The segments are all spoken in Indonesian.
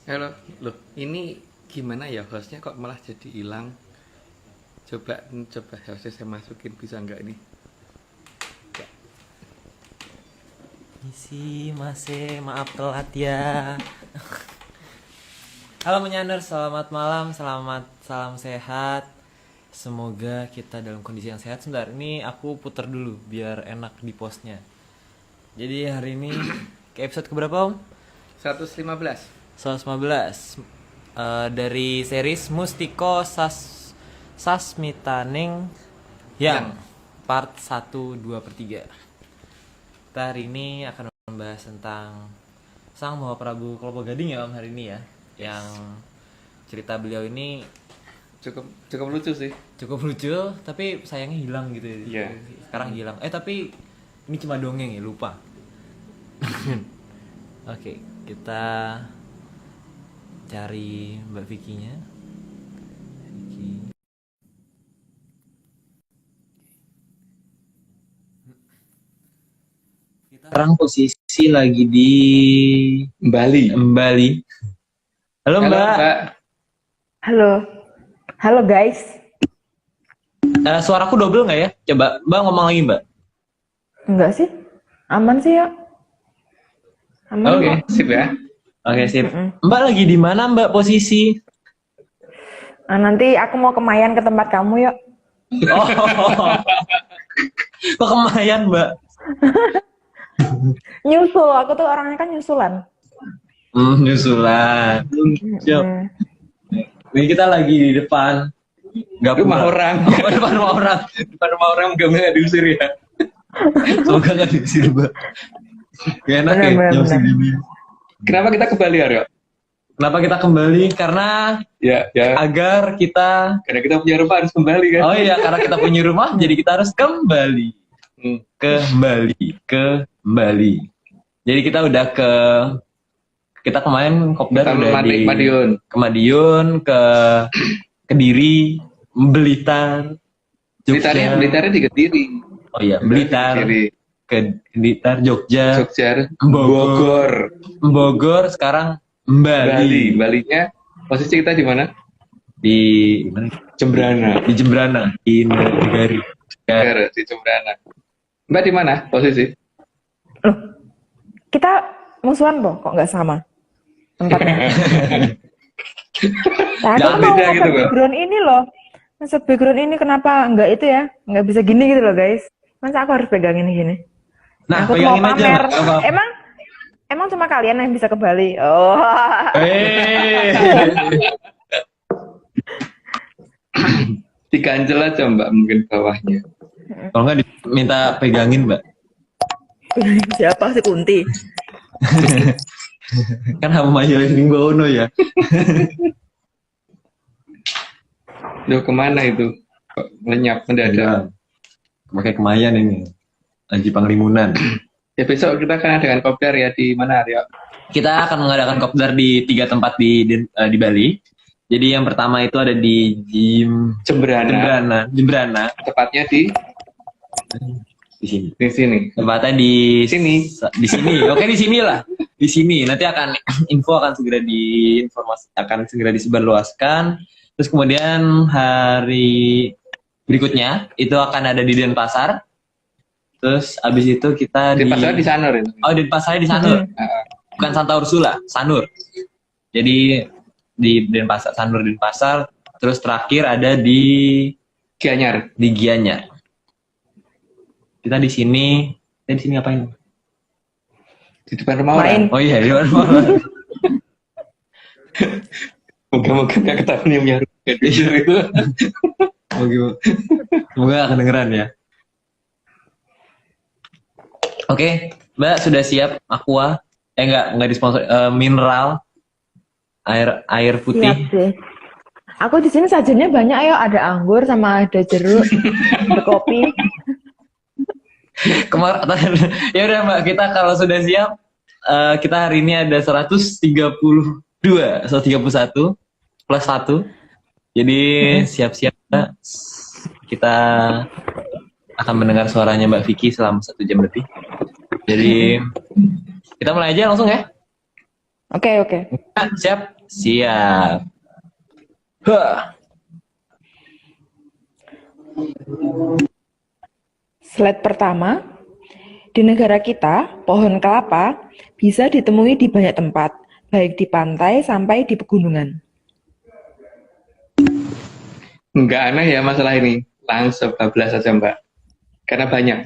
Halo, loh, ini gimana ya hostnya kok malah jadi hilang? Coba hostnya saya masukin bisa nggak ini? Ya. Misi masih maaf telat ya. Halo menyander, selamat malam, salam sehat. Semoga kita dalam kondisi yang sehat. Sebentar, ini aku putar dulu biar enak di postnya. Jadi hari ini ke episode keberapa Om? 115. 115 dari series Mustiko Sasmitaning yang part 1, 2, per 3. Kita hari ini akan membahas tentang Sang Mahaprabu Kelapa Gading ya Om hari ini ya. Yang cerita beliau ini Cukup lucu sih. cukup lucu tapi sayangnya hilang gitu ya. Iya. Sekarang hilang. Tapi ini cuma dongeng ya, lupa. Oke, kita cari Mbak Vicky-nya. Vicky. Kita sekarang posisi lagi di Bali. Bali. Halo Mbak. Halo, halo guys. Suaraku double nggak ya? Coba Mbak ngomong lagi Mbak. Enggak sih, aman sih ya. Aman Oke. kok. Sip ya. Oke sip. Mbak lagi di mana Mbak posisi? Nah, nanti aku mau kemayan ke tempat kamu yuk. Oh, kok kemayan Mbak? Nyusul, aku tuh orangnya kan nyusulan. Nyusulan. Siap. Mm. Ini kita lagi di depan. Nggak Rumah pula. orang. Oh, depan rumah orang. Depan rumah orang nggak diusir ya. Semoga nggak diusir Mbak. Gak enak ya Bener, jam bener. segini. Kenapa kita ke Bali, Aryo? Kenapa kita kembali? Karena Ya. agar kita Karena kita punya rumah harus kembali kan. oh iya karena kita punya rumah jadi kita harus kembali. Hmm. Kembali. Jadi kita kemarin kopdar Kita udah di Madiun. ke Madiun, ke Kediri, Blitar, Jogja. Blitarnya di Kediri. Oh iya, Blitar, Kediri. Blitar, Jogja, Jogja, Bogor. Bogor, sekarang Bali. Balinya posisi kita di mana? Di mana? Jembrana. Di Jembrana, di Negari. Di Jembrana. Mbak di mana posisi? Loh, kita musuhan kok nggak sama tempatnya. Nah, aku Jangan tuh mau beda nge-set gitu, Kak. background ini loh. Nge-set background ini kenapa nggak itu ya? Nggak bisa gini gitu loh guys. Masa aku harus pegangin gini? Nah, Aku tuh mau pegangin aja. pamer. Mbak. Nggak apa-apa. Emang cuma kalian yang bisa ke Bali? Oh. Diganjel aja Mbak mungkin bawahnya. Kalau nggak diminta pegangin, Mbak. Siapa sih Kunti? Kan Hama Yolinggo Ono ya. Duh kemana itu? Kok lenyap mendadak. Pakai kemayan ini. Lagi Panglimunan. Ya besok kita akan adakan kopdar ya di mana Aryo? Kita akan mengadakan kopdar di 3 tempat di Bali. Jadi yang pertama itu ada di Jembrana. Jembrana. Tepatnya di Di sini. sini. Tempatnya di Sini. Di sini. Oke, di sinilah. Di sini. Nanti info akan segera disebarluaskan. Terus kemudian hari berikutnya itu akan ada di Denpasar. Terus abis itu kita Di pasar di Sanur itu. Oh, Denpasarnya di Sanur. Bukan Santa Ursula, Sanur. Jadi di Sanur Denpasar. Terus terakhir ada di Gianyar. Gianyar. Kita di sini ngapain? Di depan rumah orang. Main. Oh iya, di mana? Moga-moga nggak ketahuan yang punya rumah. Semoga gak kedengeran ya. Oke, Mbak sudah siap aqua? Enggak disponsor mineral air putih. Siap sih. Aku di sini sajennya banyak ya, ada anggur sama ada jeruk, ada kopi. Ya udah Mbak, kita kalau sudah siap kita hari ini ada 131 plus 1. Jadi siap-siap Mbak. Kita akan mendengar suaranya Mbak Vicky selama 1 jam lebih. Jadi kita mulai aja langsung ya. Oke, oke. Siap? Siap. Hah. Slide pertama, di negara kita, pohon kelapa bisa ditemui di banyak tempat, baik di pantai sampai di pegunungan. Nggak aneh ya masalah ini. Langsung bablas saja Mbak. Karena banyak.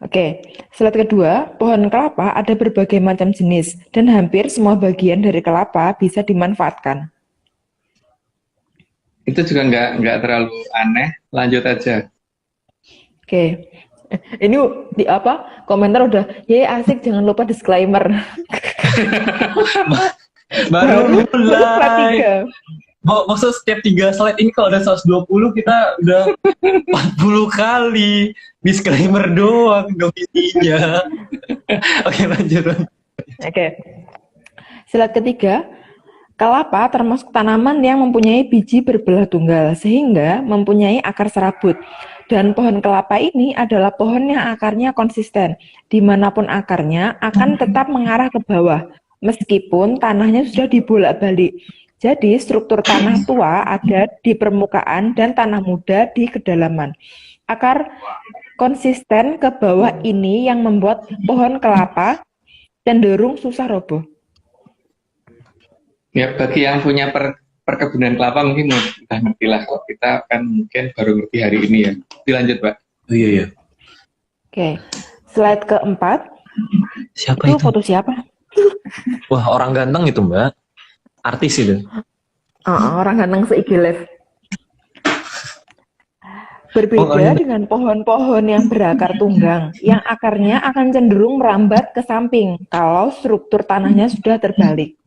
Oke, slide kedua, pohon kelapa ada berbagai macam jenis dan hampir semua bagian dari kelapa bisa dimanfaatkan. Itu juga nggak terlalu aneh. Lanjut aja. Oke, ini di apa? Komentar udah, ya asik jangan lupa disclaimer. Baru Slide mulai. 3. Maksud setiap 3 slide ini kalau ada 120 kita udah 40 kali disclaimer doang dong isinya. Oke lanjut. Oke. Slide ketiga, kelapa termasuk tanaman yang mempunyai biji berbelah tunggal sehingga mempunyai akar serabut. Dan pohon kelapa ini adalah pohon yang akarnya konsisten. Dimanapun akarnya akan tetap mengarah ke bawah meskipun tanahnya sudah dibolak-balik. Jadi struktur tanah tua ada di permukaan dan tanah muda di kedalaman. Akar konsisten ke bawah ini yang membuat pohon kelapa cenderung susah roboh. Ya, bagi yang punya perkebunan kelapa mungkin udah ngerti lah. Kalau kita kan mungkin baru ngerti hari ini ya. Dilanjut, Pak. Oh iya. Oke, slide keempat. Siapa Itu itu? foto siapa? Wah orang ganteng itu Mbak. Artis itu. Orang ganteng se-IG Live. Berbeda dengan pohon-pohon yang berakar tunggang, yang akarnya akan cenderung merambat ke samping kalau struktur tanahnya sudah terbalik.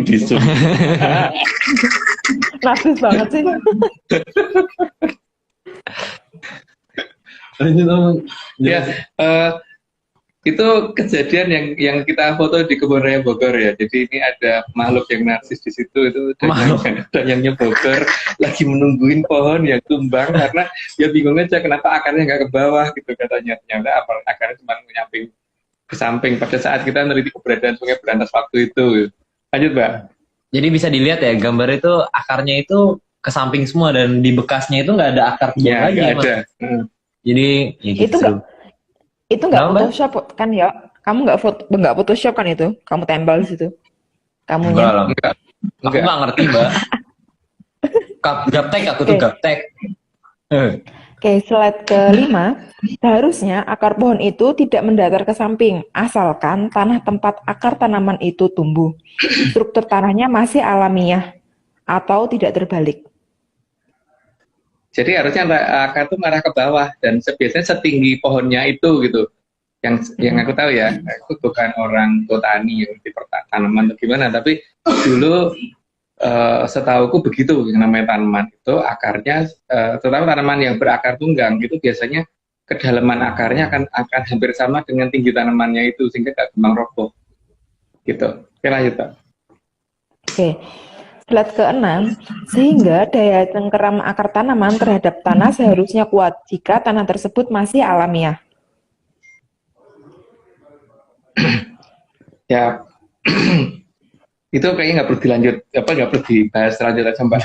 Disum. Narsis banget sih. Ya, itu kejadian yang kita foto di Kebun Raya Bogor ya. Jadi ini ada makhluk yang narsis di situ itu dan yang Bogor lagi menungguin pohon yang tumbang karena dia bingung aja kenapa akarnya nggak ke bawah gitu katanya. Ternyata akarnya cuma menyamping ke samping pada saat kita meneliti keberadaan Sungai Berantas waktu itu. Lanjut, Mbak. Jadi bisa dilihat ya gambar itu akarnya itu ke samping semua dan di bekasnya itu nggak ada akar tubuh Ya, lagi. nggak ada. Jadi ya gitu. Itu nggak Kenapa, Mbak? Photoshop kan ya? Kamu nggak Photoshop kan itu? Kamu tempel di situ. Kamunya. Enggak lah. Enggak. Aku nggak ngerti Mbak. Gaptek aku tuh Oke. gaptek. Oke, slide kelima. Seharusnya akar pohon itu tidak mendatar ke samping, asalkan tanah tempat akar tanaman itu tumbuh. Struktur tanahnya masih alamiah atau tidak terbalik. Jadi harusnya akar itu mengarah ke bawah dan biasanya setinggi pohonnya itu gitu. Yang aku tahu ya, aku bukan orang botani yang di tanaman atau gimana, tapi dulu setauku begitu yang namanya tanaman itu akarnya, terutama tanaman yang berakar tunggang itu biasanya kedalaman akarnya akan hampir sama dengan tinggi tanamannya itu sehingga nggak gampang roboh. Gitu. Oke, lanjut, Pak. Oke. Slide ke-6, sehingga daya cengkeram akar tanaman terhadap tanah seharusnya kuat jika tanah tersebut masih alamiah. Ya, itu kayaknya nggak perlu dilanjut, nggak perlu dibahas lanjut aja, Mbak.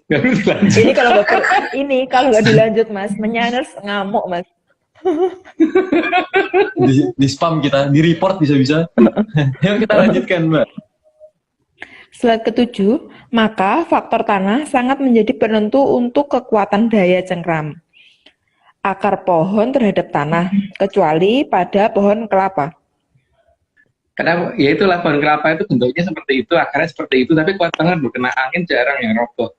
Nggak perlu dilanjut. Ini kalau nggak dilanjut, Mas, menyaners ngamuk, Mas. Di spam kita, di report bisa-bisa. Yuk kita lanjutkan Mbak. Slide ke-7, maka faktor tanah sangat menjadi penentu untuk kekuatan daya cengkram akar pohon terhadap tanah, kecuali pada pohon kelapa. Karena ya itulah pohon kelapa itu bentuknya seperti itu, akarnya seperti itu, tapi kuat banget loh, kena angin jarang yang roboh.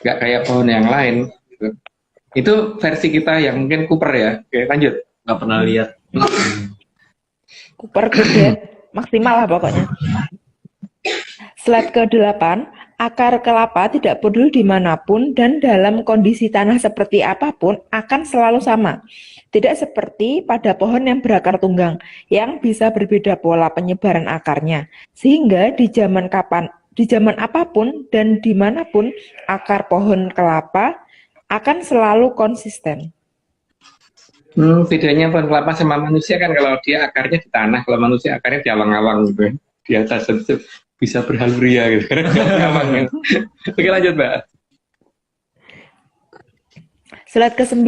Nggak kayak pohon yang lain. Gitu. Itu versi kita yang mungkin Cooper ya. Oke, lanjut. Nggak pernah lihat. Cooper gede, maksimal lah pokoknya. Slide ke-8, akar kelapa tidak peduli dimanapun dan dalam kondisi tanah seperti apapun akan selalu sama. Tidak seperti pada pohon yang berakar tunggang, yang bisa berbeda pola penyebaran akarnya. Sehingga di zaman apapun dan dimanapun akar pohon kelapa akan selalu konsisten. Bedanya pohon kelapa sama manusia kan kalau dia akarnya di tanah, kalau manusia akarnya di awang-awang gitu. Di atas itu bisa berhaluria gitu. Karena di awang gitu. Oke lanjut Mbak. Slide ke-9,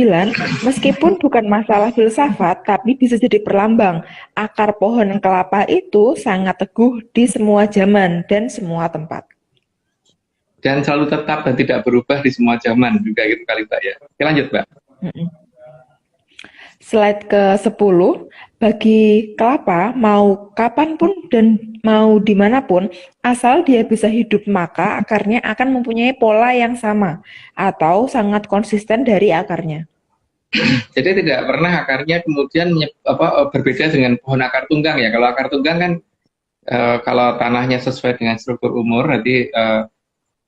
meskipun bukan masalah filsafat, tapi bisa jadi perlambang. Akar pohon kelapa itu sangat teguh di semua zaman dan semua tempat. Dan selalu tetap dan tidak berubah di semua zaman juga gitu kali Mbak ya. Oke lanjut Mbak. Slide ke-10, bagi kelapa mau kapanpun dan mau dimanapun, asal dia bisa hidup maka akarnya akan mempunyai pola yang sama atau sangat konsisten dari akarnya. Jadi tidak pernah akarnya kemudian berbeda dengan pohon akar tunggang ya. Kalau akar tunggang kan kalau tanahnya sesuai dengan struktur umur, nanti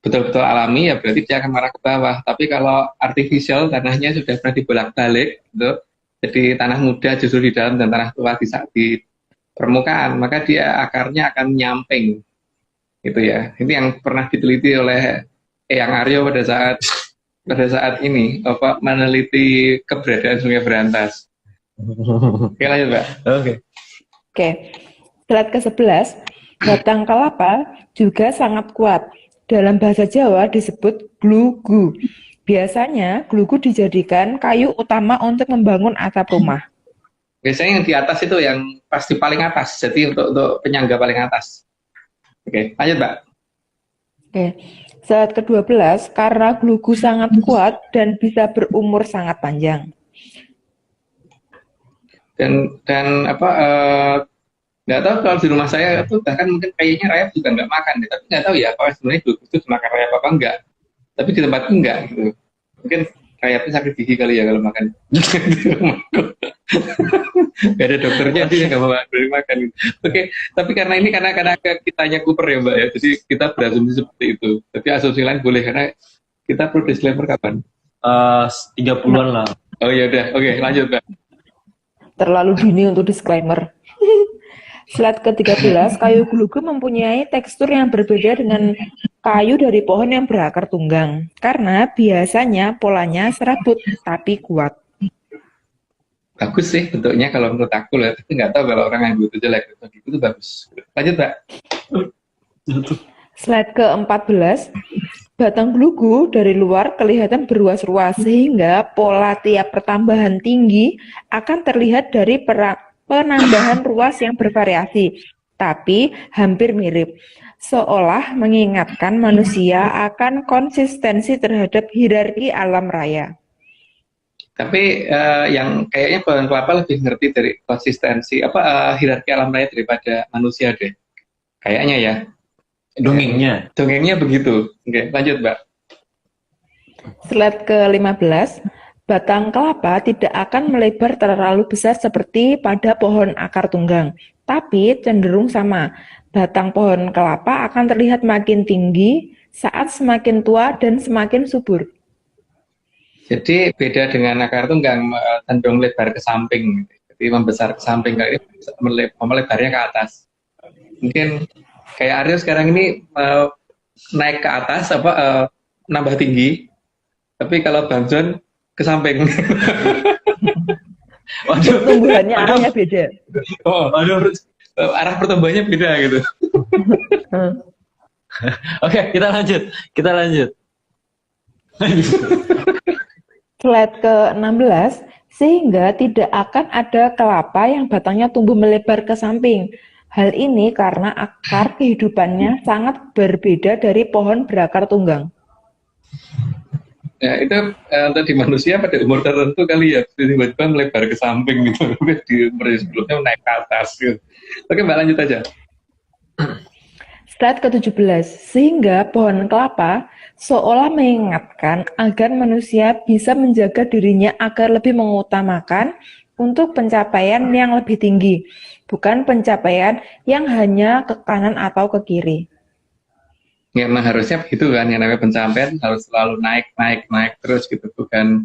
betul-betul alami ya berarti dia akan marah ke bawah. Tapi kalau artificial tanahnya sudah pernah dibolak-balik, gitu, jadi tanah muda justru di dalam dan tanah tua di permukaan, maka dia akarnya akan nyamping, gitu ya. Ini yang pernah diteliti oleh Eyang Aryo pada saat ini meneliti keberadaan Sungai Berantas. Oke lanjut Mbak. Oke, slide ke-11, batang kelapa juga sangat kuat. Dalam bahasa Jawa disebut glugu. Biasanya glugu dijadikan kayu utama untuk membangun atap rumah. Biasanya yang di atas itu yang pasti paling atas, jadi untuk penyangga paling atas. Oke, lanjut Mbak. Oke, slide ke-12, karena glugu sangat kuat dan bisa berumur sangat panjang. Dan nggak tahu kalau di rumah saya itu bahkan mungkin kayaknya rayap juga nggak makan, tapi nggak tahu ya apakah sebenarnya glugu itu makan rayap apa enggak. Tapi di tempatku enggak gitu. Mungkin rayapnya sakit gigi kali ya kalau makan. Gak ada dokternya dia nggak mau makan. Oke, tapi karena kitanya Cooper ya Mbak ya, jadi kita berasumsi seperti itu. Tapi asumsi lain boleh karena kita perlu disclaimer kapan? 30-an lah. Oh ya udah, oke lanjut Mbak. Terlalu dini untuk disclaimer. Slide ke-13, kayu glugu mempunyai tekstur yang berbeda dengan kayu dari pohon yang berakar tunggang. Karena biasanya polanya serabut, tapi kuat. Bagus sih bentuknya kalau menurut aku lah, tapi nggak tahu kalau orang yang butuh jelek, itu bagus. Lanjut Mbak. Slide ke-14, batang glugu dari luar kelihatan berruas-ruas, sehingga pola tiap pertambahan tinggi akan terlihat dari penambahan ruas yang bervariasi, tapi hampir mirip, seolah mengingatkan manusia akan konsistensi terhadap hierarki alam raya. Tapi yang kayaknya pohon kelapa lebih ngerti dari konsistensi hierarki alam raya daripada manusia deh. Kayaknya ya. Dongengnya begitu. Oke, lanjut Mbak. Slide ke-15, batang kelapa tidak akan melebar terlalu besar seperti pada pohon akar tunggang, tapi cenderung sama. Batang pohon kelapa akan terlihat makin tinggi saat semakin tua dan semakin subur. Jadi beda dengan akar tunggang cenderung melebar ke samping. Jadi membesar ke samping, kali ini melebarnya ke atas. Mungkin kayak Aryo sekarang ini naik ke atas nambah tinggi. Tapi kalau Bang John ke samping. Waduh, pertumbuhannya arahnya beda. Arah pertumbuhannya beda gitu. Oke, kita lanjut. Slide ke-16, sehingga tidak akan ada kelapa yang batangnya tumbuh melebar ke samping. Hal ini karena akar kehidupannya sangat berbeda dari pohon berakar tunggang. Ya, itu untuk di manusia pada umur tertentu kali ya, tiba-tiba melebar ke samping gitu, di umur sebelumnya naik ke atas gitu. Oke Mbak, lanjut aja. Slide ke-17, sehingga pohon kelapa seolah mengingatkan agar manusia bisa menjaga dirinya agar lebih mengutamakan untuk pencapaian yang lebih tinggi, bukan pencapaian yang hanya ke kanan atau ke kiri. Ya, memang harusnya begitu kan, yang namanya pencapaian harus selalu naik terus gitu, bukan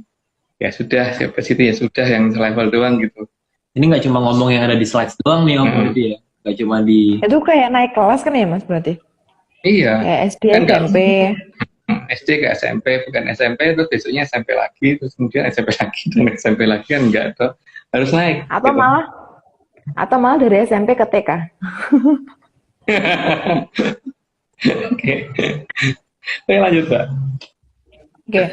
ya sudah sampai situ ya sudah yang selevel doang gitu. Ini nggak cuma ngomong yang ada di slides doang nih Om berarti ya, nggak cuma di. Itu kayak naik kelas kan ya Mas berarti? Iya. Kayak SD, kan SMP. SD ke SMP, bukan SMP terus besoknya SMP lagi, terus kemudian SMP lagi dan SMP lagi kan enggak toh. harus naik. Atau gitu. malah dari SMP ke TK. Oke. Oke, lanjut, Mbak. Oke,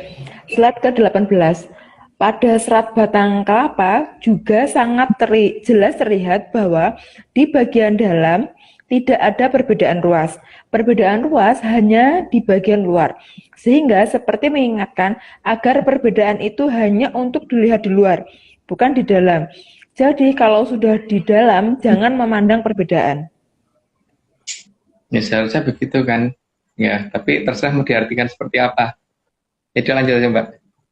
slide ke-18. Pada serat batang kelapa juga sangat jelas terlihat bahwa di bagian dalam tidak ada perbedaan ruas. Perbedaan ruas hanya di bagian luar, sehingga seperti mengingatkan agar perbedaan itu hanya untuk dilihat di luar, bukan di dalam. Jadi kalau sudah di dalam, jangan memandang perbedaan. Ya seharusnya begitu kan. Ya, tapi terserah mau diartikan seperti apa. Itu lanjut aja, Mbak.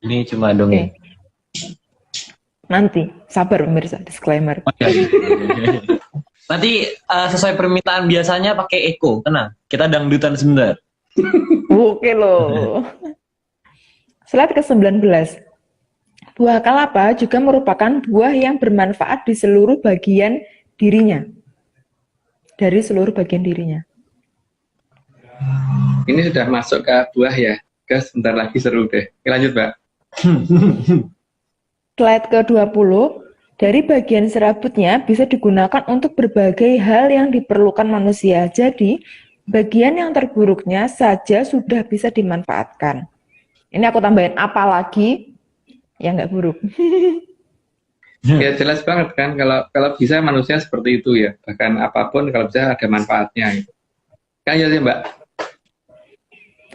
Ini cuma dongeng. Oke. Nanti, sabar pemirsa, disclaimer. Nanti sesuai permintaan biasanya pakai Eko, tenang. Kita dangdutan sebentar. Oke loh. Slide ke-19. Buah kelapa juga merupakan buah yang bermanfaat di seluruh bagian dirinya. Dari seluruh bagian dirinya. Ini sudah masuk ke buah ya. Gas, sebentar lagi seru deh. Oke, lanjut, Mbak. Slide ke-20. Dari bagian serabutnya bisa digunakan untuk berbagai hal yang diperlukan manusia. Jadi, bagian yang terburuknya saja sudah bisa dimanfaatkan. Ini aku tambahin apalagi yang nggak buruk. Ya jelas banget kan kalau bisa manusia seperti itu ya. Bahkan apapun kalau bisa ada manfaatnya gitu. Kan ya Mbak.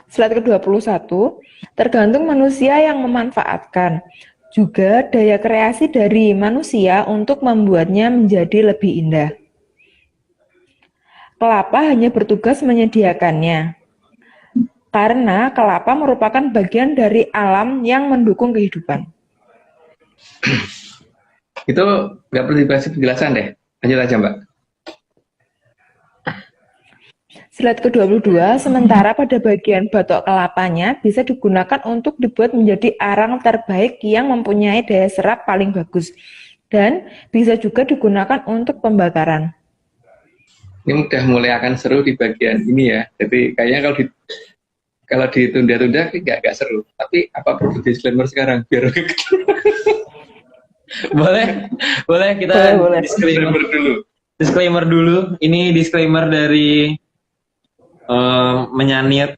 Slide ke-21, tergantung manusia yang memanfaatkan. Juga daya kreasi dari manusia untuk membuatnya menjadi lebih indah. Kelapa hanya bertugas menyediakannya. Karena kelapa merupakan bagian dari alam yang mendukung kehidupan. Itu nggak perlu dikasih penjelasan deh. Lanjut aja, Mbak. Slide ke-22, sementara pada bagian batok kelapanya bisa digunakan untuk dibuat menjadi arang terbaik yang mempunyai daya serap paling bagus. Dan bisa juga digunakan untuk pembakaran. Ini udah mulai akan seru di bagian ini ya. Jadi kayaknya kalau ditunda-tunda nggak seru. Tapi apa perlu disclaimer sekarang biar boleh kita boleh. Disclaimer dulu. Ini disclaimer dari menyanirs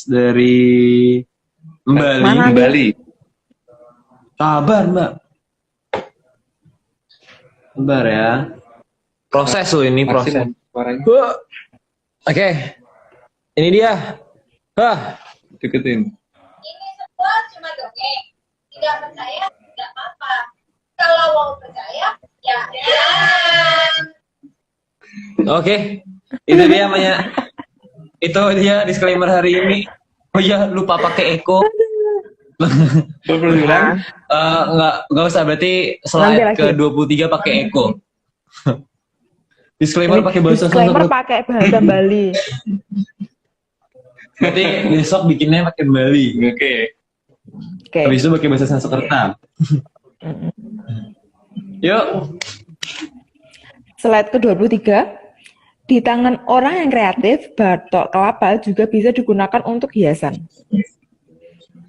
dari Bali. Sabar, Mbak. Sabar ya. Proses loh ini, proses. Oke. Ini dia. Deketin. Ini semua cuma dongeng. Tidak percaya, tidak apa-apa. Kalau mau percaya, ya jangan. Oke. Itu dia disclaimer hari ini. Oh iya, lupa pakai Eko. Perlu bilang? Nggak usah, berarti slide ke-23 pakai Eko. Disclaimer pakai bahasa Disclaimer pakai bahasa Bali. Berarti besok bikinnya pakai Bali. Oke. Habis itu pakai bahasa Sanskerta. Yuk. Slide ke-23. Di tangan orang yang kreatif, batok kelapa juga bisa digunakan untuk hiasan.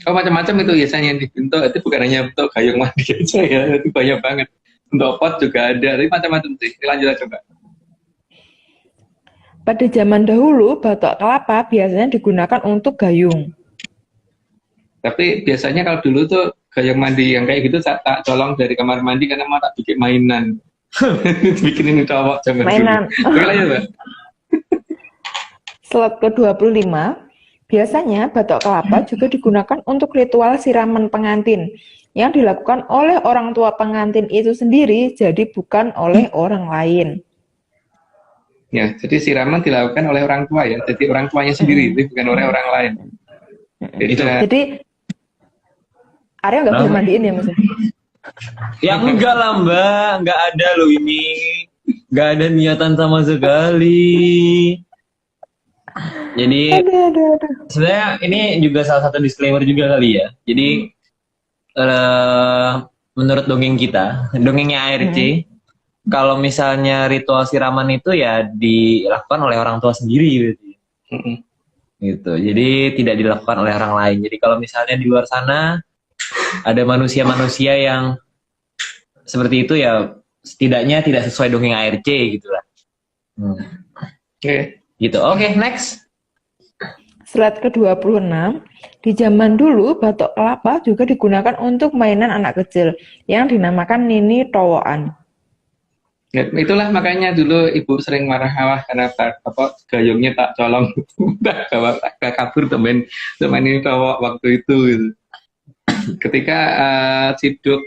Oh macam-macam itu hiasan yang dibentuk. Itu bukan hanya bentuk gayung mandi aja ya. Itu banyak banget. Untuk pot juga ada. Tapi macam-macam sih. Lanjut aja, Mbak. Pada zaman dahulu, batok kelapa biasanya digunakan untuk gayung. Tapi biasanya kalau dulu tuh gayung mandi yang kayak gitu tak colong dari kamar mandi karena mau tak bikin mainan. Bikinin cowok zaman mainan. Dulu. Oke, lanjut, Mbak. Slide ke-25, biasanya batok kelapa juga digunakan untuk ritual siraman pengantin yang dilakukan oleh orang tua pengantin itu sendiri, jadi bukan oleh orang lain. Ya, jadi siraman dilakukan oleh orang tua ya. Jadi orang tuanya sendiri, itu bukan oleh orang lain. Jadi Arya nggak boleh mandiin ya maksudnya? Ya enggak lah Mbak, enggak ada loh ini. Enggak ada niatan sama sekali. Jadi sebenarnya ini juga salah satu disclaimer juga kali ya. Jadi menurut dongeng kita, dongengnya ARC, kalau misalnya ritual siraman itu ya dilakukan oleh orang tua sendiri gitu. Gitu. Jadi tidak dilakukan oleh orang lain. Jadi kalau misalnya di luar sana ada manusia-manusia yang seperti itu ya setidaknya tidak sesuai dongeng ARC gitu lah. Oke. Gitu. Oke, next. Slide ke-26, di zaman dulu batok kelapa juga digunakan untuk mainan anak kecil yang dinamakan nini towoan. Ya, itulah makanya dulu ibu sering marah-marah karena gayungnya tak colong, tak bawa tak kabur temen ini cowok waktu itu. Gitu. Ketika ciduk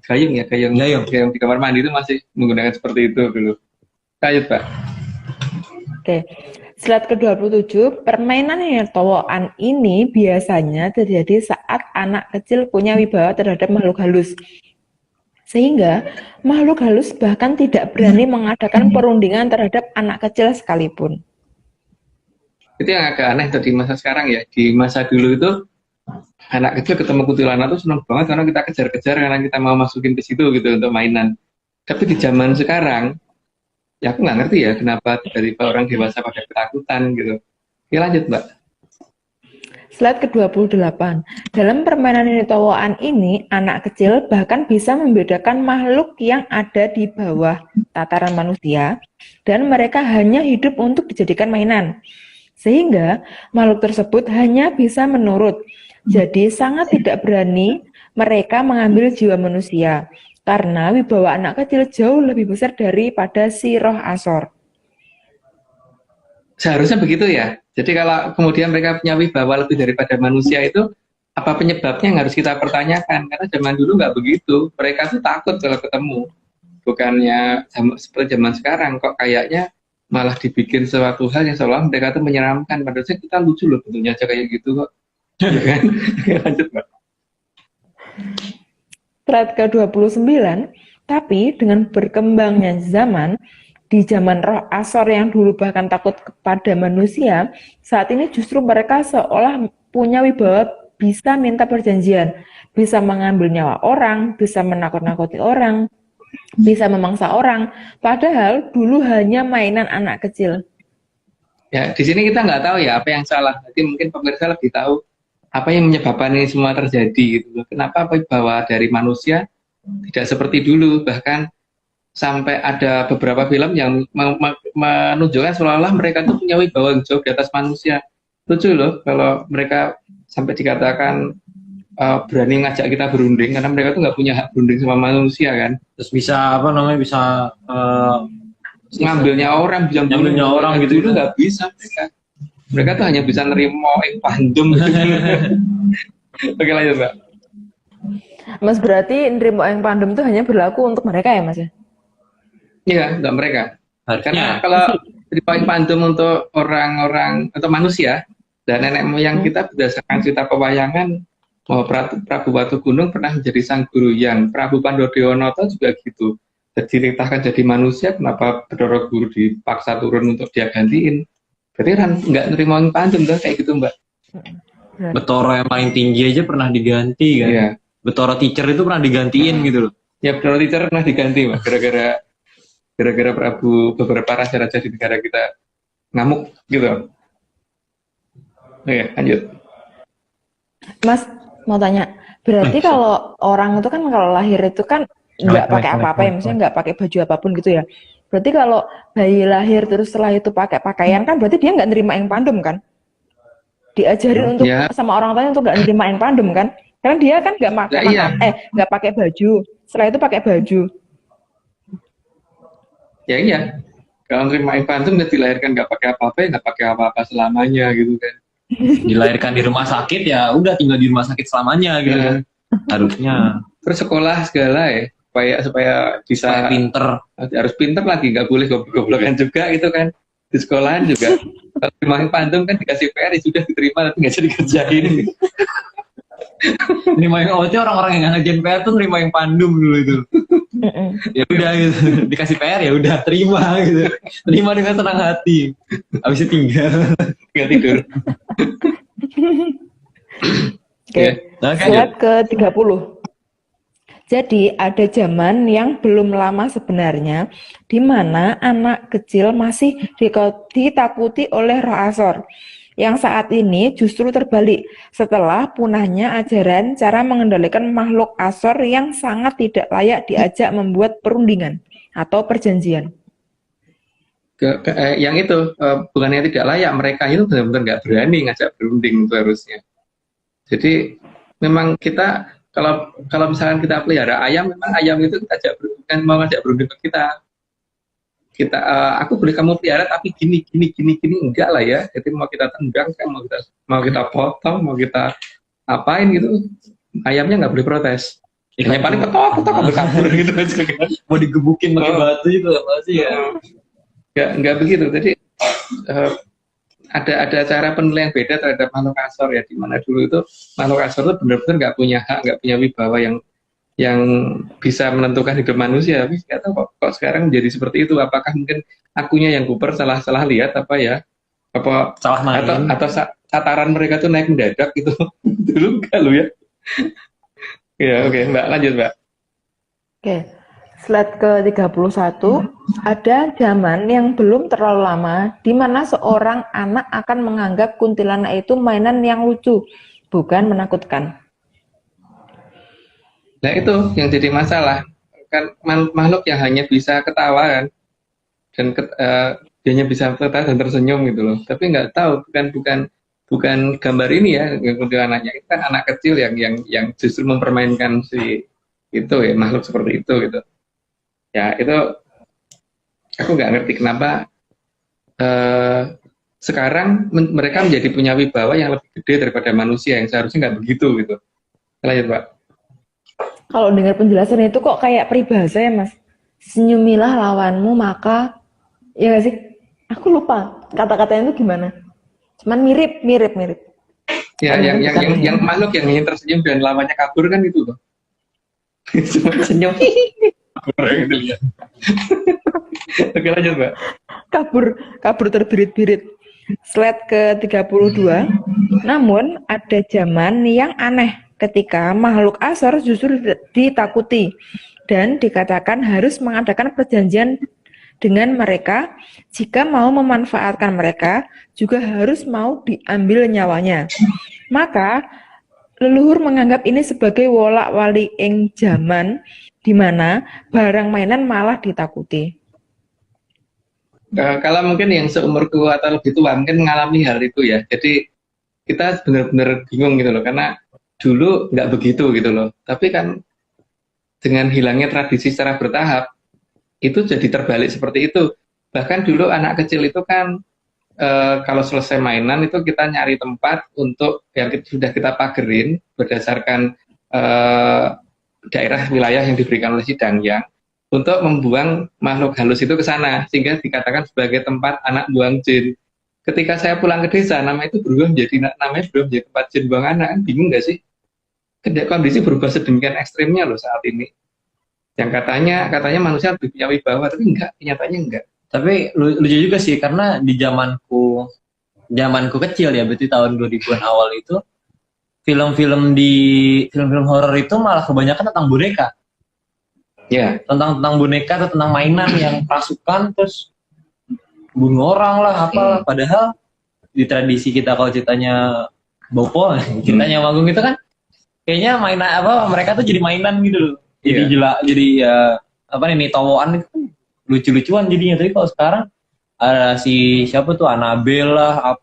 gayung di kamar mandi itu masih menggunakan seperti itu dulu. Lanjut, Pak. Oke. Slide ke-27, permainan nini towoan ini biasanya terjadi saat anak kecil punya wibawa terhadap makhluk halus. Sehingga makhluk halus bahkan tidak berani mengadakan perundingan terhadap anak kecil sekalipun. Itu yang agak aneh di masa sekarang ya. Di masa dulu itu anak kecil ketemu kuntilanak tuh senang banget karena kita kejar-kejar karena kita mau masukin ke situ gitu untuk mainan. Tapi di zaman sekarang ya aku nggak ngerti ya kenapa dari orang dewasa pada ketakutan gitu. Ya lanjut, Mbak. Slide ke-28. Dalam permainan nini towoan ini, anak kecil bahkan bisa membedakan makhluk yang ada di bawah tataran manusia dan mereka hanya hidup untuk dijadikan mainan. Sehingga makhluk tersebut hanya bisa menurut. Jadi sangat tidak berani mereka mengambil jiwa manusia. Karena wibawa anak kecil jauh lebih besar daripada si roh Asor. Seharusnya begitu ya. Jadi kalau kemudian mereka punya wibawa lebih daripada manusia itu, apa penyebabnya yang harus kita pertanyakan. Karena zaman dulu nggak begitu. Mereka tuh takut kalau ketemu. Bukannya seperti zaman sekarang. Kok kayaknya malah dibikin suatu hal yang seolah mereka tuh menyeramkan. Padahal kita lucu loh bentuknya aja kayak gitu kok. Ya kan? Lanjut, Mbak. Slide ke-29, tapi dengan berkembangnya zaman, di zaman roh Asor yang dulu bahkan takut kepada manusia, saat ini justru mereka seolah punya wibawa bisa minta perjanjian, bisa mengambil nyawa orang, bisa menakut-nakuti orang, bisa memangsa orang, padahal dulu hanya mainan anak kecil. Ya, di sini kita nggak tahu ya apa yang salah. Jadi mungkin pemirsa lebih tahu apa yang menyebabkan ini semua terjadi gitu. Kenapa wibawa dari manusia tidak seperti dulu, bahkan sampai ada beberapa film yang menunjukkan seolah-olah mereka itu punya wibawa yang jauh di atas manusia. Lucu loh kalau mereka sampai dikatakan berani ngajak kita berunding karena mereka tuh nggak punya hak berunding sama manusia kan. Terus bisa ngambilnya orang, bisa ngambilnya orang gitu dulu nggak bisa mereka. Mereka tuh hanya bisa nerimo pandum. Oke, lanjut, Mbak. Mas, berarti nerimo yang pandem itu hanya berlaku untuk mereka ya, Mas? Iya, untuk mereka. Harusnya. Karena kalau nerimo yang pandum untuk orang-orang atau manusia dan nenek moyang kita berdasarkan cerita pewayangan, Prabu Watu Gunung pernah menjadi sang guru yang Prabu Pandodewanoto juga gitu. Jadi dititahkan jadi manusia, kenapa Bedoro Guru dipaksa turun untuk dia gantiin? Berarti kan nggak nerima yang pandem kan kayak gitu, Mbak. Betoro yang paling tinggi aja pernah diganti kan. Iya. Betoro teacher itu pernah digantiin gitu loh. Ya, Betoro teacher pernah diganti, Mbak. Gara-gara beberapa raja-raja di negara kita ngamuk gitu. Oke, lanjut. Mas, mau tanya, berarti kalau orang itu kan kalau lahir itu kan nggak pakai apa-apa ya, maksudnya nggak pakai baju apapun gitu ya. Berarti kalau bayi lahir terus setelah itu pakai pakaian kan berarti dia nggak nerima yang pandem kan? Diajarin untuk sama orang tuanya untuk nggak nerima yang pandem kan? Karena dia kan nggak nggak pakai baju. Setelah itu pakai baju. Ya iya. Kalau nerima yang pandem dia dilahirkan nggak pakai apa-apa, nggak pakai apa-apa selamanya gitu kan. Dilahirkan di rumah sakit ya udah tinggal di rumah sakit selamanya gitu kan. Harusnya. Terus sekolah segala ya. Supaya bisa pinter, harus pinter lagi, nggak boleh goblok-goblokan juga gitu kan. Di sekolahan juga kalau terima pandem kan dikasih PR ya sudah diterima tapi nggak jadi dikerjain. Nerima yang orang-orang yang nggak ngerjain PR tuh nerima yang pandem dulu itu. Ya udah gitu, dikasih PR ya udah terima gitu, terima dengan senang hati. Habis itu tinggal tidur. Oke, slide ke-30. Jadi ada zaman yang belum lama sebenarnya di mana anak kecil masih ditakuti oleh roh Asor. yang saat ini justru terbalik setelah punahnya ajaran cara mengendalikan makhluk asor yang sangat tidak layak diajak membuat perundingan atau perjanjian. Yang itu bukannya tidak layak, mereka itu benar-benar nggak berani ngajak berunding itu harusnya. Jadi memang kita kalau misalkan kita pelihara ayam, memang ayam itu kita mau ngajak berunding ke kita aku boleh kamu pelihara tapi gini enggak lah ya. Jadi mau kita tendang kan, mau kita potong, mau kita apain gitu, ayamnya nggak boleh protes. Hanya paling ketok kabur gitu aja kan. Mau digebukin pakai batu itu apa sih ya? Nggak begitu. Jadi ada cara penilaian beda terhadap makhluk asor ya, di mana dulu itu makhluk asor itu benar-benar nggak punya hak, nggak punya wibawa yang bisa menentukan hidup manusia. Tapi nggak tahu kok sekarang menjadi seperti itu. Apakah mungkin akunya yang kuper salah lihat apa ya? Apa salah main atau tataran mereka tuh naik mendadak gitu. Dulu enggak lo ya. Ya oke, Mbak lanjut Mbak. Oke. Slide ke-31, ada zaman yang belum terlalu lama di mana seorang anak akan menganggap kuntilanak itu mainan yang lucu, bukan menakutkan. Nah itu yang jadi masalah, kan makhluk yang hanya bisa ketawa kan, dan dia hanya bisa ketawa dan tersenyum gitu loh. Tapi nggak tahu, bukan gambar ini ya kuntilanaknya, itu kan anak kecil yang justru mempermainkan si itu ya, makhluk seperti itu gitu. Ya itu aku nggak ngerti kenapa sekarang mereka menjadi punya wibawa yang lebih gede daripada manusia yang seharusnya nggak begitu gitu. Lanjut Pak. Kalau dengar penjelasan itu kok kayak peribahasa ya Mas. Senyumilah lawanmu maka, ya nggak sih? Aku lupa kata-katanya itu gimana. Cuman mirip. Ya yang makhluk yang ingin tersenyum dan lawannya kabur kan itu loh. Cuma senyum. Oke lanjut Mbak. Kabur terbirit-birit. Slide ke-32. Namun ada zaman yang aneh ketika makhluk asor justru ditakuti dan dikatakan harus mengadakan perjanjian dengan mereka. Jika mau memanfaatkan mereka juga harus mau diambil nyawanya. Maka leluhur menganggap ini sebagai wolak-wali ing zaman di mana barang mainan malah ditakuti. Kalau mungkin yang seumurku atau lebih tua mungkin mengalami hal itu ya. Jadi kita benar-benar bingung gitu loh, karena dulu nggak begitu gitu loh. Tapi kan dengan hilangnya tradisi secara bertahap, itu jadi terbalik seperti itu. Bahkan dulu anak kecil itu kan kalau selesai mainan itu kita nyari tempat untuk yang sudah kita pagerin berdasarkan daerah wilayah yang diberikan oleh si Dangyang untuk membuang makhluk halus itu ke sana, sehingga dikatakan sebagai tempat anak buang jin. Ketika saya pulang ke desa, namanya berubah menjadi tempat jin buang anak. Kan bingung nggak sih? Kondisi berubah sedemikian ekstrimnya loh saat ini. Yang katanya manusia lebih punya wibawa, tapi enggak, nyatanya enggak. Tapi lucu juga sih, karena di zamanku kecil ya, berarti tahun 2000-an awal itu, film-film horor itu malah kebanyakan tentang boneka. Ya. Tentang boneka atau tentang mainan yang pasukan terus bunuh orang lah apalah. Padahal di tradisi kita kalau ceritanya Bopo, ceritanya Magung itu kan kayaknya mainan mereka tuh jadi mainan gitu loh. Jadi jadi ya towoan itu kan lucu-lucuan jadinya. Tapi kalau sekarang ada siapa tuh Annabelle lah,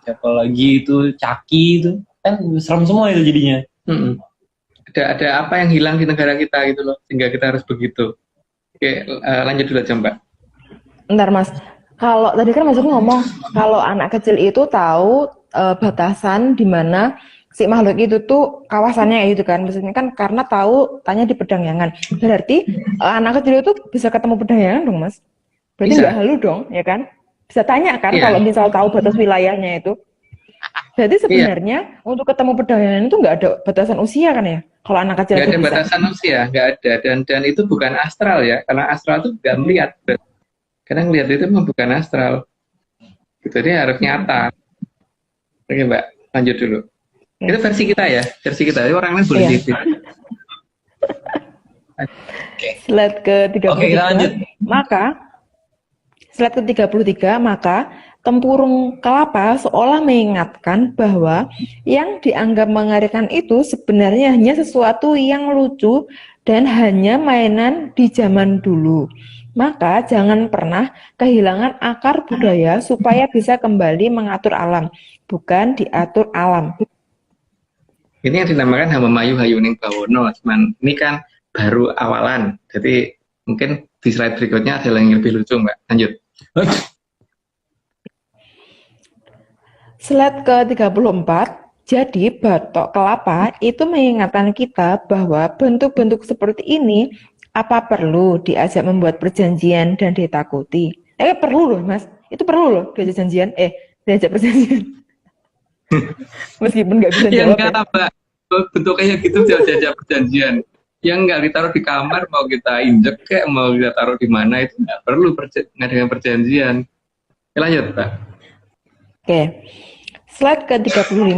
siapa lagi itu Chucky itu kan serem semua itu jadinya. Ada apa yang hilang di negara kita gitu loh, sehingga kita harus begitu. Oke, lanjut dulu aja Mbak. Bentar Mas, kalau tadi kan Mas ngomong kalau anak kecil itu tahu batasan di mana si makhluk itu tuh kawasannya gitu kan, maksudnya kan karena tahu tanya di pedangyangan. Berarti anak kecil itu bisa ketemu pedangyangan dong Mas? Berarti nggak halu dong, ya kan? Bisa tanya kan kalau misal tahu batas wilayahnya itu. Berarti sebenarnya untuk ketemu pedangyangan itu nggak ada batasan usia kan ya? Kalau anak kecil nggak ada batasan usia, nggak ada, dan itu bukan astral ya, karena astral itu nggak melihat. Karena ngelihat itu memang bukan astral. Gitu, dia harus nyata. Oke Mbak, lanjut dulu. Itu versi kita ya, orang lain boleh gitu. Slide ke-33. Oke, kita lanjut. Slide ke-33, maka tempurung kelapa seolah mengingatkan bahwa yang dianggap mengerikan itu sebenarnya hanya sesuatu yang lucu dan hanya mainan di zaman dulu. Maka jangan pernah kehilangan akar budaya supaya bisa kembali mengatur alam, bukan diatur alam. Ini yang dinamakan Hamamayu Hayuning Bawono. Cuman ini kan baru awalan. Jadi mungkin di slide berikutnya ada yang lebih lucu, Mbak. Lanjut. Slide ke-34, jadi batok kelapa itu mengingatkan kita bahwa bentuk-bentuk seperti ini apa perlu diajak membuat perjanjian dan ditakuti? Perlu loh Mas, itu perlu loh diajak perjanjian. Meskipun nggak bisa Yang jawab enggak, Mbak. Bentuknya kayak gitu diajak perjanjian. Yang enggak ditaruh di kamar, mau kita injek kayak mau kita taruh di mana, itu enggak perlu ngadain perjanjian. Lanjut, Mbak. Oke. Slide ke-35.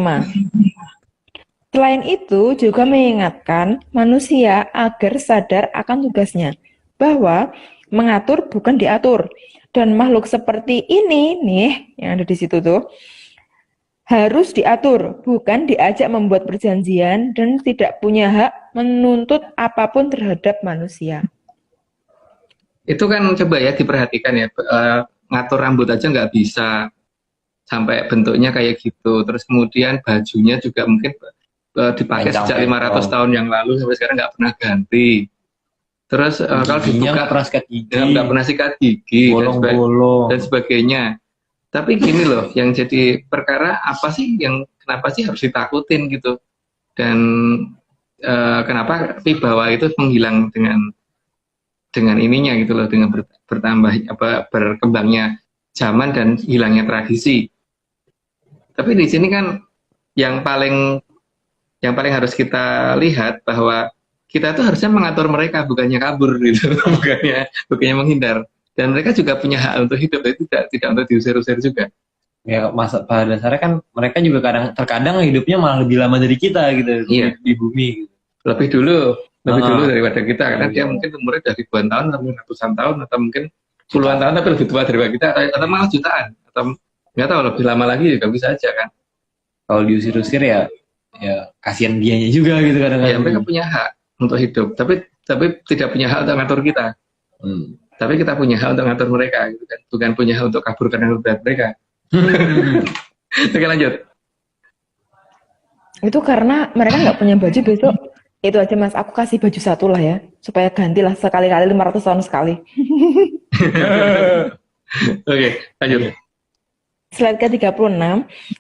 Selain itu juga mengingatkan manusia agar sadar akan tugasnya, bahwa mengatur bukan diatur. Dan makhluk seperti ini nih, yang ada di situ tuh, harus diatur, bukan diajak membuat perjanjian dan tidak punya hak menuntut apapun terhadap manusia. Itu kan coba ya diperhatikan ya, ngatur rambut aja nggak bisa sampai bentuknya kayak gitu. Terus kemudian bajunya juga mungkin dipakai sejak 500 tahun yang lalu sampai sekarang nggak pernah ganti. Terus kalau dibuka nggak pernah sikat gigi, nggak pernah sikat gigi bolong-bolong dan sebagainya. Tapi gini loh, yang jadi perkara apa sih yang kenapa sih harus ditakutin gitu? Dan kenapa wibawa itu menghilang dengan ininya gitu loh, dengan bertambah berkembangnya zaman dan hilangnya tradisi. Tapi di sini kan yang paling harus kita lihat bahwa kita tuh harusnya mengatur mereka, bukannya kabur gitu, bukannya menghindar. Dan mereka juga punya hak untuk hidup, itu tidak untuk diusir-usir juga. Ya, pada dasarnya kan mereka juga terkadang hidupnya malah lebih lama dari kita gitu, iya, di bumi gitu. Lebih dulu daripada kita, karena dia mungkin umurnya dari ribuan tahun atau ratusan tahun atau mungkin puluhan tahun tapi lebih tua daripada kita, atau malah jutaan, atau nggak tahu lebih lama lagi juga bisa aja kan. Kalau diusir-usir ya kasihan dianya juga gitu kadang-kadang. Ya, mereka punya hak untuk hidup, tapi tidak punya hak untuk ngatur kita. Tapi kita punya hak untuk ngatur mereka, gitu kan? Bukan punya hak untuk kabur karena berat mereka. Oke, lanjut. Itu karena mereka nggak punya baju besok. Itu aja Mas, aku kasih baju satu lah ya, supaya gantilah sekali-kali 500 tahun sekali. Oke, lanjut. Slide ke-36,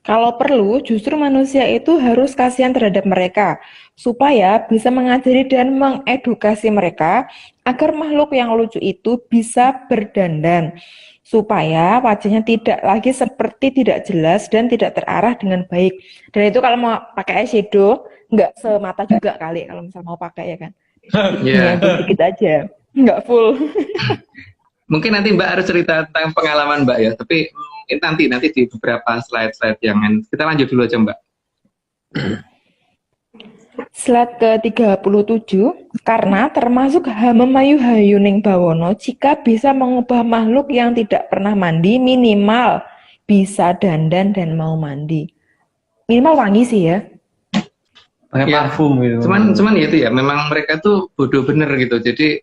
kalau perlu justru manusia itu harus kasihan terhadap mereka, supaya bisa mengajari dan mengedukasi mereka agar makhluk yang lucu itu bisa berdandan, supaya wajahnya tidak lagi seperti tidak jelas dan tidak terarah dengan baik. Dan itu kalau mau pakai eyeshadow, nggak semata juga kali kalau misal mau pakai ya kan. Yeah. Dikit aja, nggak full. Mungkin nanti Mbak harus cerita tentang pengalaman Mbak ya, tapi mungkin nanti di beberapa slide-slide yang kita lanjut dulu aja Mbak. Slide ke-37, karena termasuk Hamamayu Hayuning Bawono jika bisa mengubah makhluk yang tidak pernah mandi minimal bisa dandan dan mau mandi. Minimal wangi sih ya. Pakai parfum gitu. Cuman ya itu ya, memang mereka tuh bodoh bener gitu. Jadi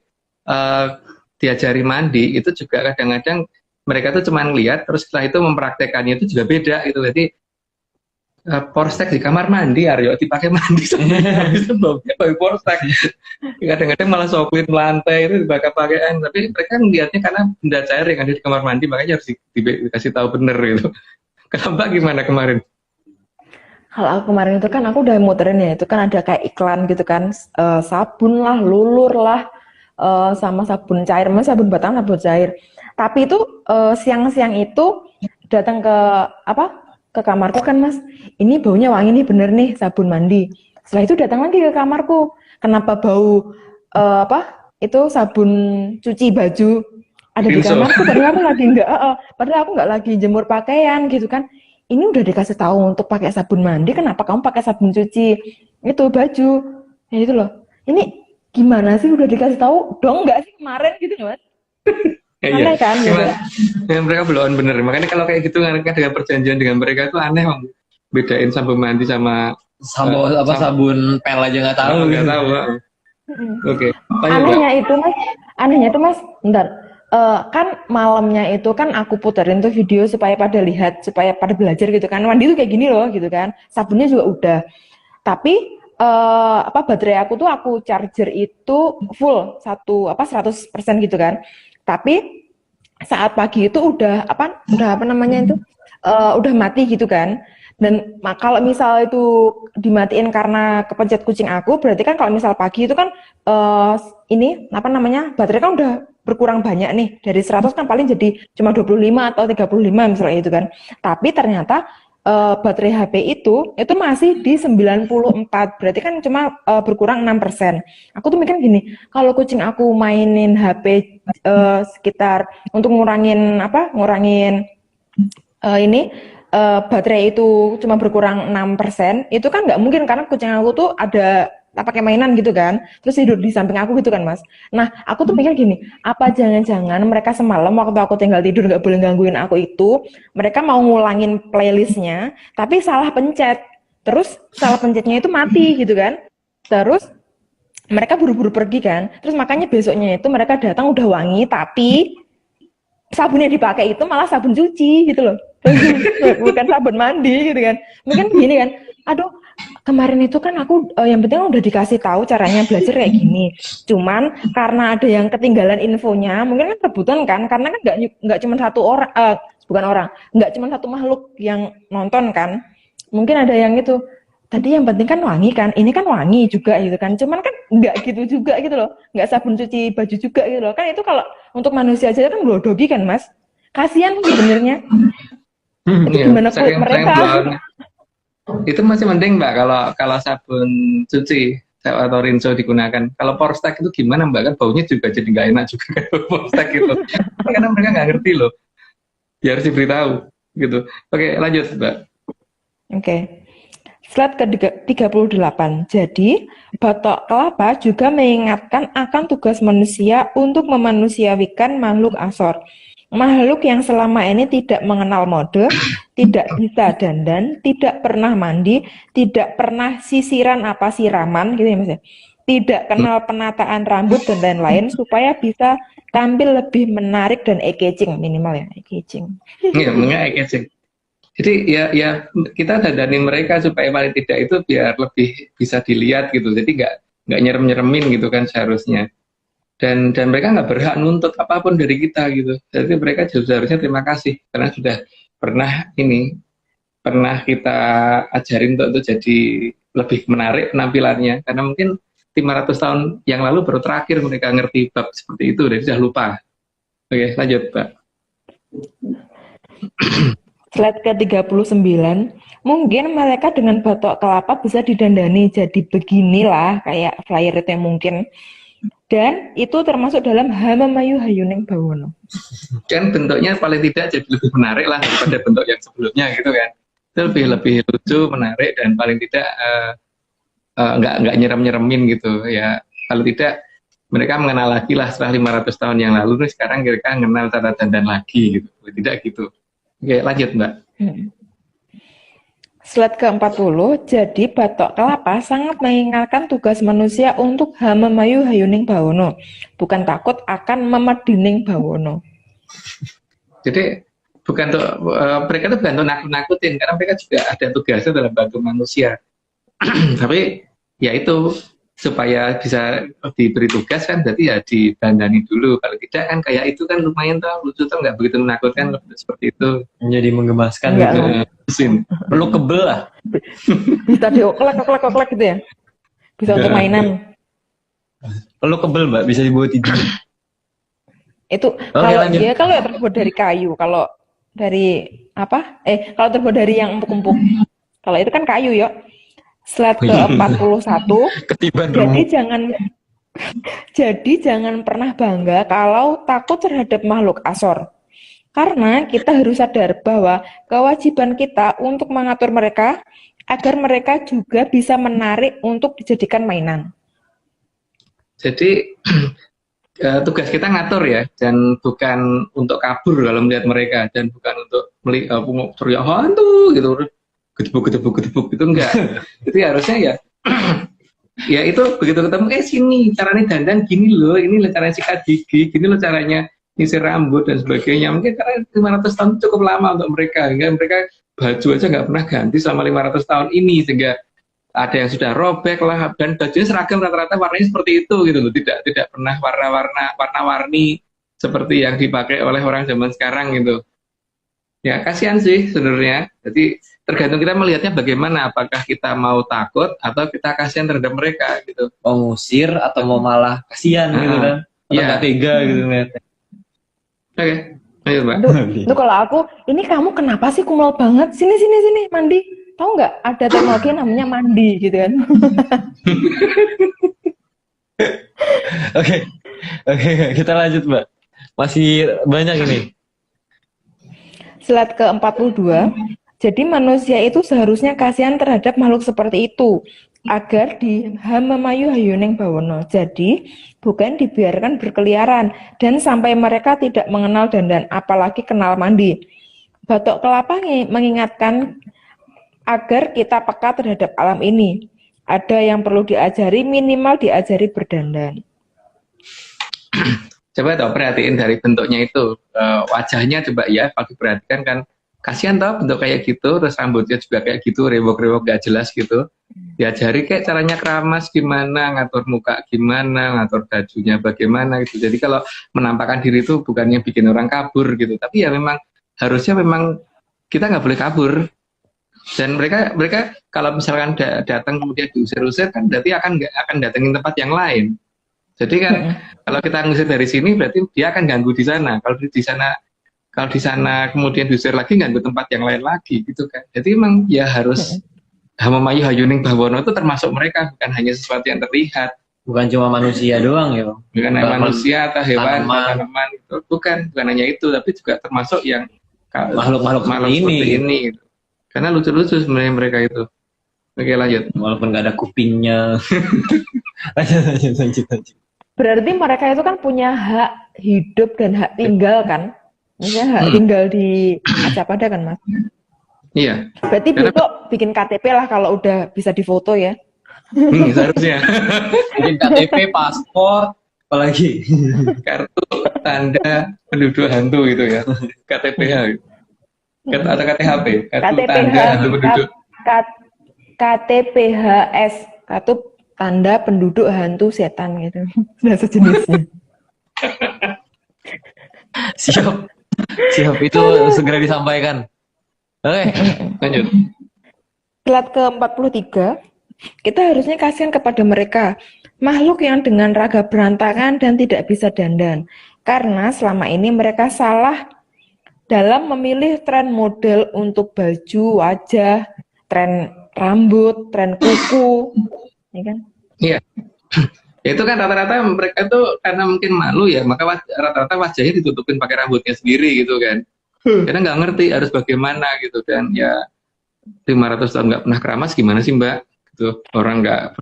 diajari mandi itu juga kadang-kadang mereka tuh cuman lihat terus setelah itu mempraktekannya itu juga beda gitu. Jadi porstek di kamar mandi, Aryo dipakai mandi sebabnya pakai porstek. Kadang-kadang malah sopin lantai itu dipakai pakaian, tapi mereka melihatnya karena benda cair yang ada di kamar mandi, makanya harus dikasih tahu bener gitu. Kenapa gimana kemarin? Kalau aku kemarin itu kan aku udah muterin ya, itu kan ada kayak iklan gitu kan, sabun lah, lulur lah, sama sabun cair, sabun batang, sabun cair. Tapi itu siang-siang itu datang ke kamarku kan Mas, ini baunya wangi nih bener nih sabun mandi. Setelah itu datang lagi ke kamarku, kenapa bau itu sabun cuci baju ada di kamarku, padahal aku nggak lagi jemur pakaian gitu kan. Ini udah dikasih tahu untuk pakai sabun mandi, kenapa kamu pakai sabun cuci itu baju? Ya itu loh. Ini gimana sih udah dikasih tahu dong nggak sih kemarin gitu Mas? Ya, iya. Aneh kan? Gitu. Emang, ya, mereka belum on bener. Makanya kalau kayak gitu kan dengan perjanjian dengan mereka itu aneh, Bang. Bedain sabun mandi sama Sabun pel aja nggak tahu nggak gitu. tahu. Mm-mm. Oke, lanjut, Mbak. Anehnya itu mas, bentar. Kan malamnya itu kan aku puterin tuh video supaya pada lihat, supaya pada belajar gitu kan. Mandi tuh kayak gini loh gitu kan. Sabunnya juga udah. Tapi baterai aku tuh aku charger itu full 100% gitu kan. Tapi saat pagi itu udah apa namanya itu udah mati gitu kan. Dan kalau misal itu dimatiin karena kepencet kucing aku, berarti kan kalau misal pagi itu kan ini apa namanya baterai kan udah berkurang banyak nih, dari 100 kan paling jadi cuma 25 atau 35 misalnya itu kan. Tapi ternyata baterai HP itu masih di 94, berarti kan cuma berkurang 6%. Aku tuh mikir gini, kalau kucing aku mainin HP sekitar untuk ngurangin ini baterai itu cuma berkurang 6%, itu kan nggak mungkin karena kucing aku tuh ada pakai mainan gitu kan, terus tidur di samping aku gitu kan mas. Nah aku tuh mikir gini, apa jangan-jangan mereka semalam waktu aku tinggal tidur nggak boleh gangguin aku itu, mereka mau ngulangin playlistnya, tapi salah pencet, terus salah pencetnya itu mati gitu kan, terus mereka buru-buru pergi kan, terus makanya besoknya itu mereka datang udah wangi, tapi sabun yang dipakai itu malah sabun cuci gitu loh. Bukan sabun mandi gitu kan. Mungkin gini kan, aduh kemarin itu kan aku yang penting udah dikasih tahu caranya belajar kayak gini. Cuman karena ada yang ketinggalan infonya, mungkin kan rebutan kan, karena kan nggak cuma satu orang, nggak cuma satu makhluk yang nonton kan. Mungkin ada yang itu. Tadi yang penting kan wangi kan, ini kan wangi juga gitu kan. Cuman kan nggak gitu juga gitu loh, nggak sabun cuci baju juga gitu loh. Kan itu kalau untuk manusia aja kan glodogi kan mas. Kasihan sebenarnya. Itu Iya, gimana kulit mereka? Itu masih mending Mbak kalau sabun cuci atau rinso digunakan. Kalau Porstek itu gimana Mbak? Kan baunya juga jadi nggak enak juga kan Porstek itu. Karena mereka nggak ngerti loh. Ya harus diberitahu gitu. Oke, lanjut Mbak. Oke. Slide ke-38. Jadi, batok kelapa juga mengingatkan akan tugas manusia untuk memanusiawikan makhluk Asor. Makhluk yang selama ini tidak mengenal mode, tidak bisa dandan, tidak pernah mandi, tidak pernah siraman gitu ya Mas ya. Tidak kenal penataan rambut dan lain-lain supaya bisa tampil lebih menarik dan eye-catching minimal ya, eye-catching. Iya, eye-catching. Jadi ya kita dandanin mereka supaya paling tidak itu biar lebih bisa dilihat gitu. Jadi nggak nyerem-nyeremin gitu kan seharusnya. Dan mereka nggak berhak nuntut apapun dari kita gitu. Jadi mereka seharusnya terima kasih karena sudah pernah kita ajarin untuk jadi lebih menarik penampilannya. Karena mungkin 500 tahun yang lalu baru terakhir mereka ngerti bab seperti itu, jadi sudah lupa. Oke, lanjut Pak. Slide ke-39, mungkin mereka dengan batok kelapa bisa didandani jadi beginilah kayak flyer itu yang mungkin. Dan itu termasuk dalam Hamamayu Hayuning Bawono. Kan bentuknya paling tidak jadi lebih menarik lah daripada bentuk yang sebelumnya gitu kan. Itu lebih lucu, menarik dan paling tidak nggak nyerem-nyeremin gitu ya. Kalau tidak mereka mengenal lagi lah setelah 500 tahun yang lalu, sekarang mereka mengenal tata dandan lagi gitu. Tidak gitu. Oke, lanjut Mbak. Slide ke-40, jadi batok kelapa sangat mengingatkan tugas manusia untuk Hamamayu Hayuning Bawono, bukan takut akan memedining Bawono. Jadi bukan untuk mereka itu bukan untuk nakut-nakutin, karena mereka juga ada tugasnya dalam bantu manusia. Tapi ya itu supaya bisa diberi tugas kan berarti ya didandani dulu. Kalau tidak kan kayak itu kan lumayan tuh lucu tuh, nggak begitu menakutkan seperti itu. Jadi menggemaskan Enggak, gitu. Perlu kebel lah. Bisa dioklek gitu ya. Bisa untuk mainan. Perlu kebel Mbak, bisa dibuat tidur. Itu kalau dia kalau terbuat dari kayu, kalau dari apa? Kalau terbuat dari yang empuk-empuk. Kalau itu kan kayu ya. Slide ke-41. Jadi jangan pernah bangga kalau takut terhadap makhluk Asor. Karena kita harus sadar bahwa kewajiban kita untuk mengatur mereka agar mereka juga bisa menarik untuk dijadikan mainan. Jadi tugas kita ngatur ya, dan bukan untuk kabur kalau melihat mereka, dan bukan untuk teriak hantu gitu, gedebuk gitu enggak. Itu harusnya ya, ya itu begitu ketemu, sini caranya dandan gini loh, ini loh caranya sikat gigi, gini loh caranya nyisir rambut dan sebagainya. Mungkin karena 500 tahun cukup lama untuk mereka, hingga mereka baju aja nggak pernah ganti selama 500 tahun ini, sehingga ada yang sudah robek lah, dan bajunya seragam rata-rata warnanya seperti itu gitu loh, tidak pernah warna-warni seperti yang dipakai oleh orang zaman sekarang gitu. Ya kasihan sih sebenarnya. Jadi tergantung kita melihatnya bagaimana, apakah kita mau takut atau kita kasihan terhadap mereka gitu. Mau ngusir atau mau malah kasihan gitu kan? Atau nggak tega gitu ngeliatnya. Oke, ayo Mbak. Itu kalau aku, ini kamu kenapa sih kumel banget? Sini mandi. Tahu nggak ada teknologi namanya mandi gitu kan? Oke, kita lanjut Mbak. Masih banyak ini. Slide ke-42. Jadi manusia itu seharusnya kasihan terhadap makhluk seperti itu agar memayu hayuning bawono. Jadi bukan dibiarkan berkeliaran dan sampai mereka tidak mengenal dandan, apalagi kenal mandi. Batok kelapa mengingatkan agar kita peka terhadap alam ini. Ada yang perlu diajari, minimal diajari berdandan. Coba toh perhatiin dari bentuknya itu, wajahnya coba ya, kalau diperhatikan kan kasihan toh bentuk kayak gitu, terus rambutnya juga kayak gitu, rewok-rewok gak jelas gitu. Diajari kayak caranya keramas gimana, ngatur muka gimana, ngatur bajunya bagaimana gitu. Jadi kalau menampakkan diri itu bukannya bikin orang kabur gitu, tapi ya memang harusnya memang kita nggak boleh kabur. Dan mereka kalau misalkan datang kemudian diusir-usir kan berarti akan datengin tempat yang lain. Jadi kan kalau kita ngusir dari sini berarti dia akan ganggu di sana. Kalau di sana kemudian diusir lagi ganggu tempat yang lain lagi gitu kan. Jadi memang ya harus memayu hayuning bawono itu termasuk mereka, bukan hanya sesuatu yang terlihat. Bukan cuma manusia doang ya. Bukan hanya manusia atau hewan, tanaman itu. Bukan hanya itu, tapi juga termasuk yang makhluk seperti ini gitu. Karena lucu-lucu sebenarnya mereka itu. Oke lanjut. Walaupun nggak ada kupingnya. lanjut. Berarti mereka itu kan punya hak hidup dan hak tinggal kan? Misalnya hak tinggal di Acapada kan Mas? Iya. Berarti besok bikin KTP lah kalau udah bisa difoto ya? Seharusnya. Bikin KTP, paspor, apalagi kartu tanda penduduk hantu gitu ya. KTPH. Atau KTHP, kartu tanda hantu penduduk. KTPHS, kartu tanda penduduk hantu setan gitu. Sudah sejenisnya. Siap itu segera disampaikan. Oke, lanjut. Slide ke-43, kita harusnya kasihan kepada mereka, makhluk yang dengan raga berantakan dan tidak bisa dandan. Karena selama ini mereka salah dalam memilih tren model untuk baju, wajah, tren rambut, tren kuku, ya kan? Iya. Itu kan rata-rata mereka tuh karena mungkin malu ya, maka rata-rata wajahnya ditutupin pakai rambutnya sendiri gitu kan. Karena nggak ngerti harus bagaimana gitu kan. Ya 500 tahun nggak pernah keramas gimana sih Mbak? Gitu. Orang nggak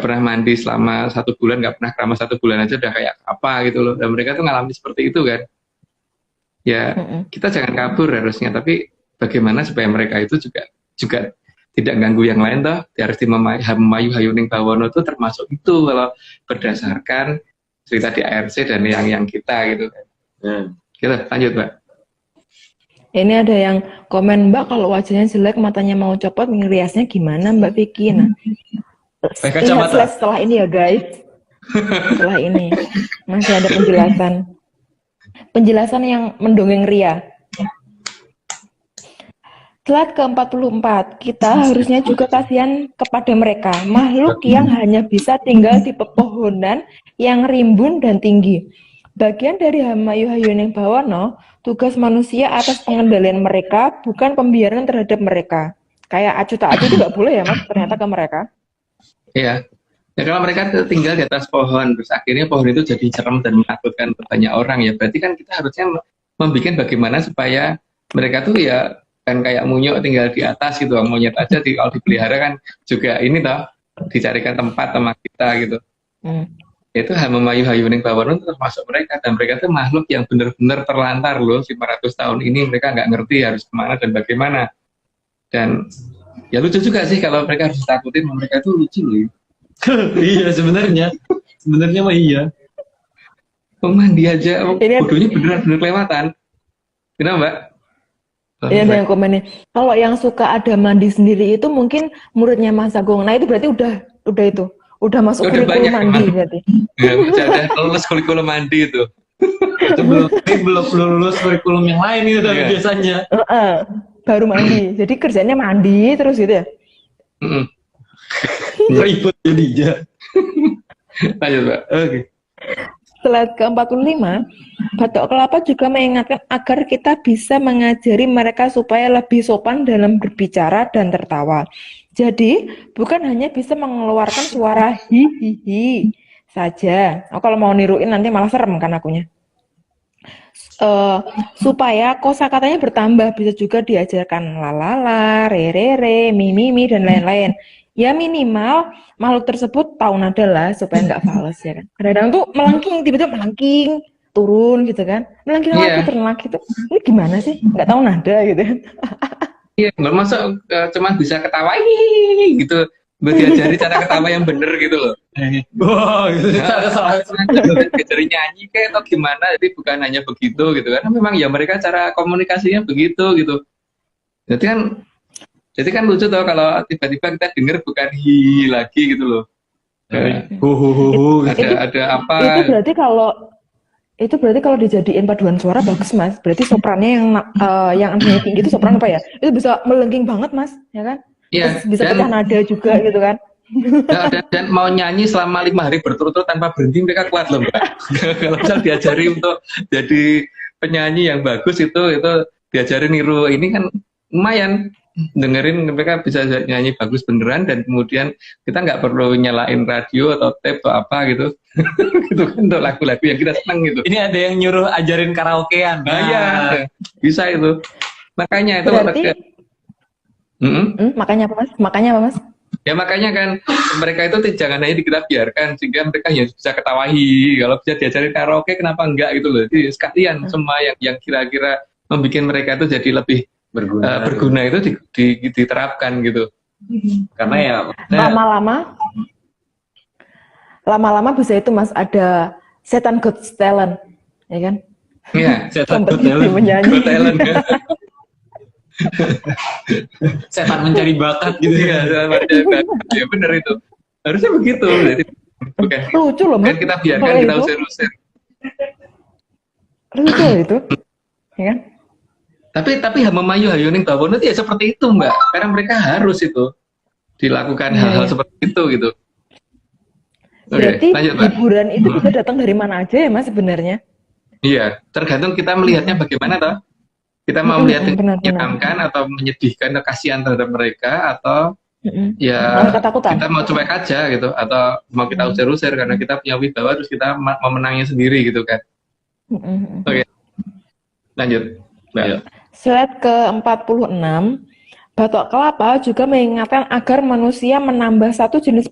pernah mandi selama 1 bulan, nggak pernah keramas 1 bulan aja udah kayak apa gitu loh. Dan mereka tuh ngalami seperti itu kan. Ya kita jangan kabur harusnya, tapi bagaimana supaya mereka itu juga tidak ganggu yang lain toh. Harus memayu hayuning bawono itu termasuk itu kalau berdasarkan cerita di ARC dan yang kita gitu kan. Gitu, lanjut Mbak. Ini ada yang komen, Mbak kalau wajahnya jelek, matanya mau copot, ngeriasnya gimana Mbak Vicky? Nah, lihat setelah ini ya guys. Setelah ini masih ada penjelasan yang mendongeng ria. Slide ke-44, kita harusnya juga kasihan kepada mereka, makhluk yang hanya bisa tinggal di pepohonan yang rimbun dan tinggi. Bagian dari hamayu hayuning bawono, tugas manusia atas pengendalian mereka, bukan pembiaran terhadap mereka. Kayak acu tak acu itu nggak boleh ya Mas, ternyata ke mereka. Iya. Ya kalau mereka tinggal di atas pohon, terus akhirnya pohon itu jadi serem dan menakutkan banyak orang ya, berarti kan kita harusnya membuat bagaimana supaya mereka tuh ya kan kayak monyet tinggal di atas gitu, monyet aja kalau dipelihara kan juga ini toh dicarikan tempat sama kita gitu. Itu Hamamayu Hayuning Bawono termasuk mereka, dan mereka itu makhluk yang benar-benar terlantar loh 500 tahun ini, mereka nggak ngerti harus kemana dan bagaimana. Dan ya lucu juga sih kalau mereka harus takutin, mereka itu lucu loh. Iya sebenarnya mah iya. Mandi aja, Ini- bodohnya beneran kelewatan. Kenapa Mbak? Iya, ada yang komennya. Kalau yang suka ada mandi sendiri itu mungkin muridnya Mas Agung. Nah, itu berarti udah masuk Udah kurikulum banyak, mandi emang. berarti. Ya, udah lulus kurikulum mandi itu. Itu belum lulus kurikulum yang lain itu tapi Iya. biasanya. Baru mandi. Jadi kerjanya mandi terus gitu ya. Mm-mm. Ribut jadinya. Lanjut Mbak. Oke. Slide ke-45, Batok Kelapa juga mengingatkan agar kita bisa mengajari mereka supaya lebih sopan dalam berbicara dan tertawa. Jadi, bukan hanya bisa mengeluarkan suara hihihi saja. Oh, kalau mau niruin nanti malah serem kan akunya. Supaya kosakatanya bertambah, bisa juga diajarkan lalala, rerere, mimimi, dan lain-lain. Ya minimal makhluk tersebut tahu nada lah supaya nggak fals ya kan. Kadang-kadang tuh melengking, tiba-tiba melengking, turun gitu kan. Melengking lagi, Iya. turun lagi tuh. Ini gimana sih? Nggak tahu nada gitu kan. Iya, nggak masuk cuma bisa ketawa "Hihihi," gitu. Buat diajari cara ketawa yang bener gitu loh. Wah, gitu. Diajari nyanyi kayak atau gimana, jadi bukan hanya begitu gitu kan. Memang ya mereka cara komunikasinya begitu gitu. Jadi kan lucu tau kalau tiba-tiba kita denger bukan hi lagi gitu loh. Ada apa? Itu berarti kalau dijadiin paduan suara bagus Mas. Berarti soprannya yang nadanya tinggi itu sopran apa ya? Itu bisa melengking banget Mas, ya kan? Iya. Terus bisa pecah nada juga gitu kan. Dan mau nyanyi selama 5 hari berturut-turut tanpa berhenti mereka kuat loh Mbak. Kalau misal diajari untuk jadi penyanyi yang bagus itu diajari niru ini kan lumayan. Dengerin mereka bisa nyanyi bagus beneran, dan kemudian kita nggak perlu nyalain radio atau tape atau apa gitu. Gitu kan untuk lagu-lagu yang kita seneng gitu. Ini ada yang nyuruh ajarin karaokean. Nah, iya, bisa itu. Makanya itu Berarti Mm-mm. makanya apa Mas? Ya makanya kan mereka itu jangan hanya kita biarkan sehingga mereka ya bisa ketawahi. Kalau bisa diajarin karaoke kenapa enggak gitu loh. Jadi sekalian semua yang kira-kira membuat mereka itu jadi lebih berguna itu diterapkan gitu. Karena ya lama-lama bisa itu Mas, ada setan Got Talent, ya kan? Iya. setan Kompetisi menyanyi. Got Talent. setan mencari bakat gitu Iya, ya bener itu. Harusnya begitu. Jadi bukan Lucu loh Mas. kita biarkan Kalau kita itu, usir-usir. lucu itu, ya kan? Tapi Hamamayu Hayuning Bawono itu ya seperti itu Mbak. Karena mereka harus itu dilakukan hal-hal seperti itu gitu. Oke, Berarti lanjut Mbak. hiburan itu bisa datang dari mana aja ya Mas sebenarnya? Iya, tergantung kita melihatnya bagaimana toh. Kita mau melihat yang benar. menyenangkan atau menyedihkan atau kasihan terhadap mereka, atau ya Malah ketakutan. kita mau cuek aja gitu, atau mau kita usir-usir karena kita punya wibawa terus kita mau menangnya sendiri gitu kan. Oke. Lanjut. Mbak. Slide ke-46, Batok Kelapa juga mengingatkan agar manusia menambah satu jenis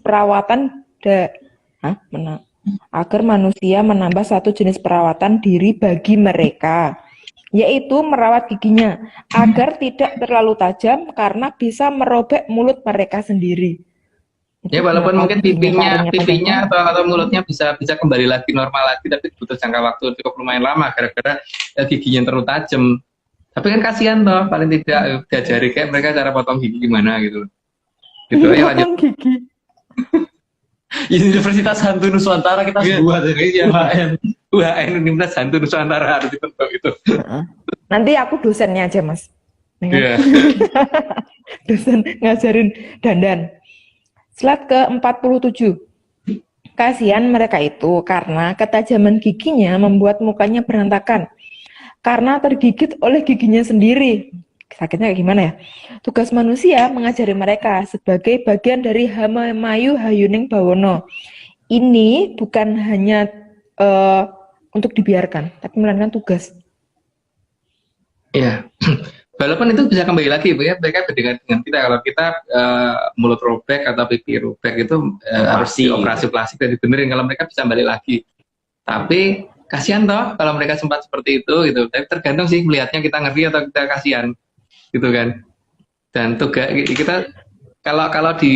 perawatan diri bagi mereka, yaitu merawat giginya agar tidak terlalu tajam karena bisa merobek mulut mereka sendiri. Ya walaupun mungkin pipinya atau mulutnya bisa kembali lagi normal lagi, tapi butuh jangka waktu cukup lumayan lama gara-gara giginya terlalu tajam. Tapi kan kasihan toh, paling tidak diajari kayak mereka cara potong gigi gimana gitu. Gitu ya lanjut. Gigi. Universitas Hantu Nusantara kita harus buat ya. UHN Universitas Hantu Nusantara harus dibentuk itu. Nanti aku dosennya aja Mas. Iya. Dosen ngajarin dandan. Slide ke-47. Kasihan mereka itu karena ketajaman giginya membuat mukanya berantakan. Karena tergigit oleh giginya sendiri. Sakitnya kayak gimana ya? Tugas manusia mengajari mereka sebagai bagian dari Hamamayu Hayuning Bawono. Ini bukan hanya untuk dibiarkan, tapi melainkan tugas. Iya. walaupun itu bisa kembali lagi ya, mereka beda dengan kita. Kalau kita mulut robek atau pipi robek itu harus dioperasi plastik dan dibenerin. Kalau mereka bisa balik lagi. Tapi kasihan toh kalau mereka sempat seperti itu gitu. Tapi tergantung sih melihatnya kita ngerti atau kita kasihan gitu kan. Dan tugas kita kalau di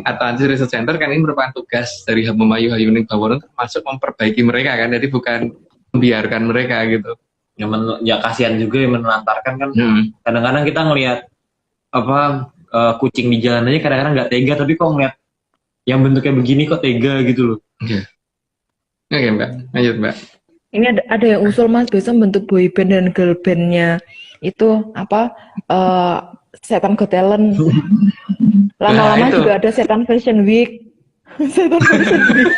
Atlantis Research Center kan ini merupakan tugas dari Hapemayu Hayuning Bawono termasuk memperbaiki mereka kan. Jadi bukan membiarkan mereka gitu. Ya kasihan juga yang menelantarkan kan. Kadang-kadang kita ngelihat kucing di jalan aja kadang-kadang nggak tega, tapi kok ngeliat yang bentuknya begini kok tega gitu loh. Oke Mbak, lanjut Mbak. Ini ada yang usul Mas, besok bentuk boyband dan girlbandnya itu Setan Got Talent. Lama-lama Nah, juga ada Setan Fashion Week. Setan Fashion Week.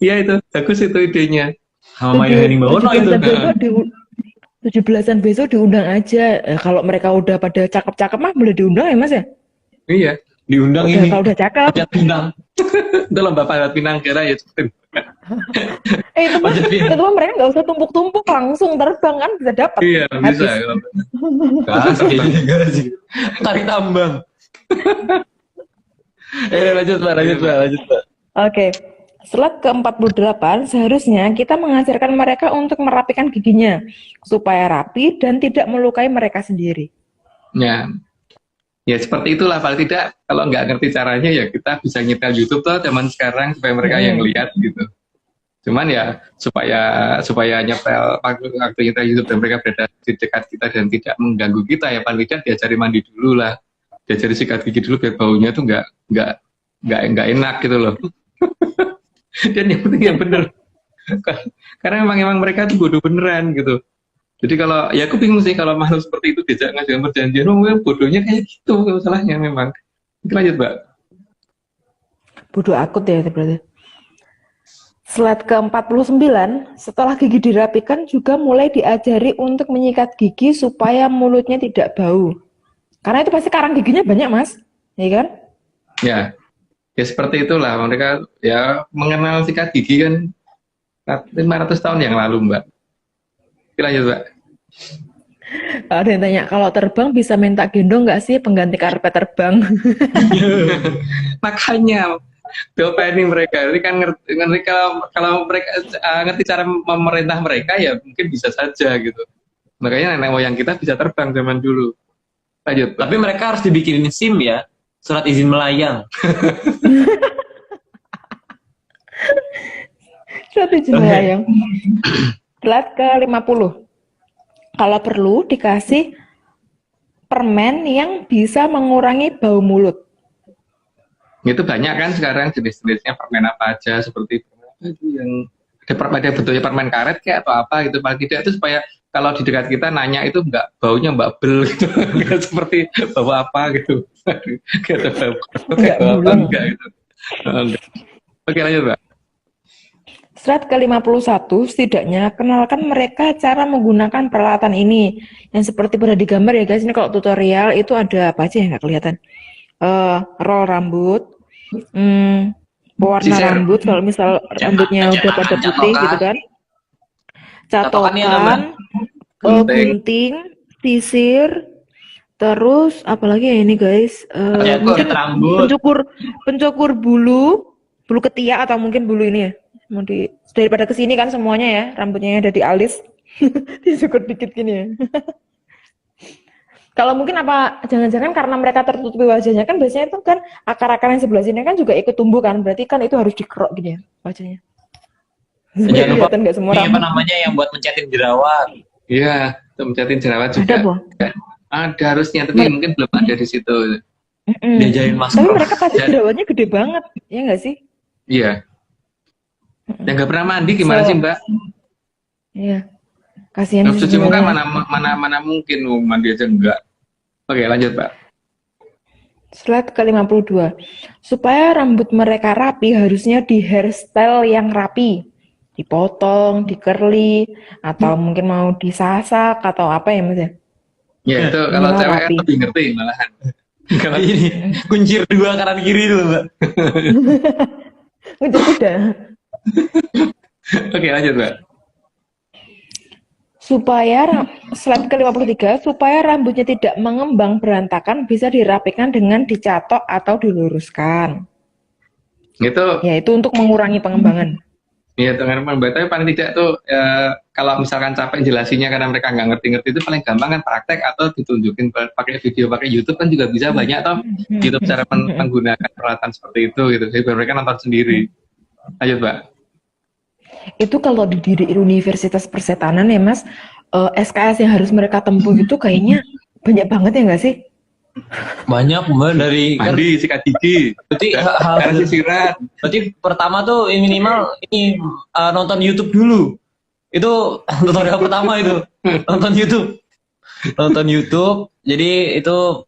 Iya itu, bagus itu idenya. Sama Mayu Hayuning Bawono itu. 17-an besok diundang aja. Kalau mereka udah pada cakep-cakep mah boleh diundang ya Mas ya? Iya, Diundang Udah, ini. kalau udah cakep. Panjat pinang. itu lomba panjat pinang kira ya. Itu mah mereka nggak usah tumpuk-tumpuk, langsung terbang kan bisa dapat. Iya, bisa. Tarik tambang. Lanjut Pak. Oke. Setelah ke-48, seharusnya kita mengajarkan mereka untuk merapikan giginya supaya rapi dan tidak melukai mereka sendiri. Ya seperti itulah. Paling tidak kalau nggak ngerti caranya ya kita bisa nyetel YouTube tuh zaman sekarang supaya mereka yang lihat gitu. Cuman ya supaya nyetel waktu nyetel YouTube dan mereka berada di dekat kita dan tidak mengganggu kita ya paling tidak diajari mandi dulu lah, diajari sikat gigi dulu biar baunya tuh nggak enak gitu loh. Dan yang penting yang bener, karena emang mereka tuh bodoh beneran gitu. Jadi kalau ya aku bingung sih kalau makhluk seperti itu diajak ngajak perjanjian, bodohnya kayak gitu masalahnya memang. Lanjut Mbak. Bodoh akut ya itu berarti. Slide ke-49, setelah gigi dirapikan juga mulai diajari untuk menyikat gigi supaya mulutnya tidak bau. Karena itu pasti karang giginya banyak Mas, ya kan? Ya seperti itulah mereka ya mengenal sikat gigi kan 500 tahun yang lalu Mbak. Lanjut Mbak. Ada yang tanya, kalau terbang bisa minta gendong nggak sih pengganti karpet terbang? Makanya ini mereka ini kan ngerti kalau mereka ngerti cara memerintah mereka ya mungkin bisa saja gitu. Makanya nenek moyang kita bisa terbang zaman dulu. Lanjut. Tapi mereka harus dibikinin SIM ya, surat izin melayang. Surat izin melayang. Slide ke-50. Kalau perlu dikasih permen yang bisa mengurangi bau mulut. Itu banyak kan sekarang jenis-jenisnya permen apa aja seperti yang ada bentuknya permen karet kayak atau apa gitu paling tidak itu supaya kalau di dekat kita nanya itu enggak baunya mbak bel gitu enggak seperti bau apa gitu enggak bau apa enggak gitu. Oke lanjut Mbak. Slide ke-51, setidaknya kenalkan mereka cara menggunakan peralatan ini. Yang seperti pada di gambar ya guys, ini kalau tutorial itu ada apa aja ya nggak kelihatan. Roll rambut, pewarna rambut, kalau misal rambutnya udah pada putih gitu kan. Catokan, gunting, sisir, terus apalagi ya ini guys, mungkin pencukur bulu ketiak atau mungkin bulu ini ya. Mau daripada kesini kan semuanya ya rambutnya ada di alis disyukur dikit gini ya. Kalau mungkin apa jangan-jangan karena mereka tertutupi wajahnya kan biasanya itu kan akar-akar yang sebelah sini kan juga ikut tumbuh kan, berarti kan itu harus dikerok gini ya wajahnya. Jangan lupa nggak semua ini apa namanya yang buat mencetin jerawat. Iya, mencetin jerawat juga. Ada harusnya tapi mungkin belum ada di situ. Diajarin masker. Tapi mereka pasti jerawatnya gede banget, ya nggak sih? Iya. Yang nggak pernah mandi gimana sih Mbak? Iya, kasihan. Cuci muka mana mungkin mandi aja enggak. Oke lanjut Mbak. Slide ke-52. Supaya rambut mereka rapi harusnya di hairstyle yang rapi, dipotong, di-curly, atau mungkin mau disasak atau apa ya Mas ya? Ya itu kalau cewek kan lebih ngerti malahan. Kalau ini kuncir dua kanan kiri dulu Mbak. Kuncir kuda. Oke lanjut Mbak. Slide ke-53, supaya rambutnya tidak mengembang berantakan bisa dirapikan dengan dicatok atau diluruskan. Itu Yaitu untuk mengurangi pengembangan. ya teman-teman, tapi paling tidak tuh kalau misalkan capek jelasinnya karena mereka nggak ngerti-ngerti, itu paling gampang kan praktek atau ditunjukin pakai video, pakai YouTube kan juga bisa banyak toh YouTube cara menggunakan peralatan seperti itu gitu. Jadi mereka nonton sendiri. Lanjut, Mbak. Itu kalau di Universitas Persetanan ya Mas, SKS yang harus mereka tempuh itu kayaknya banyak banget ya nggak sih? Banyak Mbak dari Mandi, sikat gigi, berarti kasih sirat. berarti pertama tuh minimal ini nonton YouTube dulu. Itu tutorial pertama itu. Nonton YouTube. Nonton YouTube. Jadi itu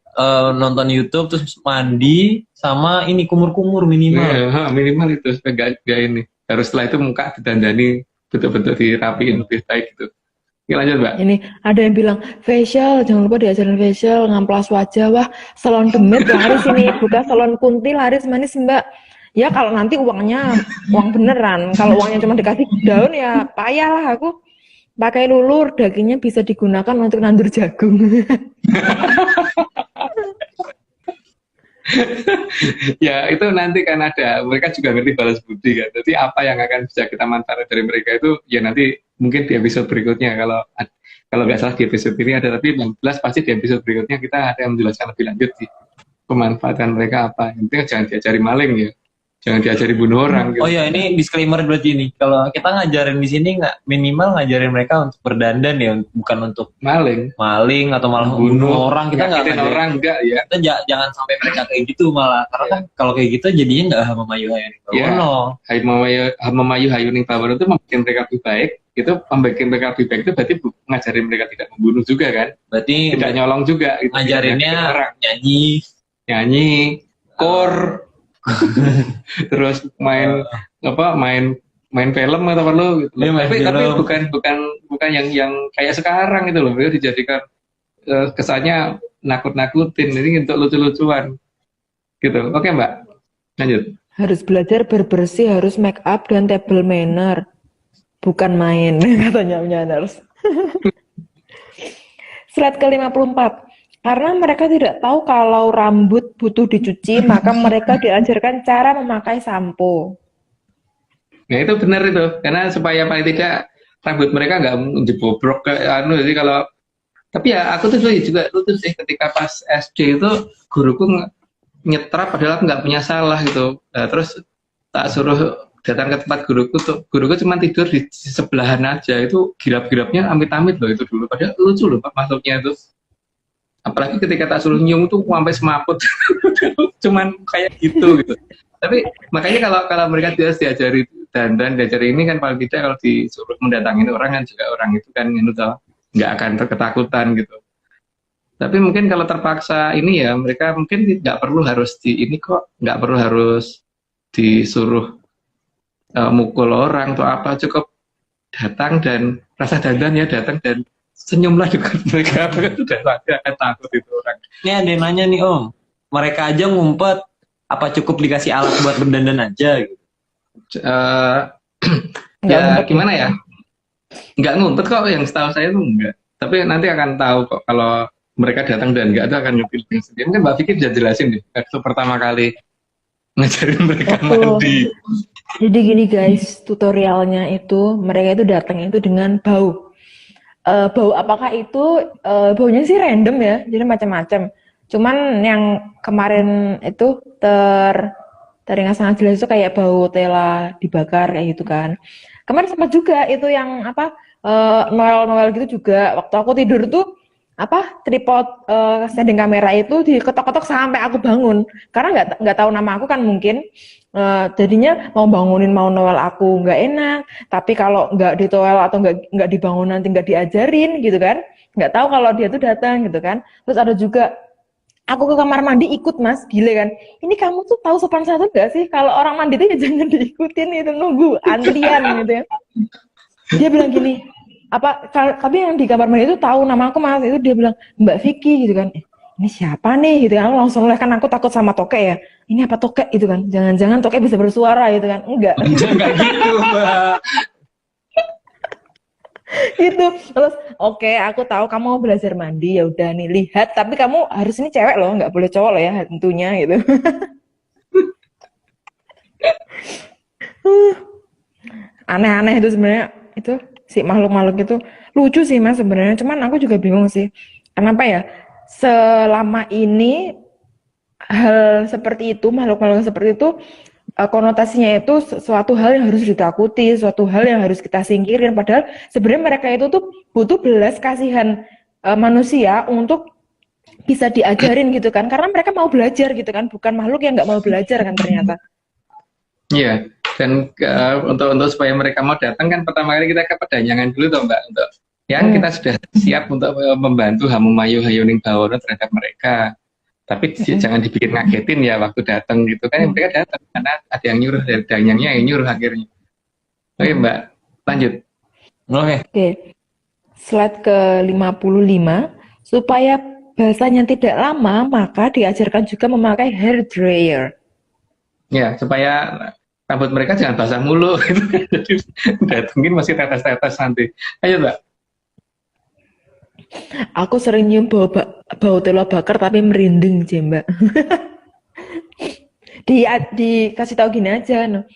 nonton YouTube terus mandi sama ini kumur-kumur minimal. Ya, minimal itu supaya gak ini. Harus setelah itu muka didandani betul-betul dirapiin lebih baik gitu. Oke, lanjut, Mbak. Ini ada yang bilang facial, jangan lupa diajarin facial, ngamplas wajah, wah salon demit laris ini, bukan salon kunti laris manis Mbak. Ya kalau nanti uangnya uang beneran, kalau uangnya cuma dikasih daun ya payah lah aku. Pakai lulur, dagingnya bisa digunakan untuk nandur jagung. Ya itu nanti kan ada, mereka juga ngerti balas budi kan. Jadi apa yang akan bisa kita manfaatkan dari mereka itu ya nanti mungkin di episode berikutnya, kalau nggak salah di episode ini ada, tapi yang jelas pasti di episode berikutnya kita ada yang menjelaskan lebih lanjut sih pemanfaatan mereka apa. Yang penting jangan diajari maling ya, jangan diajari bunuh orang gitu. Oh ya, ini disclaimer berarti ini. Kalau kita ngajarin di sini nggak minimal ngajarin mereka untuk berdandan ya, bukan untuk Maling atau malah bunuh orang. Kita nggak nyakitin ngajarin. orang enggak ya. Kita jangan sampai mereka kayak gitu malah, karena kan kalau kayak gitu jadinya nggak hama-mayu hayuning bawono. Memayu hayuning bawono itu membuat mereka lebih baik. Itu membuat mereka lebih baik itu berarti ngajarin mereka tidak membunuh juga kan, Berarti tidak nyolong juga gitu. ngajarinnya Orang nyanyi. kor terus main film atau perlu gitu. Iya, main Tapi film. bukan yang kayak sekarang itu loh, mereka dijadikan kesannya nakut-nakutin, ini untuk lucu-lucuan gitu. Oke, Mbak, lanjut. Harus belajar berbersih, harus make up dan table manner. Bukan main, katanya Myanmars. Slide ke-54. Karena mereka tidak tahu kalau rambut butuh dicuci, maka mereka diajarkan cara memakai sampo. Nah itu benar itu, karena supaya paling tidak rambut mereka nggak jebobrok ke jadi kalau, tapi ya aku tuh juga lucu sih ketika pas SD itu guruku nyetrap padahal aku nggak punya salah gitu. Nah, terus tak suruh datang ke tempat guruku cuma tidur di sebelahan aja, itu girap-girapnya amit-amit loh itu dulu, padahal lucu loh masuknya itu. Apalagi ketika tak suruh nyium tuh sampai semaput, cuman kayak gitu. Tapi makanya kalau mereka diajari dandan, diajari ini kan paling tidak kalau disuruh mendatangin orang kan juga orang itu kan nggak akan ketakutan gitu. Tapi mungkin kalau terpaksa ini ya mereka mungkin nggak perlu harus nggak perlu harus disuruh mukul orang atau apa, cukup datang dan rasa dandan ya datang dan senyumlah juga mereka sudah akan takut itu orang. Ini ada yang nanya nih Om, mereka aja ngumpet, apa cukup dikasih alat buat berdandan aja gitu? Ya gimana ya? Nggak ngumpet kok, yang setahu saya tuh enggak. Tapi nanti akan tahu kok kalau mereka datang dan enggak, itu akan nyupil sendiri. Mungkin Mbak Vicky bisa jelasin deh, waktu pertama kali ngajarin mereka mandi. Jadi gini guys, tutorialnya itu mereka itu datang itu dengan bau. Bau apakah itu baunya sih random ya, jadi macam-macam. Cuman yang kemarin itu teringat sangat jelas itu kayak bau tela dibakar kayak gitu kan. Kemarin sempat juga itu yang noel-noel gitu juga. Waktu aku tidur tuh tripod standing kamera itu diketok-ketok sampai aku bangun. Karena nggak tahu nama aku kan mungkin. Jadinya mau bangunin mau noel aku nggak enak, tapi kalau nggak ditoel atau nggak dibangun nanti nggak diajarin gitu kan, nggak tahu kalau dia tuh datang gitu kan. Terus ada juga aku ke kamar mandi ikut Mas, gile kan, ini kamu tuh tahu sopan santun nggak sih, kalau orang mandi tuh ya jangan diikutin, itu nunggu antrian gitu ya. Dia bilang gini, tapi yang di kamar mandi itu tahu nama aku Mas, itu dia bilang Mbak Vicky gitu kan. Ini siapa nih gitu kan, aku langsung kan aku takut sama tokek ya, ini apa tokek gitu kan, jangan-jangan tokek bisa bersuara gitu kan, enggak Enggak gitu Mbak. Gitu. Terus oke, aku tahu kamu mau belajar mandi, ya udah nih lihat, tapi kamu harus ini cewek loh, nggak boleh cowok loh ya tentunya gitu. Aneh-aneh itu sebenarnya, itu si makhluk-makhluk itu lucu sih Mas sebenarnya, cuman aku juga bingung sih. Kenapa ya? Selama ini hal seperti itu, makhluk-makhluk seperti itu konotasinya itu suatu hal yang harus ditakuti, suatu hal yang harus kita singkirin. Padahal sebenarnya mereka itu tuh butuh belas kasihan manusia untuk bisa diajarin gitu kan. Karena mereka mau belajar gitu kan, bukan makhluk yang nggak mau belajar kan ternyata. Iya, dan untuk supaya mereka mau datang kan pertama kali kita ke pedanyangan dulu toh Mbak, untuk yang kita sudah siap untuk membantu Hamumayu Hayuning Bawono terhadap mereka. Tapi jangan dibikin ngagetin ya waktu datang gitu kan, mereka datang karena ada yang nyuruh, dari danyangnya yang nyuruh akhirnya. Oke Mbak, lanjut. Oke. Slide ke 55, supaya bahasanya tidak lama, maka diajarkan juga memakai hair dryer. Ya, supaya rambut mereka jangan basah mulu gitu. Jadi datengin masih tetes-tetes nanti. Ayo Mbak. Aku sering nyium bau telur bakar tapi merinding sih Mbak. Dikasih tahu gini aja, no.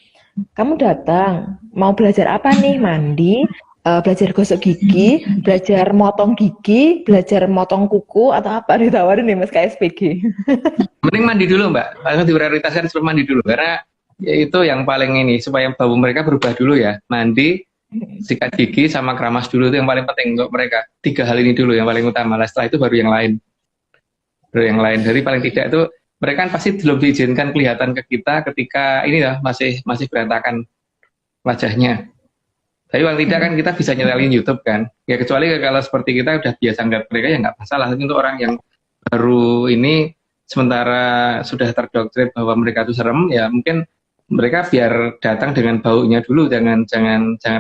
Kamu datang, mau belajar apa nih? Mandi, belajar gosok gigi, belajar motong gigi, belajar motong kuku, atau apa ditawarin nih Mas KSPG. Mending mandi dulu Mbak, harus diprioritaskan sebelum mandi dulu, karena ya itu yang paling ini, supaya bau mereka berubah dulu ya. Mandi, sikat gigi, sama keramas dulu, itu yang paling penting untuk mereka. 3 hal ini dulu yang paling utama, setelah itu baru yang lain. Jadi paling tidak itu, mereka kan pasti belum diizinkan kelihatan ke kita ketika ini ya masih berantakan wajahnya. Tapi paling tidak kan kita bisa nyetelin YouTube kan. Ya kecuali kalau seperti kita udah biasa ngeliat mereka ya nggak masalah. Tapi untuk orang yang baru ini, sementara sudah terdoktrin bahwa mereka itu serem, ya mungkin mereka biar datang dengan baunya dulu, jangan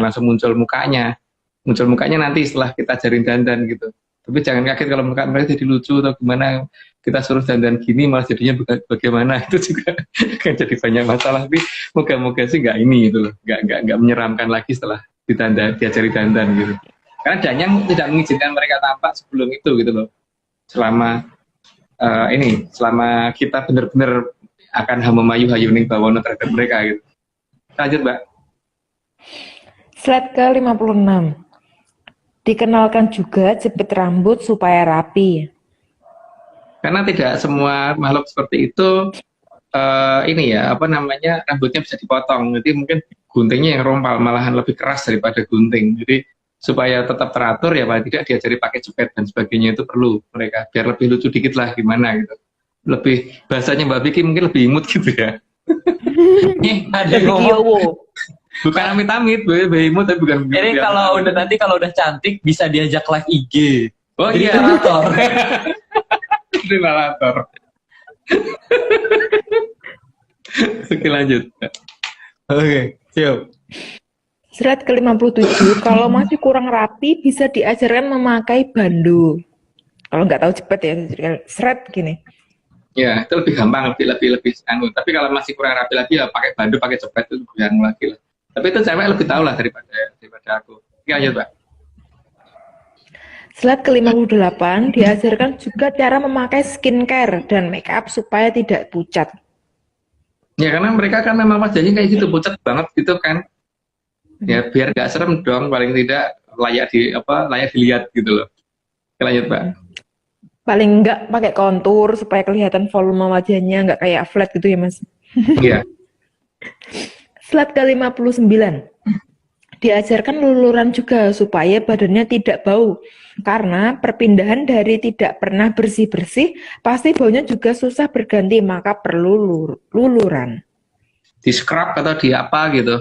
langsung muncul mukanya. Muncul mukanya nanti setelah kita ajarin dandan gitu. Tapi jangan kaget kalau muka mereka jadi lucu atau gimana, kita suruh dandan gini malah jadinya bagaimana, itu juga akan jadi banyak masalah. Tapi moga-moga sih nggak ini gitu loh, nggak menyeramkan lagi setelah diajari dandan gitu. Karena Danyang tidak mengizinkan mereka tampak sebelum itu gitu loh. Selama kita benar-benar akan Hamumayu Hayuning Bawono terhadap mereka gitu. Lanjut Mbak. Slide ke 56. Dikenalkan juga jepit rambut supaya rapi. Karena tidak semua makhluk seperti itu rambutnya bisa dipotong. Jadi mungkin guntingnya yang rompal malahan lebih keras daripada gunting. Jadi supaya tetap teratur ya paling tidak diajari pakai jepit dan sebagainya, itu perlu mereka biar lebih lucu dikit lah gimana gitu. Lebih bahasanya Mbak Vicky mungkin lebih imut gitu ya. Ada yang ngomong. Bukan amit-amit, imut tapi bukan. Ini kalau udah cantik bisa diajak live IG. Oh jadi iya. narator. Jadi narator. Oke lanjut. Oke, siap. Slide ke 57, kalau masih kurang rapi bisa diajarkan memakai bandu. Kalau nggak tahu cepet ya, seret gini. Ya, itu lebih gampang, lebih anu. Tapi kalau masih kurang rapi lagi ya pakai bandu, pakai cepet itu lebih anu lagi lah. Tapi itu cewek lebih tahu lah daripada aku. Oke, lanjut Mbak. Slide ke 58, diajarkan juga cara memakai skincare dan make up supaya tidak pucat. Ya karena mereka kan memang wajahnya kayak gitu, pucat banget gitu kan. Ya biar nggak serem dong, paling tidak layak dilihat gitu loh. Oke, lanjut Mbak. Paling enggak pakai kontur supaya kelihatan volume wajahnya nggak kayak flat gitu ya Mas. Iya. Slide ke 59. Diajarkan luluran juga supaya badannya tidak bau. Karena perpindahan dari tidak pernah bersih-bersih, pasti baunya juga susah berganti, maka perlu luluran. Di scrub atau di apa gitu.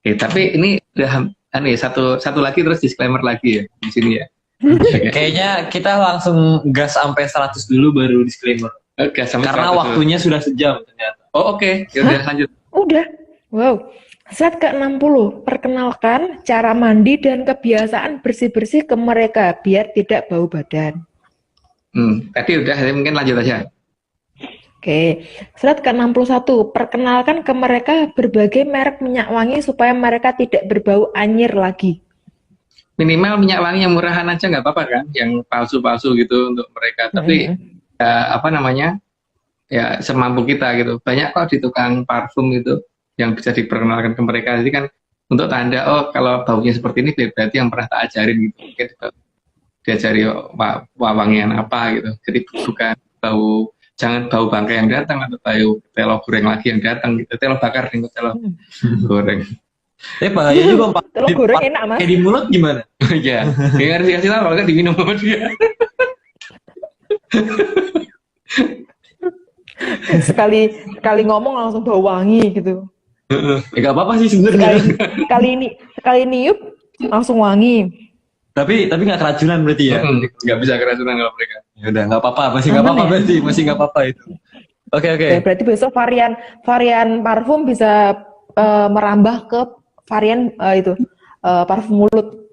Oke, tapi ini udah satu lagi terus disclaimer lagi ya di sini ya. Kayaknya kita langsung gas sampai 100 dulu baru disclaimer. Karena waktunya sudah sejam ternyata. Oh oke. Ya udah lanjut. Udah. Wow. Slide ke-60, perkenalkan cara mandi dan kebiasaan bersih-bersih ke mereka biar tidak bau badan. Tadi udah, mungkin lanjut aja. Oke, slide ke-61, perkenalkan ke mereka berbagai merek minyak wangi supaya mereka tidak berbau anyir lagi. minimal minyak wangi yang murahan aja nggak apa-apa kan, yang palsu-palsu gitu untuk mereka. Tapi ya, apa namanya, ya semampu kita gitu. Banyak kok di tukang parfum gitu yang bisa diperkenalkan ke mereka. Jadi kan untuk tanda, oh kalau baunya seperti ini berarti yang pernah tak ajarin gitu. Mungkin diajari wangian apa gitu. Jadi bukan bau, jangan bau bangkai yang datang atau bau telo goreng lagi yang datang gitu. Telo bakar nih, telo goreng. Bahaya juga Pak. Telur goreng enak, Mas. Kayak di mulut gimana? Iya, dia harus dikasih tahu kalau nggak diminum sama dia. Sekali ngomong langsung bau wangi gitu. Ya gak apa-apa sih sebenarnya. Sekali niup langsung wangi. Tapi nggak keracunan berarti ya? Nggak bisa keracunan kalau mereka. Ya udah nggak apa-apa, masih nggak apa-apa berarti, masih nggak apa-apa itu. Oke. Ya, berarti besok varian parfum bisa merambah ke varian parfum mulut.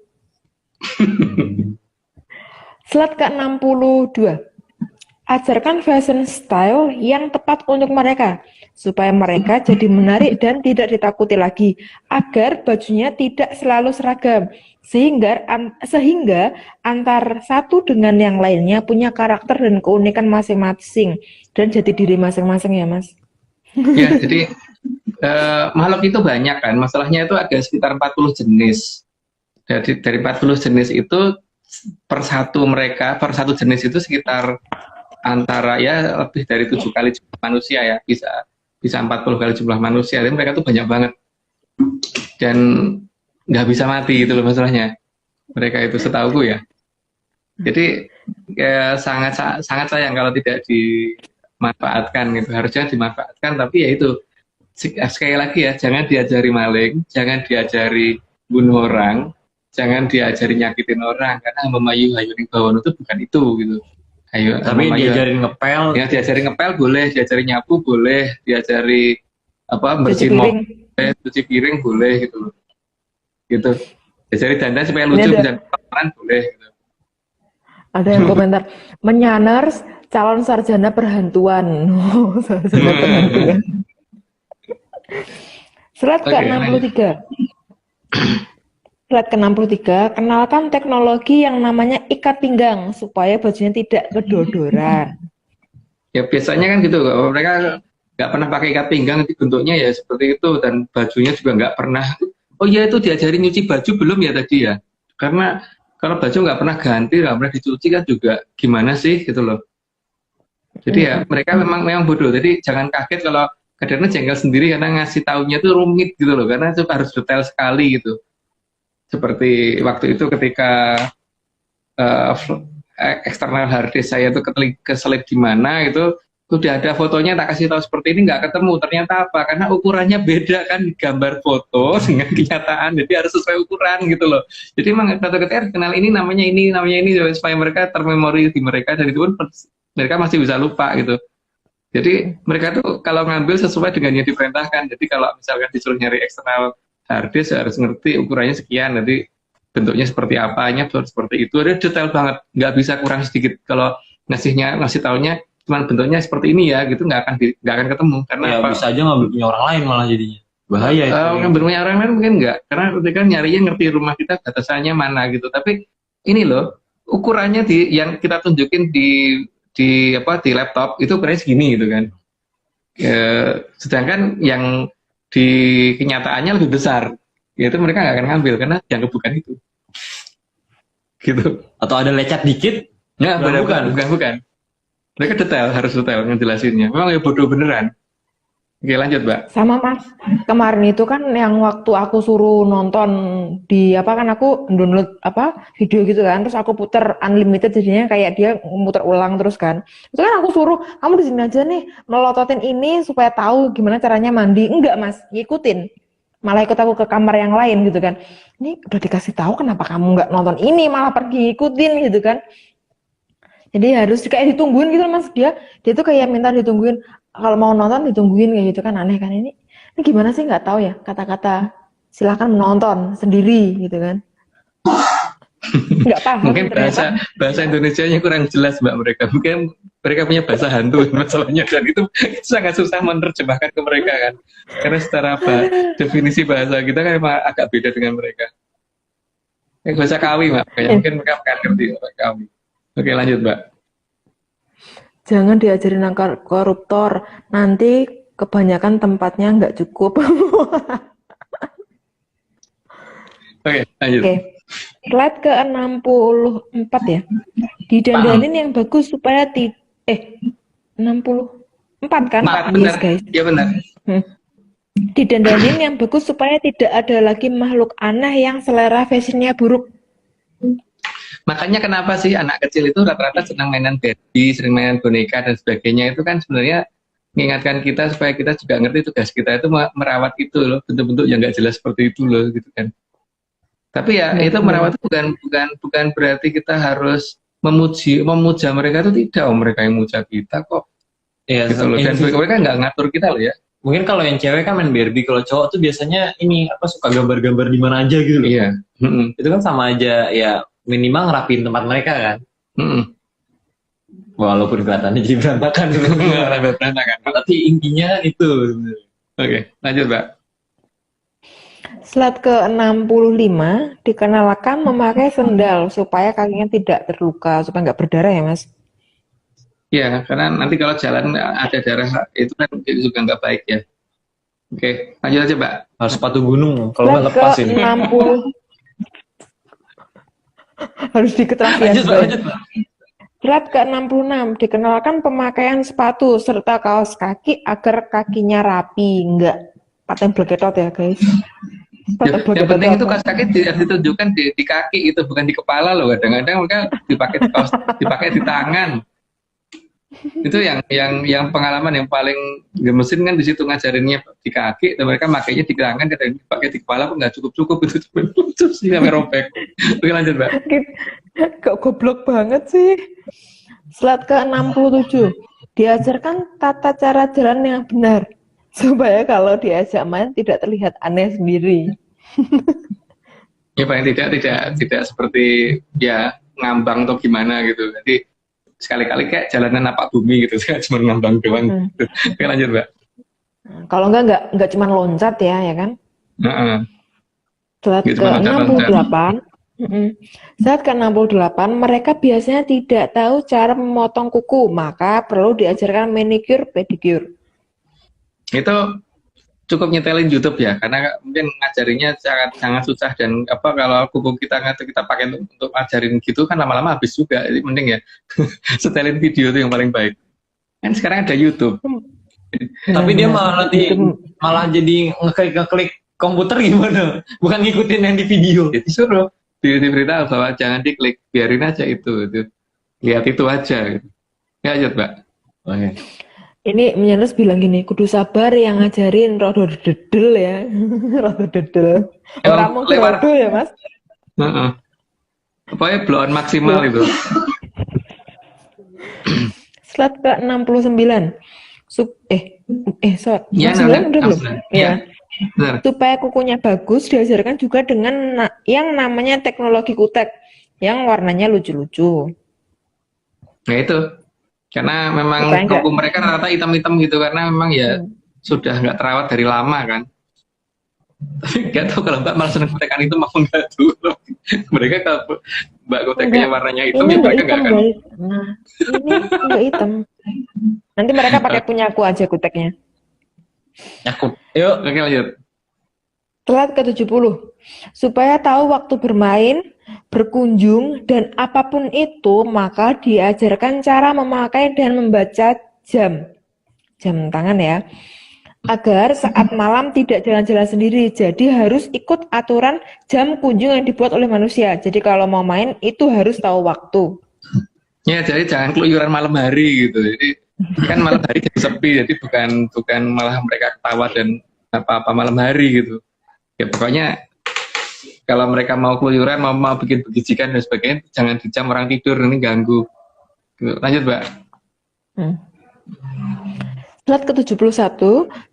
Slide ke-62. Ajarkan fashion style yang tepat untuk mereka, supaya mereka jadi menarik dan tidak ditakuti lagi, agar bajunya tidak selalu seragam, sehingga antar satu dengan yang lainnya punya karakter dan keunikan masing-masing, dan jati diri masing-masing ya, Mas. Ya, jadi makhluk itu banyak kan, masalahnya itu ada sekitar 40 jenis. Jadi dari 40 jenis itu per satu jenis itu sekitar antara ya lebih dari 7 kali jumlah manusia ya, bisa 40 kali jumlah manusia. Jadi mereka tuh banyak banget dan nggak bisa mati gitu loh masalahnya. Mereka itu setauku ya. Jadi sangat sayang kalau tidak dimanfaatkan gitu. Harusnya dimanfaatkan, tapi ya itu sekali lagi ya, jangan diajari maling, jangan diajari bunuh orang, jangan diajari nyakitin orang, karena memayu hayuning bawono itu bukan itu gitu. Ayo, tapi diajarin ngepel. Ya, diajarin ngepel boleh, diajarin nyapu boleh, diajari apa bersihin mobil, cuci piring boleh gitu loh. Gitu. Diajari dandan supaya lucu bisa pelan boleh gitu. Ada yang komentar, menyaners calon sarjana perhantuan. Sarjana perhantuan. Slide ke-63. Slide ke-63, kenalkan teknologi yang namanya ikat pinggang supaya bajunya tidak kedodoran. Ya biasanya kan gitu, mereka nggak pernah pakai ikat pinggang, bentuknya ya seperti itu, dan bajunya juga nggak pernah. Oh iya, itu diajarin nyuci baju belum ya tadi ya? Karena kalau baju nggak pernah ganti, nggak pernah dicuci kan juga gimana sih gitu loh. Jadi ya mereka memang bodoh. Jadi jangan kaget kalau kadang-kadang jengkel sendiri karena ngasih taunya tuh rumit gitu loh, karena itu harus detail sekali gitu. Seperti waktu itu ketika eksternal hard disk saya tuh keselip di mana itu, udah ada fotonya tak kasih tahu seperti ini nggak ketemu, ternyata apa? Karena ukurannya beda kan gambar foto dengan kenyataan, jadi harus sesuai ukuran gitu loh. Jadi memang kata-kata kenal ini namanya ini supaya mereka termemori di mereka, dan itu pun mereka masih bisa lupa gitu. Jadi mereka tuh kalau ngambil sesuai dengan yang diperintahkan. Jadi kalau misalkan disuruh nyari eksternal harddisk harus ngerti ukurannya sekian, nanti bentuknya seperti apanya seperti itu, ada detail banget, nggak bisa kurang sedikit. Kalau ngasih taunya cuman bentuknya seperti ini ya gitu, nggak akan ketemu, karena ya, bisa aja ngambil punya orang lain malah jadinya bahaya itu. Ngambil punya orang lain mungkin nggak, karena ketika nyarinya ngerti rumah kita batasannya mana gitu. Tapi ini loh ukurannya yang kita tunjukin di laptop itu ukurannya segini gitu kan, sedangkan yang di kenyataannya lebih besar, yaitu mereka nggak akan ngambil karena dianggap bukan itu, gitu. Atau ada lecet dikit? Ya, bukan. Mereka harus detail ngejelasinnya. Memang ya bodoh beneran. Oke, lanjut, Mbak. Sama Mas, kemarin itu kan yang waktu aku suruh nonton di kan aku download video gitu kan, terus aku puter unlimited, jadinya kayak dia muter ulang terus kan. Itu kan aku suruh kamu di sini aja nih melototin ini supaya tahu gimana caranya mandi. Enggak Mas, ngikutin. Malah ikut aku ke kamar yang lain gitu kan. Ini udah dikasih tahu, kenapa kamu nggak nonton ini malah pergi ngikutin gitu kan. Jadi harus kayak ditungguin gitu Mas, dia tuh kayak minta ditungguin. Kalau mau nonton ditungguin kayak gitu kan, aneh kan. Ini gimana sih, nggak tahu ya kata-kata silahkan menonton sendiri gitu kan. Nggak paham. Mungkin bahasa Indonesianya kurang jelas Mbak mereka. Mungkin mereka punya bahasa hantu masalahnya, dan itu sangat susah menerjemahkan ke mereka kan. Karena secara definisi bahasa kita kan emang agak beda dengan mereka. Gak usah kawi, Mbak. Kayak mungkin mereka akan ngerti kawi. Oke, lanjut, Mbak. Jangan diajarin koruptor, nanti kebanyakan tempatnya nggak cukup. Oke, lanjut. Oke, slide ke 64 ya. Didandanin yang bagus supaya 64 kan? Empat, Yes benar. guys. Iya benar. Didandanin yang bagus supaya tidak ada lagi makhluk aneh yang selera fashionnya buruk. Makanya kenapa sih anak kecil itu rata-rata senang mainan Barbie, sering mainan boneka dan sebagainya, itu kan sebenarnya mengingatkan kita supaya kita juga ngerti tugas kita itu merawat itu loh, bentuk-bentuk yang nggak jelas seperti itu loh, gitu kan. Tapi ya itu merawat itu bukan berarti kita harus memuja mereka, itu tidak, mereka yang memuja kita kok. Iya, Gitu loh. Dan mereka nggak ngatur kita loh ya. mungkin kalau yang cewek kan main Barbie, kalau cowok tuh biasanya ini apa suka gambar-gambar di mana aja gitu loh. Iya. Itu kan sama aja ya, minimal ngerapiin tempat mereka kan. Walaupun kelihatannya jadi berantakan gitu. Berantakan. Tapi intinya itu. Oke, lanjut, Mbak. Slide ke 65, dikenalkan memakai sendal supaya kakinya tidak terluka, supaya nggak berdarah ya Mas. Ya, karena nanti kalau jalan ada darah itu kan juga nggak baik ya. Oke, lanjut aja, Mbak. Harus sepatu gunung, kalau nggak Slide lepas ke ini. 60. Harus diketahui ya. Lanjut, Mbak. Slide ke 66, dikenalkan pemakaian sepatu serta kaos kaki agar kakinya rapi, enggak paten bleketot ya guys. Yang penting itu kaos kaki ditunjukkan di kaki, itu bukan di kepala loh. Kadang-kadang mereka dipakai di tangan. Itu yang pengalaman yang paling di mesin kan di situ ngajarinnya di kaki, dan mereka makainya di tangan, kadang dipakai di kepala pun nggak cukup itu cuma lucu sih sampai robek. Oke, lanjut, Mbak. Kok goblok banget sih. Slide ke 67, diajarkan tata cara jalan yang benar supaya kalau diajak main tidak terlihat aneh sendiri. Ya paling tidak seperti ya ngambang atau gimana gitu. Jadi sekali-kali kayak jalanan napak bumi gitu, saya cuma ngambang doang. Oke, lanjut, Mbak. Kalau enggak cuma loncat ya kan? Slide Gitu, ke 68. Saat ke 68, mereka biasanya tidak tahu cara memotong kuku, maka perlu diajarkan manicure, pedicure. Itu cukup nyetelin YouTube ya, karena mungkin ngajarinya sangat susah, dan kalau kuku kita pakai untuk ajarin gitu kan lama-lama habis juga. Jadi mending ya setelin video itu yang paling baik. Kan sekarang ada YouTube. Tapi dia malah jadi ngeklik komputer gimana? Bukan ngikutin yang di video. Jadi suruh diberitahu bahwa jangan diklik, biarin aja itu lihat itu aja. Gitu. Ya, lanjut, Mbak. Oke. Ini Menyanus bilang gini, kudu sabar yang ngajarin rodo dedel ya. Rodo dedel. Orang mau rodo ya Mas? Pokoknya blow on maksimal itu. Slide ke 69. Ya, 69 udah belum? Ya. Benar. Supaya kukunya bagus, diajarkan juga dengan yang namanya teknologi kutek, yang warnanya lucu-lucu. Nah itu, karena memang kuku mereka rata hitam-hitam gitu, karena memang ya sudah nggak terawat dari lama kan. Tapi nggak tahu kalau Mbak malah seneng kutekan itu mau nggak dulu. Mereka kalau Mbak kutekannya warnanya hitam, ya mereka nggak akan. Nah, ini nggak hitam. Nanti mereka pakai punya aku aja kuteknya. Aku. Yuk. Oke, lanjut. Slide ke 70. Supaya tahu waktu bermain, berkunjung, dan apapun itu, maka diajarkan cara memakai dan membaca jam tangan ya, agar saat malam tidak jalan-jalan sendiri. Jadi harus ikut aturan jam kunjung yang dibuat oleh manusia. Jadi kalau mau main itu harus tahu waktu. Ya, jadi jangan keluyuran malam hari gitu. Jadi kan malam hari jadi sepi, jadi bukan malah mereka ketawa dan apa-apa malam hari gitu. Ya pokoknya kalau mereka mau keluyuran, mau bikin begijikan dan sebagainya, jangan di jam orang tidur, ini ganggu. Lanjut, Mbak. Slide ke-71,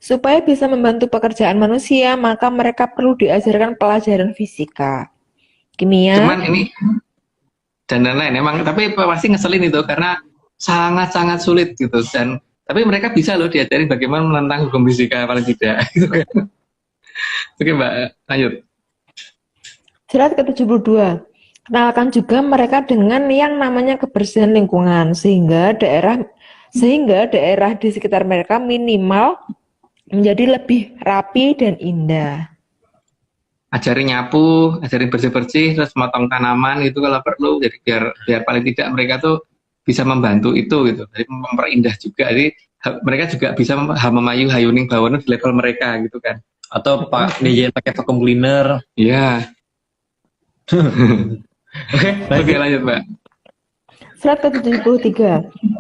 supaya bisa membantu pekerjaan manusia, maka mereka perlu diajarkan pelajaran fisika, kimia. Cuman ini dan lain-lain emang, tapi pasti ngeselin itu karena sangat-sangat sulit gitu, dan tapi mereka bisa loh diajarin bagaimana menentang hukum fisika paling tidak. Oke, Mbak, lanjut. Slide ke-72. Kenalkan juga mereka dengan yang namanya kebersihan lingkungan sehingga daerah di sekitar mereka minimal menjadi lebih rapi dan indah. Ajarin nyapu, ajarin bersih-bersih, terus motong tanaman itu kalau perlu. Jadi biar paling tidak mereka tuh bisa membantu itu gitu. Jadi memperindah juga. Jadi mereka juga bisa memayu hayuning bawono di level mereka gitu kan. Atau Pak DJ pakai vacuum cleaner. Iya. Oke, lanjut Mbak. Slide ke-73.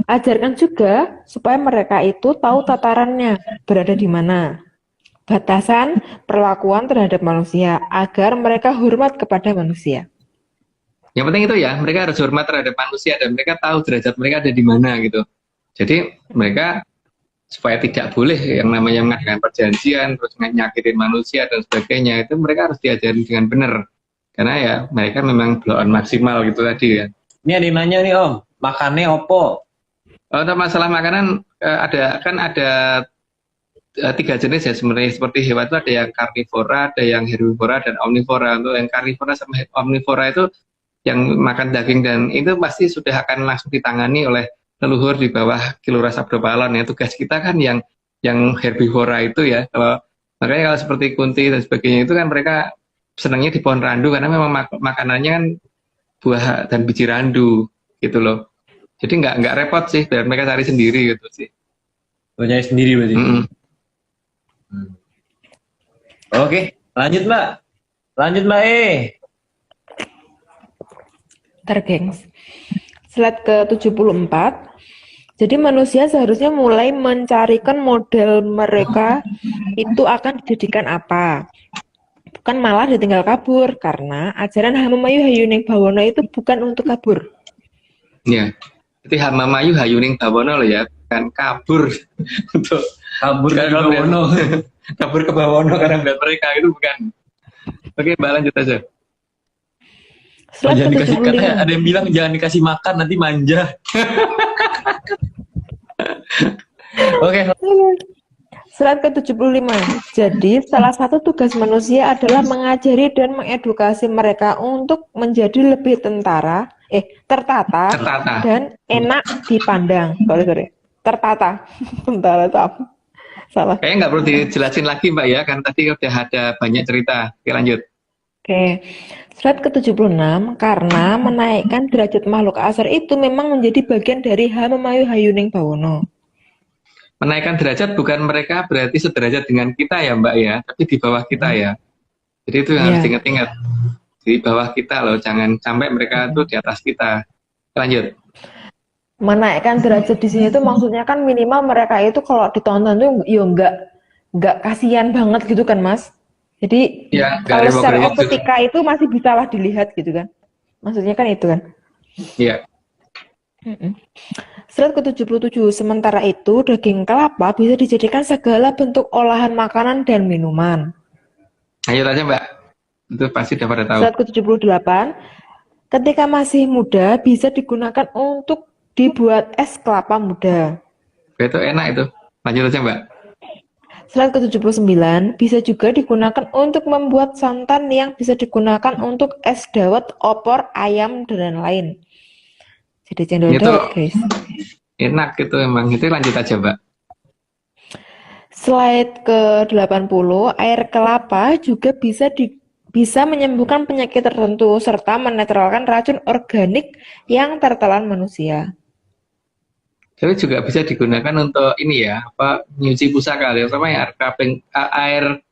Ajarkan juga supaya mereka itu tahu tatarannya, berada di mana. Batasan perlakuan terhadap manusia agar mereka hormat kepada manusia. Yang penting itu ya, mereka harus hormat terhadap manusia dan mereka tahu derajat mereka ada di mana gitu. Jadi mereka supaya tidak boleh yang namanya mengadakan perjanjian, terus nyakitin manusia dan sebagainya, itu mereka harus diajarin dengan benar. Karena ya mereka memang blow on maksimal gitu tadi ya. Ini ada yang nanya nih Om, makannya opo? Untuk masalah makanan ada 3 jenis ya sebenarnya. Seperti hewan itu ada yang karnivora, ada yang herbivora dan omnivora. Untuk yang karnivora sama omnivora itu yang makan daging dan itu pasti sudah akan langsung ditangani oleh leluhur di bawah Kilura Sabdopalon ya. Tugas kita kan yang herbivora itu ya. Makanya kalau seperti kunti dan sebagainya itu kan mereka senangnya di pohon randu karena memang makanannya kan buah dan biji randu gitu loh. Jadi nggak repot sih, biar mereka cari sendiri gitu sih. Nyari sendiri berarti. Oke, lanjut Mbak. Lanjut Mbak Ntar gengs. Slide ke-74. Jadi manusia seharusnya mulai mencarikan model mereka itu akan dijadikan apa. Bukan malah ditinggal kabur, karena ajaran Hamamayu Hayuning Bawono itu bukan untuk kabur. Ya, itu Hamamayu Hayuning Bawono loh ya, bukan kabur untuk kabur ke Bawono. Kabur ke Bawono karena melihat mereka itu bukan. Oke, Mbak lanjut aja. Jangan dikasih, katanya ada yang bilang jangan dikasih makan nanti manja. Oke. Slide ke-75. Jadi, salah satu tugas manusia adalah mengajari dan mengedukasi mereka untuk menjadi lebih tertata dan enak dipandang. Sorry. Tertata. Tentara itu apa? Salah. Kayaknya nggak perlu dijelasin lagi Mbak ya, kan tadi udah ada banyak cerita. Oke, lanjut. Oke. Slide ke-76. Karena menaikkan derajat makhluk asar itu memang menjadi bagian dari Hamamayu Hayuning Bawono. Menaikkan derajat bukan mereka berarti sederajat dengan kita ya Mbak ya, tapi di bawah kita ya. Jadi itu yang harus diingat-ingat. Di bawah kita loh, jangan sampai mereka itu di atas kita. Lanjut. Menaikkan derajat di sini itu maksudnya kan minimal mereka itu kalau ditonton tuh ya nggak kasihan banget gitu kan Mas. Jadi ya, kalau secara estetika itu masih bisa lah dilihat gitu kan. Maksudnya kan itu kan. Iya. Slide ke-77. Sementara itu, daging kelapa bisa dijadikan segala bentuk olahan makanan dan minuman. Ayo aja Mbak, itu pasti udah pada tahu. Slide ke-78. Ketika masih muda, bisa digunakan untuk dibuat es kelapa muda. Itu enak itu. Lanjut aja Mbak. Slide ke-79. Bisa juga digunakan untuk membuat santan yang bisa digunakan untuk es dawet, opor, ayam, dan lain-lain. Jadi cendol dawet guys. Enak gitu emang. Itu lanjut aja Mbak. Slide ke-80, air kelapa juga bisa menyembuhkan penyakit tertentu serta menetralkan racun organik yang tertelan manusia. Jadi juga bisa digunakan untuk ini ya, nyuci pusaka, terutama ya air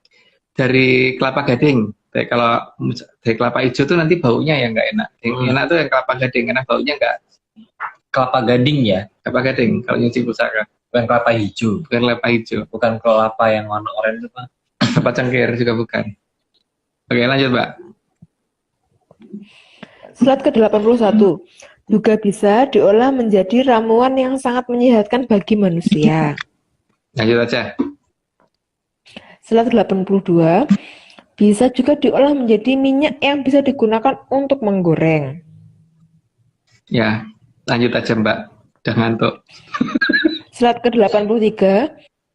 dari kelapa gading. Kalau dari kelapa hijau tuh nanti baunya yang nggak enak. Yang enak tuh yang kelapa gading, karena baunya nggak. Kelapa gading ya? Kelapa gading, kalau nyuci pusaka. Bukan kelapa hijau. Bukan kelapa hijau. Bukan kelapa yang warna oranye itu Pak. Kelapa cengkir juga bukan. Oke, lanjut Mbak. Slide ke-81. Juga bisa diolah menjadi ramuan yang sangat menyehatkan bagi manusia. Lanjut aja. Slide 82. Bisa juga diolah menjadi minyak yang bisa digunakan untuk menggoreng. Ya, lanjut aja Mbak. Udah ngantuk. Slide ke-83.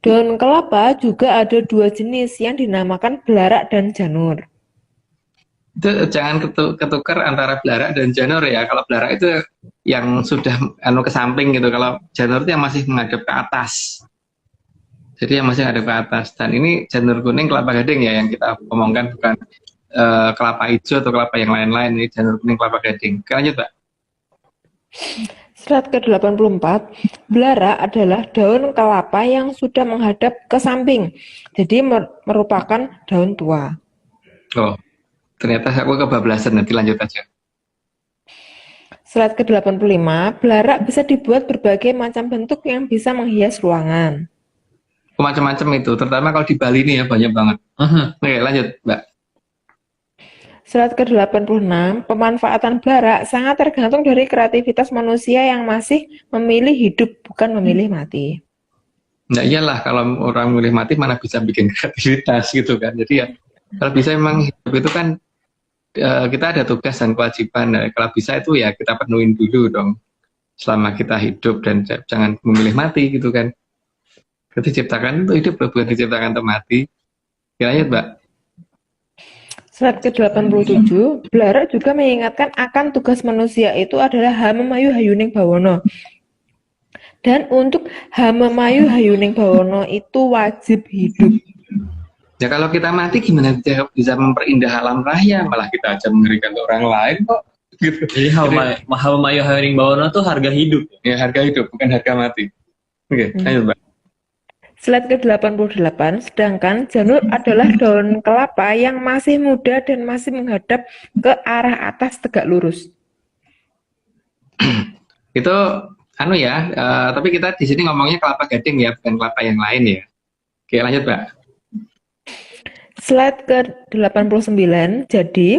Daun kelapa juga ada 2 jenis yang dinamakan belarak dan janur. Itu jangan ketukar antara belarak dan janur ya. Kalau belarak itu yang sudah ke samping gitu. Kalau janur itu yang masih menghadap ke atas. Jadi yang masih menghadap ke atas. Dan ini janur kuning kelapa gading ya yang kita omongkan, bukan kelapa hijau atau kelapa yang lain-lain. Ini janur kuning kelapa gading. Oke, lanjut, Pak. Slide ke-84, belarak adalah daun kelapa yang sudah menghadap ke samping. Jadi merupakan daun tua. Oh, ternyata aku kebablasan, nanti lanjut aja. Slide ke-85, belarak bisa dibuat berbagai macam bentuk yang bisa menghias ruangan. Macam-macam itu, terutama kalau di Bali ini ya banyak banget. Oke, lanjut, Mbak. Slide ke-86, pemanfaatan belarak sangat tergantung dari kreativitas manusia yang masih memilih hidup, bukan memilih mati. Nah iyalah, kalau orang milih mati mana bisa bikin kreativitas gitu kan. Jadi ya, kalau bisa memang hidup itu kan kita ada tugas dan kewajiban. Nah, kalau bisa itu ya kita penuhin dulu dong selama kita hidup, dan jangan memilih mati gitu kan. Kita diciptakan untuk hidup, bukan diciptakan untuk mati. Ya, lanjut, Mbak. Slide ke-87, belarak juga mengingatkan akan tugas manusia itu adalah Hamemayu Hayuning Bawono. Dan untuk Hamemayu Hayuning Bawono itu wajib hidup. Ya kalau kita mati gimana bisa memperindah alam raya, malah kita aja mengerikan untuk orang lain kok. Gitu. Jadi Hamemayu Hayuning Bawono tuh harga hidup. Ya harga hidup, bukan harga mati. Oke, lanjut, Mbak. Slide ke-88, sedangkan janur adalah daun kelapa yang masih muda dan masih menghadap ke arah atas tegak lurus. Itu tapi kita di sini ngomongnya kelapa gading ya, bukan kelapa yang lain ya. Oke, lanjut, Mbak. Slide ke-89, jadi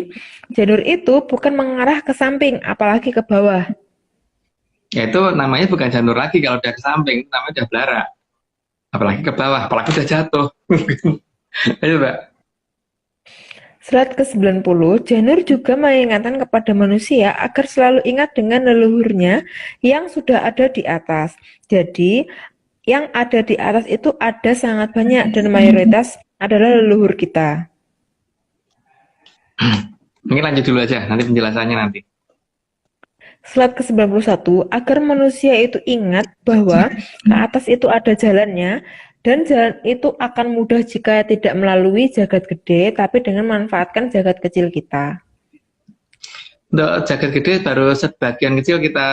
janur itu bukan mengarah ke samping, apalagi ke bawah. Ya itu namanya bukan janur lagi kalau udah ke samping, namanya udah belarak. Apalagi ke bawah, apalagi udah jatuh. Ayo, Mbak. Slide ke-90, janur juga mengingatkan kepada manusia agar selalu ingat dengan leluhurnya yang sudah ada di atas. Jadi, yang ada di atas itu ada sangat banyak dan mayoritas adalah leluhur kita. Ini lanjut dulu aja, nanti penjelasannya nanti. Slide ke-91, agar manusia itu ingat bahwa ke atas itu ada jalannya, dan jalan itu akan mudah jika tidak melalui jagat gede, tapi dengan memanfaatkan jagat kecil kita. Untuk jagat gede baru sebagian kecil kita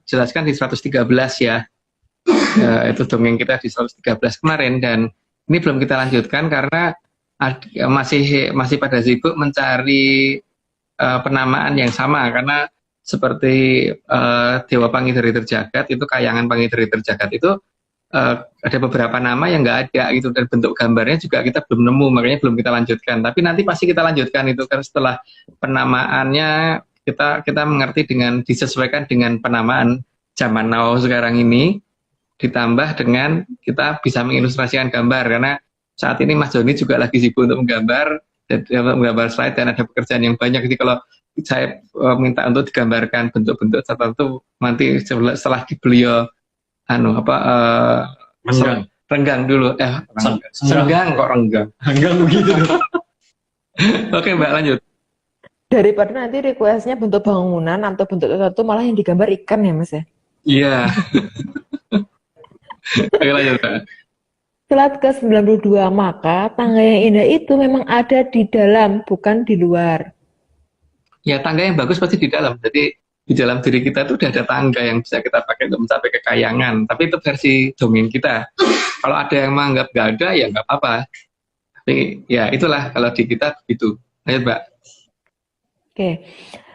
jelaskan di 113 ya. Itu dongeng kita di 113 kemarin, dan ini belum kita lanjutkan karena masih pada sibuk mencari penamaan yang sama, karena seperti Dewa Pangidari Terjagat itu, Kayangan Pangidari Terjagat itu ada beberapa nama yang nggak ada gitu, dan bentuk gambarnya juga kita belum nemu, makanya belum kita lanjutkan. Tapi nanti pasti kita lanjutkan itu, karena setelah penamaannya kita mengerti disesuaikan dengan penamaan zaman now sekarang ini, ditambah dengan kita bisa mengilustrasikan gambar, karena saat ini Mas Joni juga lagi sibuk untuk menggambar slide dan ada pekerjaan yang banyak. Jadi kalau saya minta untuk digambarkan bentuk-bentuk tertentu, nanti setelah beliau renggang dulu, senggang kok renggang begitu. Oke, Mbak, lanjut. Daripada nanti requestnya bentuk bangunan atau bentuk tertentu, malah yang digambar ikan ya, Mas ya? Iya. Oke, lanjut, Mbak. Slide ke-92, maka tangga yang indah itu memang ada di dalam, bukan di luar. Ya, tangga yang bagus pasti di dalam. Jadi di dalam diri kita itu udah ada tangga yang bisa kita pakai untuk mencapai kekayangan. Tapi itu versi domain kita. Kalau ada yang menganggap nggak ada, ya nggak apa-apa. Tapi ya itulah kalau di kita begitu. Ayo, Mbak. Oke.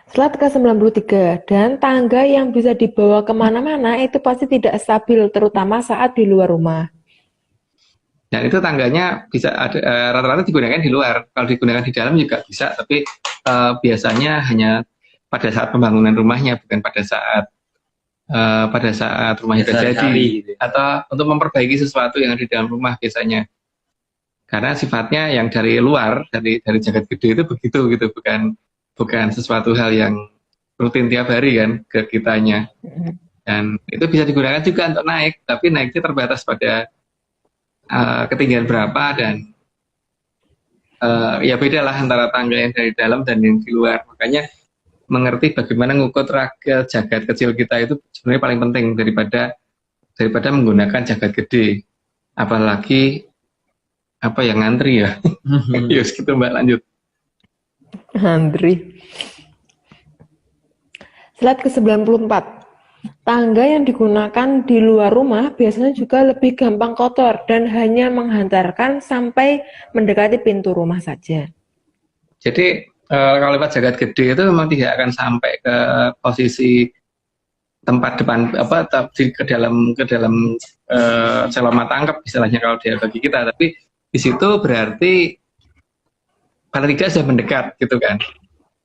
Slide ke-93, dan tangga yang bisa dibawa kemana-mana itu pasti tidak stabil, terutama saat di luar rumah. Dan itu tangganya bisa rata-rata digunakan di luar. Kalau digunakan di dalam juga bisa, tapi biasanya hanya pada saat pembangunan rumahnya, bukan pada saat rumahnya terjadi, gitu. Atau untuk memperbaiki sesuatu yang ada di dalam rumah biasanya. Karena sifatnya yang dari luar, dari jagat gede itu begitu gitu, bukan sesuatu hal yang rutin tiap hari kan ke kitanya. Dan itu bisa digunakan juga untuk naik, tapi naiknya terbatas pada ketinggian berapa dan ya beda lah antara tangga yang dari dalam dan yang di luar. Makanya mengerti bagaimana ngukur raga jagat kecil kita itu sebenarnya paling penting daripada menggunakan jagat gede. Apalagi apa yang ngantri ya. Yus gitu Mbak, lanjut. Andri. Slide ke-94. Tangga yang digunakan di luar rumah biasanya juga lebih gampang kotor dan hanya menghantarkan sampai mendekati pintu rumah saja. Jadi kalau lewat jagat gede itu memang tidak akan sampai ke posisi tempat depan ke dalam selama tangkap istilahnya kalau dia bagi kita, tapi di situ berarti paling tidak sudah mendekat gitu kan.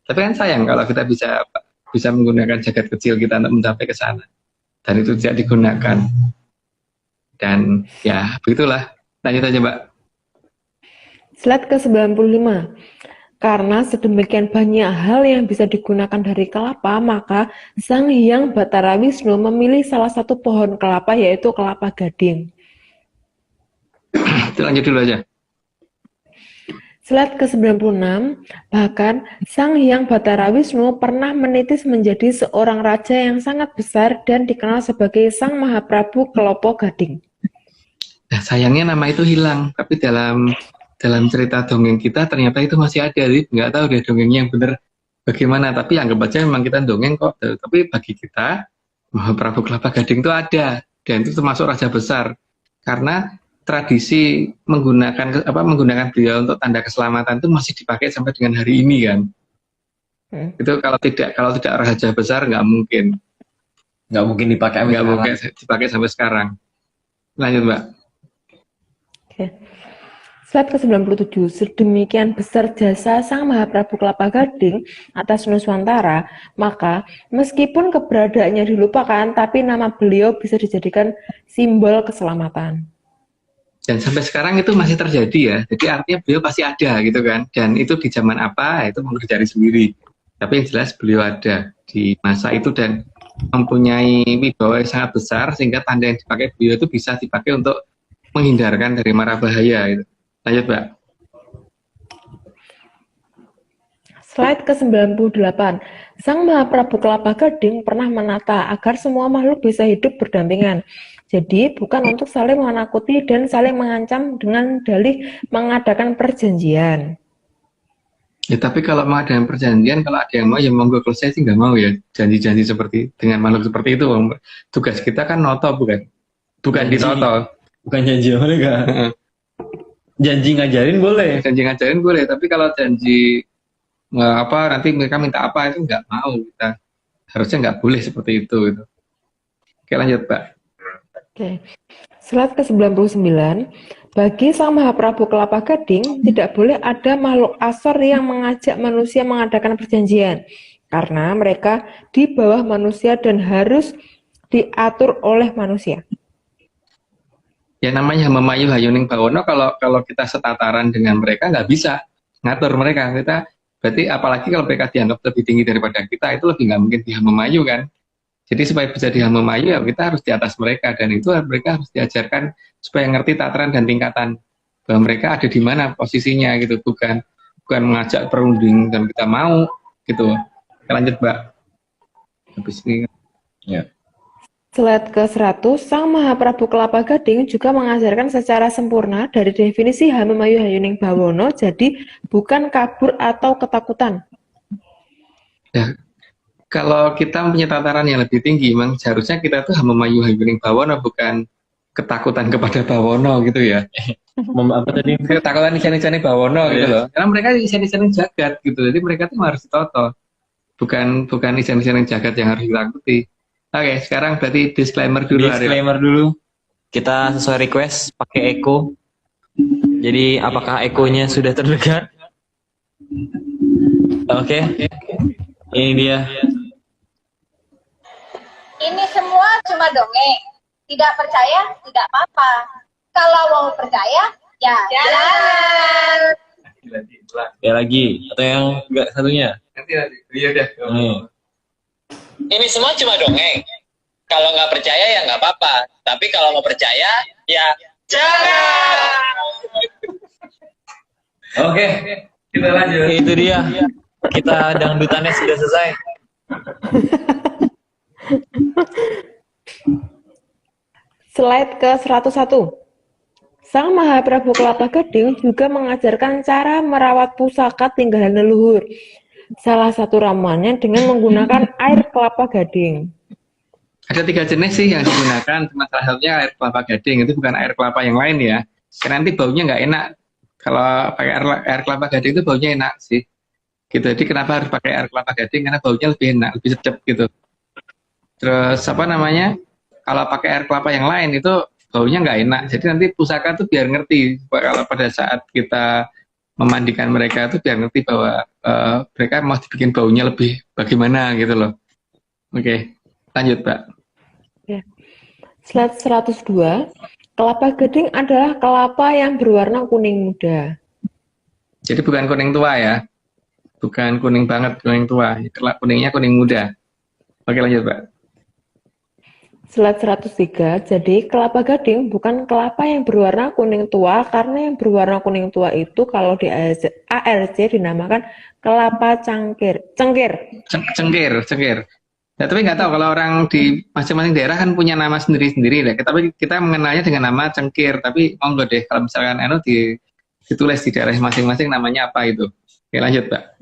Tapi kan sayang kalau kita bisa menggunakan jagat kecil kita untuk mencapai ke sana dan itu tidak digunakan. Dan ya begitulah. Lanjut aja Mbak. Slide ke-95. Karena sedemikian banyak hal yang bisa digunakan dari kelapa, maka Sang Hyang Bathara Wisnu memilih salah satu pohon kelapa, yaitu kelapa gading. Itu lanjut dulu aja. Slide ke-96, bahkan Sang Hyang Bathara Wisnu pernah menitis menjadi seorang raja yang sangat besar dan dikenal sebagai Sang Mahaprabu Kelopo Gading. Nah, sayangnya nama itu hilang, tapi dalam cerita dongeng kita ternyata itu masih ada. Jadi nggak tahu deh dongengnya yang benar bagaimana, tapi anggap aja memang kita dongeng kok. Tapi bagi kita Mahaprabu Kelapa Gading itu ada, dan itu termasuk raja besar karena tradisi menggunakan beliau untuk tanda keselamatan itu masih dipakai sampai dengan hari ini kan. Itu kalau tidak raja besar nggak mungkin dipakai sampai sekarang. Lanjut Mbak. Oke. Slide ke-97, sedemikian besar jasa Sang Mahaprabu Kelapa Gading atas Nuswantara, maka meskipun keberadaannya dilupakan, tapi nama beliau bisa dijadikan simbol keselamatan. Dan sampai sekarang itu masih terjadi ya, jadi artinya beliau pasti ada gitu kan, dan itu di zaman apa, itu mau dicari sendiri. Tapi yang jelas beliau ada di masa itu dan mempunyai wibawa yang sangat besar, sehingga tanda yang dipakai beliau itu bisa dipakai untuk menghindarkan dari mara bahaya gitu. Lanjut Mbak. Slide ke-98. Sang Mahaprabu Kelapa Gading pernah menata agar semua makhluk bisa hidup berdampingan. Jadi bukan untuk saling menakuti dan saling mengancam dengan dalih mengadakan perjanjian. Ya tapi kalau mau ada perjanjian, kalau ada yang mau ya monggo, kalau saya sih nggak mau ya janji-janji seperti dengan makhluk seperti itu. Tugas kita kan noto bukan ditoto. Bukan janji mereka. Janji ngajarin boleh. Janji ngajarin boleh, tapi kalau janji nanti mereka minta apa itu nggak mau, kita harusnya nggak boleh seperti itu gitu. Oke lanjut Pak. Oke. Slide ke-99, bagi Sang Mahaprabu Kelapa Gading tidak boleh ada makhluk asor yang mengajak manusia mengadakan perjanjian karena mereka di bawah manusia dan harus diatur oleh manusia. Ya namanya Memayu Hayuning Bawono, kalau kita setataran dengan mereka nggak bisa ngatur mereka. Kita berarti apalagi kalau mereka dianggap lebih tinggi daripada kita, itu lebih nggak mungkin dia memayu kan. Jadi supaya bisa dia memayu ya kita harus di atas mereka, dan itu mereka harus diajarkan supaya ngerti tataran dan tingkatan bahwa mereka ada di mana posisinya gitu, bukan mengajak perunding dan kita mau gitu. Kita lanjut Mbak. Habis ini ya. Slide ke-100, Sang Mahaprabu Kelapa Gading juga mengajarkan secara sempurna dari definisi Hamemayu Hayuning Bawono, jadi bukan kabur atau ketakutan. Ya, kalau kita punya tataran yang lebih tinggi, memang seharusnya kita tuh Hamemayu Hayuning Bawono, bukan ketakutan kepada Bawono gitu ya. Apa tadi? Ketakutan isan-isan Bawono gitu loh. Karena mereka isan-isan jagat gitu, jadi mereka tuh harus ditoto. Bukan isan-isan jagat yang harus ditakuti. Oke, sekarang berarti disclaimer dulu. Dulu. Kita sesuai request pakai echo. Jadi apakah ekonya sudah terdengar? Oke. Ini dia. Ini semua cuma dongeng. Tidak percaya, tidak apa-apa. Kalau mau percaya, ya jalan. Ya lagi. Atau yang enggak satunya? Nanti. Iya deh. Ini semua cuma dongeng. Kalau nggak percaya ya nggak apa-apa. Tapi kalau mau percaya, ya jangan. Oke, kita lanjut. Itu dia. Kita dangdutannya sudah selesai. Slide ke 101. Sang Mahaprabu Kelapa Gading juga mengajarkan cara merawat pusaka tinggalan leluhur. Salah satu ramuannya dengan menggunakan air kelapa gading. Ada 3 jenis sih yang digunakan, cuma salah satunya air kelapa gading, itu bukan air kelapa yang lain ya. Karena nanti baunya nggak enak. Kalau pakai air kelapa gading itu baunya enak sih. Gitu. Jadi kenapa harus pakai air kelapa gading? Karena baunya lebih enak, lebih sedap gitu. Terus apa namanya? Kalau pakai air kelapa yang lain itu baunya nggak enak. Jadi nanti pusaka tuh biar ngerti kalau pada saat kita memandikan mereka itu biar ngerti bahwa mereka mau dibikin baunya lebih bagaimana gitu loh. Oke, lanjut Pak. Ya. Slide 102. Kelapa gading adalah kelapa yang berwarna kuning muda. Jadi bukan kuning tua ya. Bukan kuning banget, kuning tua. Kuningnya kuning muda. Oke, lanjut Pak. Slide 103. Jadi kelapa gading bukan kelapa yang berwarna kuning tua, karena yang berwarna kuning tua itu kalau di ARC dinamakan kelapa cengkir. Cengkir. Ya, tapi nggak tahu kalau orang di masing-masing daerah kan punya nama sendiri-sendiri deh. Tapi kita mengenalnya dengan nama cengkir. Tapi monggo deh kalau misalkan ditulis di daerah masing-masing namanya apa itu. Oke, lanjut Pak.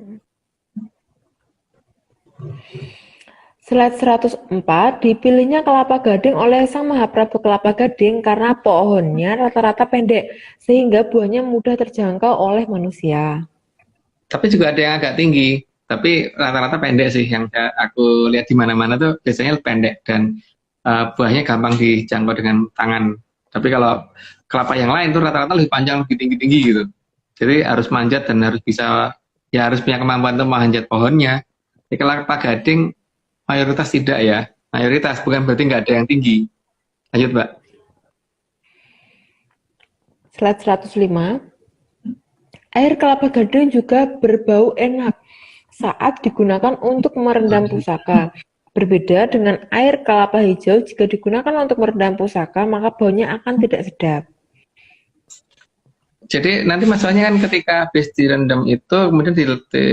Slide 104, dipilihnya kelapa gading oleh Sang Mahaprabu Kelapa Gading karena pohonnya rata-rata pendek, sehingga buahnya mudah terjangkau oleh manusia. Tapi juga ada yang agak tinggi, tapi rata-rata pendek sih. Yang aku lihat di mana-mana tuh biasanya pendek dan buahnya gampang dijangkau dengan tangan. Tapi kalau kelapa yang lain tuh rata-rata lebih panjang, lebih tinggi-tinggi gitu. Jadi harus manjat dan harus bisa, ya harus punya kemampuan untuk manjat pohonnya. Jadi kelapa gading mayoritas tidak ya, mayoritas, bukan berarti nggak ada yang tinggi. Lanjut Mbak. Slide 105. Air kelapa gading juga berbau enak saat digunakan untuk merendam pusaka. Berbeda dengan air kelapa hijau, jika digunakan untuk merendam pusaka, maka baunya akan tidak sedap. Jadi nanti masalahnya kan ketika habis direndam itu, kemudian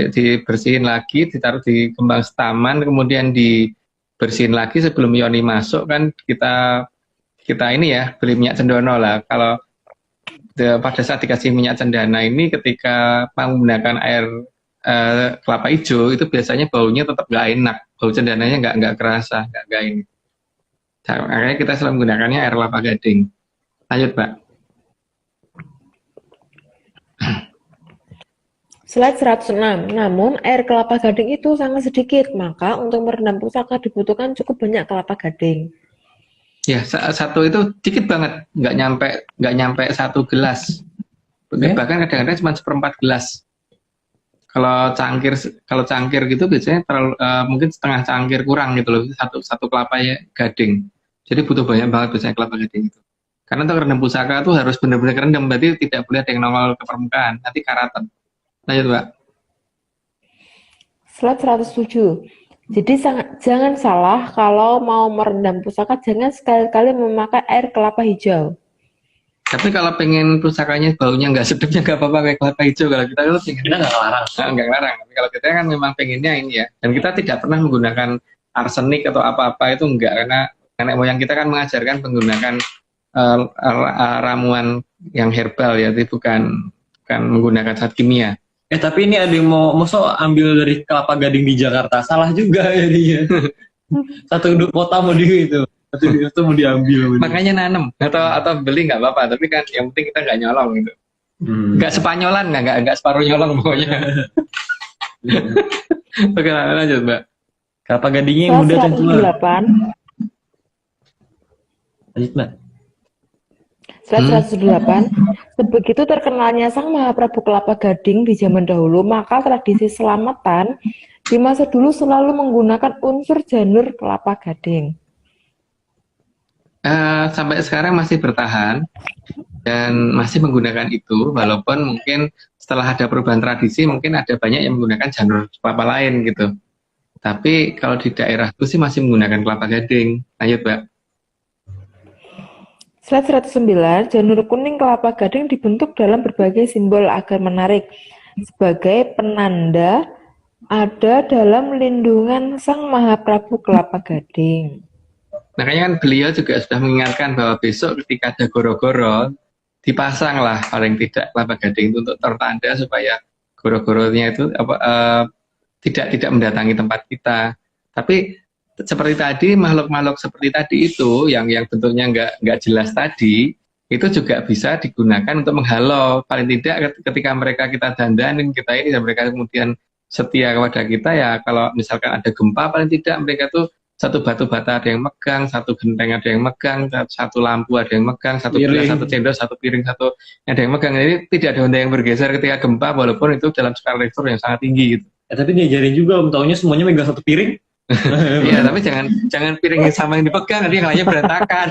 dibersihin lagi, ditaruh di kembang setaman, kemudian dibersihin lagi sebelum yoni masuk kan kita ini ya beli minyak cendana lah. Kalau pada saat dikasih minyak cendana ini ketika menggunakan air kelapa hijau itu biasanya baunya tetap nggak enak, bau cendananya nggak kerasa, nggak ini. Makanya kita selalu menggunakannya air kelapa gading. Lanjut Pak. Slide 106. Namun air kelapa gading itu sangat sedikit, maka untuk merendam pusaka dibutuhkan cukup banyak kelapa gading. Ya, satu itu dikit banget, nggak nyampe 1 gelas. Bahkan kadang-kadang cuma 1/4 gelas. Kalau cangkir gitu biasanya mungkin setengah cangkir kurang gitu loh, satu kelapa ya gading. Jadi butuh banyak banget biasanya kelapa gading itu. Karena untuk rendam pusaka itu harus benar-benar kerendam, berarti tidak boleh ada yang nongol ke permukaan, nanti karatan. Lanjut Pak. Slide 107. Jadi jangan salah kalau mau merendam pusaka, jangan sekali-kali memakai air kelapa hijau. Tapi kalau pengen pusakanya baunya nggak sedapnya nggak apa-apa kayak kelapa hijau. Kalau kita itu Kita nggak ngelarang. nggak ngelarang. Tapi kalau kita kan memang pengennya ini ya. Dan kita tidak pernah menggunakan arsenik atau apa-apa itu enggak, karena nenek moyang kita kan mengajarkan menggunakan ramuan yang herbal ya, jadi bukan menggunakan zat kimia. Tapi ini ada yang mau ambil dari kelapa gading di Jakarta, salah juga ya dia. Satu kota mau itu. Itu mau diambil. Makanya nanem atau beli nggak apa-apa, tapi kan yang penting kita nggak nyolong gitu. Nggak sepanyolan, nggak separuh nyolong pokoknya. Oke, lanjut Mbak. Kelapa gadingnya yang muda dan tua. 108. Lanjut Mbak. Slide 108. Sebegitu terkenalnya Sang Mahaprabu Kelapa Gading di zaman dahulu, maka tradisi selamatan di masa dulu selalu menggunakan unsur janur kelapa gading. Sampai sekarang masih bertahan dan masih menggunakan itu, walaupun mungkin setelah ada perubahan tradisi mungkin ada banyak yang menggunakan janur kelapa lain gitu. Tapi kalau di daerahku sih masih menggunakan kelapa gading. Lanjut Mbak. Slide 109, janur kuning kelapa gading dibentuk dalam berbagai simbol agar menarik sebagai penanda ada dalam lindungan Sang Mahaprabu Kelapa Gading. Makanya kan beliau juga sudah mengingatkan bahwa besok ketika ada goro-goro, dipasanglah paling tidak kelapa gading itu untuk tertanda supaya goro-goronya itu tidak mendatangi tempat kita. Tapi seperti tadi, makhluk-makhluk seperti tadi itu yang bentuknya nggak jelas tadi, itu juga bisa digunakan untuk menghalau. Paling tidak ketika mereka kita dandanin, kita ini, dan mereka kemudian setia kepada kita, ya kalau misalkan ada gempa, paling tidak mereka tuh satu batu bata ada yang megang, satu genteng ada yang megang, satu lampu ada yang megang, satu gelas, satu cendol, satu piring, satu ada yang megang. Jadi tidak ada benda yang bergeser ketika gempa, walaupun itu dalam skala Richter yang sangat tinggi gitu. Tapi diajarin juga, taunya semuanya megang satu piring. Iya, tapi jangan piring yang sama yang dipegang, nanti yang lainnya berantakan.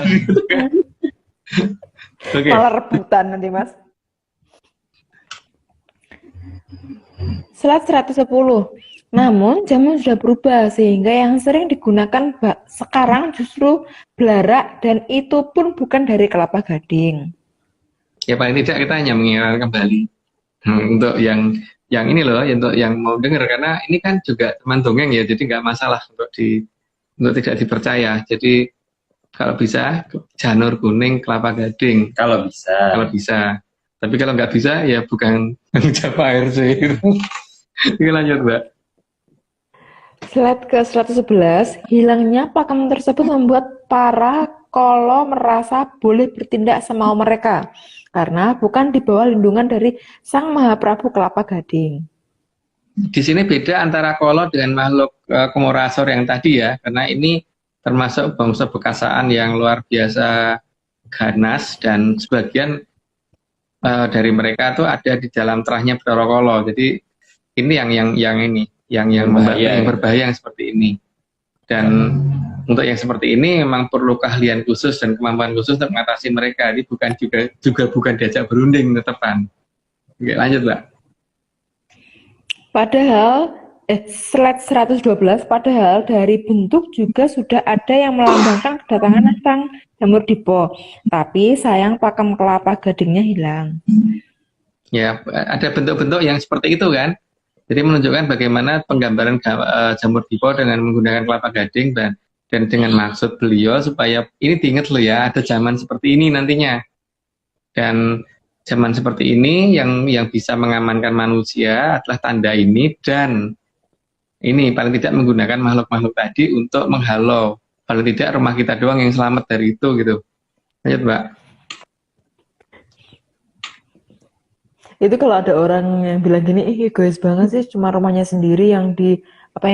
Oke. Malah rebutan nanti, Mas. Slide 110. Namun zaman sudah berubah sehingga yang sering digunakan sekarang justru belarak, dan itu pun bukan dari kelapa gading. Ya paling tidak kita hanya mengingatkan kembali untuk yang ini loh, untuk yang mau dengar, karena ini kan juga teman dongeng ya, jadi nggak masalah untuk tidak dipercaya. Jadi kalau bisa janur kuning kelapa gading. Kalau bisa. Tapi kalau nggak bisa ya bukan menjawab ARC. Oke, lanjut Mbak. Slide ke 111, hilangnya pakem tersebut membuat para kolo merasa boleh bertindak semau mereka karena bukan di bawah lindungan dari Sang Mahaprabu Kelapa Gading. Di sini beda antara kolo dengan makhluk komorasor yang tadi ya, karena ini termasuk bangsa bekasaan yang luar biasa ganas, dan sebagian dari mereka tuh ada di dalam terahnya Bathara Kala. Jadi ini yang berbahaya yang seperti ini. Dan untuk yang seperti ini memang perlu keahlian khusus dan kemampuan khusus untuk mengatasi mereka. Ini bukan diajak berunding tetepan. Oke, lanjut Mbak. Padahal slide 112, padahal dari bentuk juga sudah ada yang melambangkan kedatangan Sang Jamur Dipo. Tapi sayang pakem kelapa gadingnya hilang. Ya, ada bentuk-bentuk yang seperti itu kan. Jadi menunjukkan bagaimana penggambaran Jamur Dipo dengan menggunakan kelapa gading, dan dengan maksud beliau supaya ini diingat loh ya, ada zaman seperti ini nantinya. Dan zaman seperti ini yang bisa mengamankan manusia adalah tanda ini, dan ini paling tidak menggunakan makhluk-makhluk tadi untuk menghalau. Paling tidak rumah kita doang yang selamat dari itu gitu. Lanjut Mbak. Itu kalau ada orang yang bilang gini, egois banget sih, cuma rumahnya sendiri yang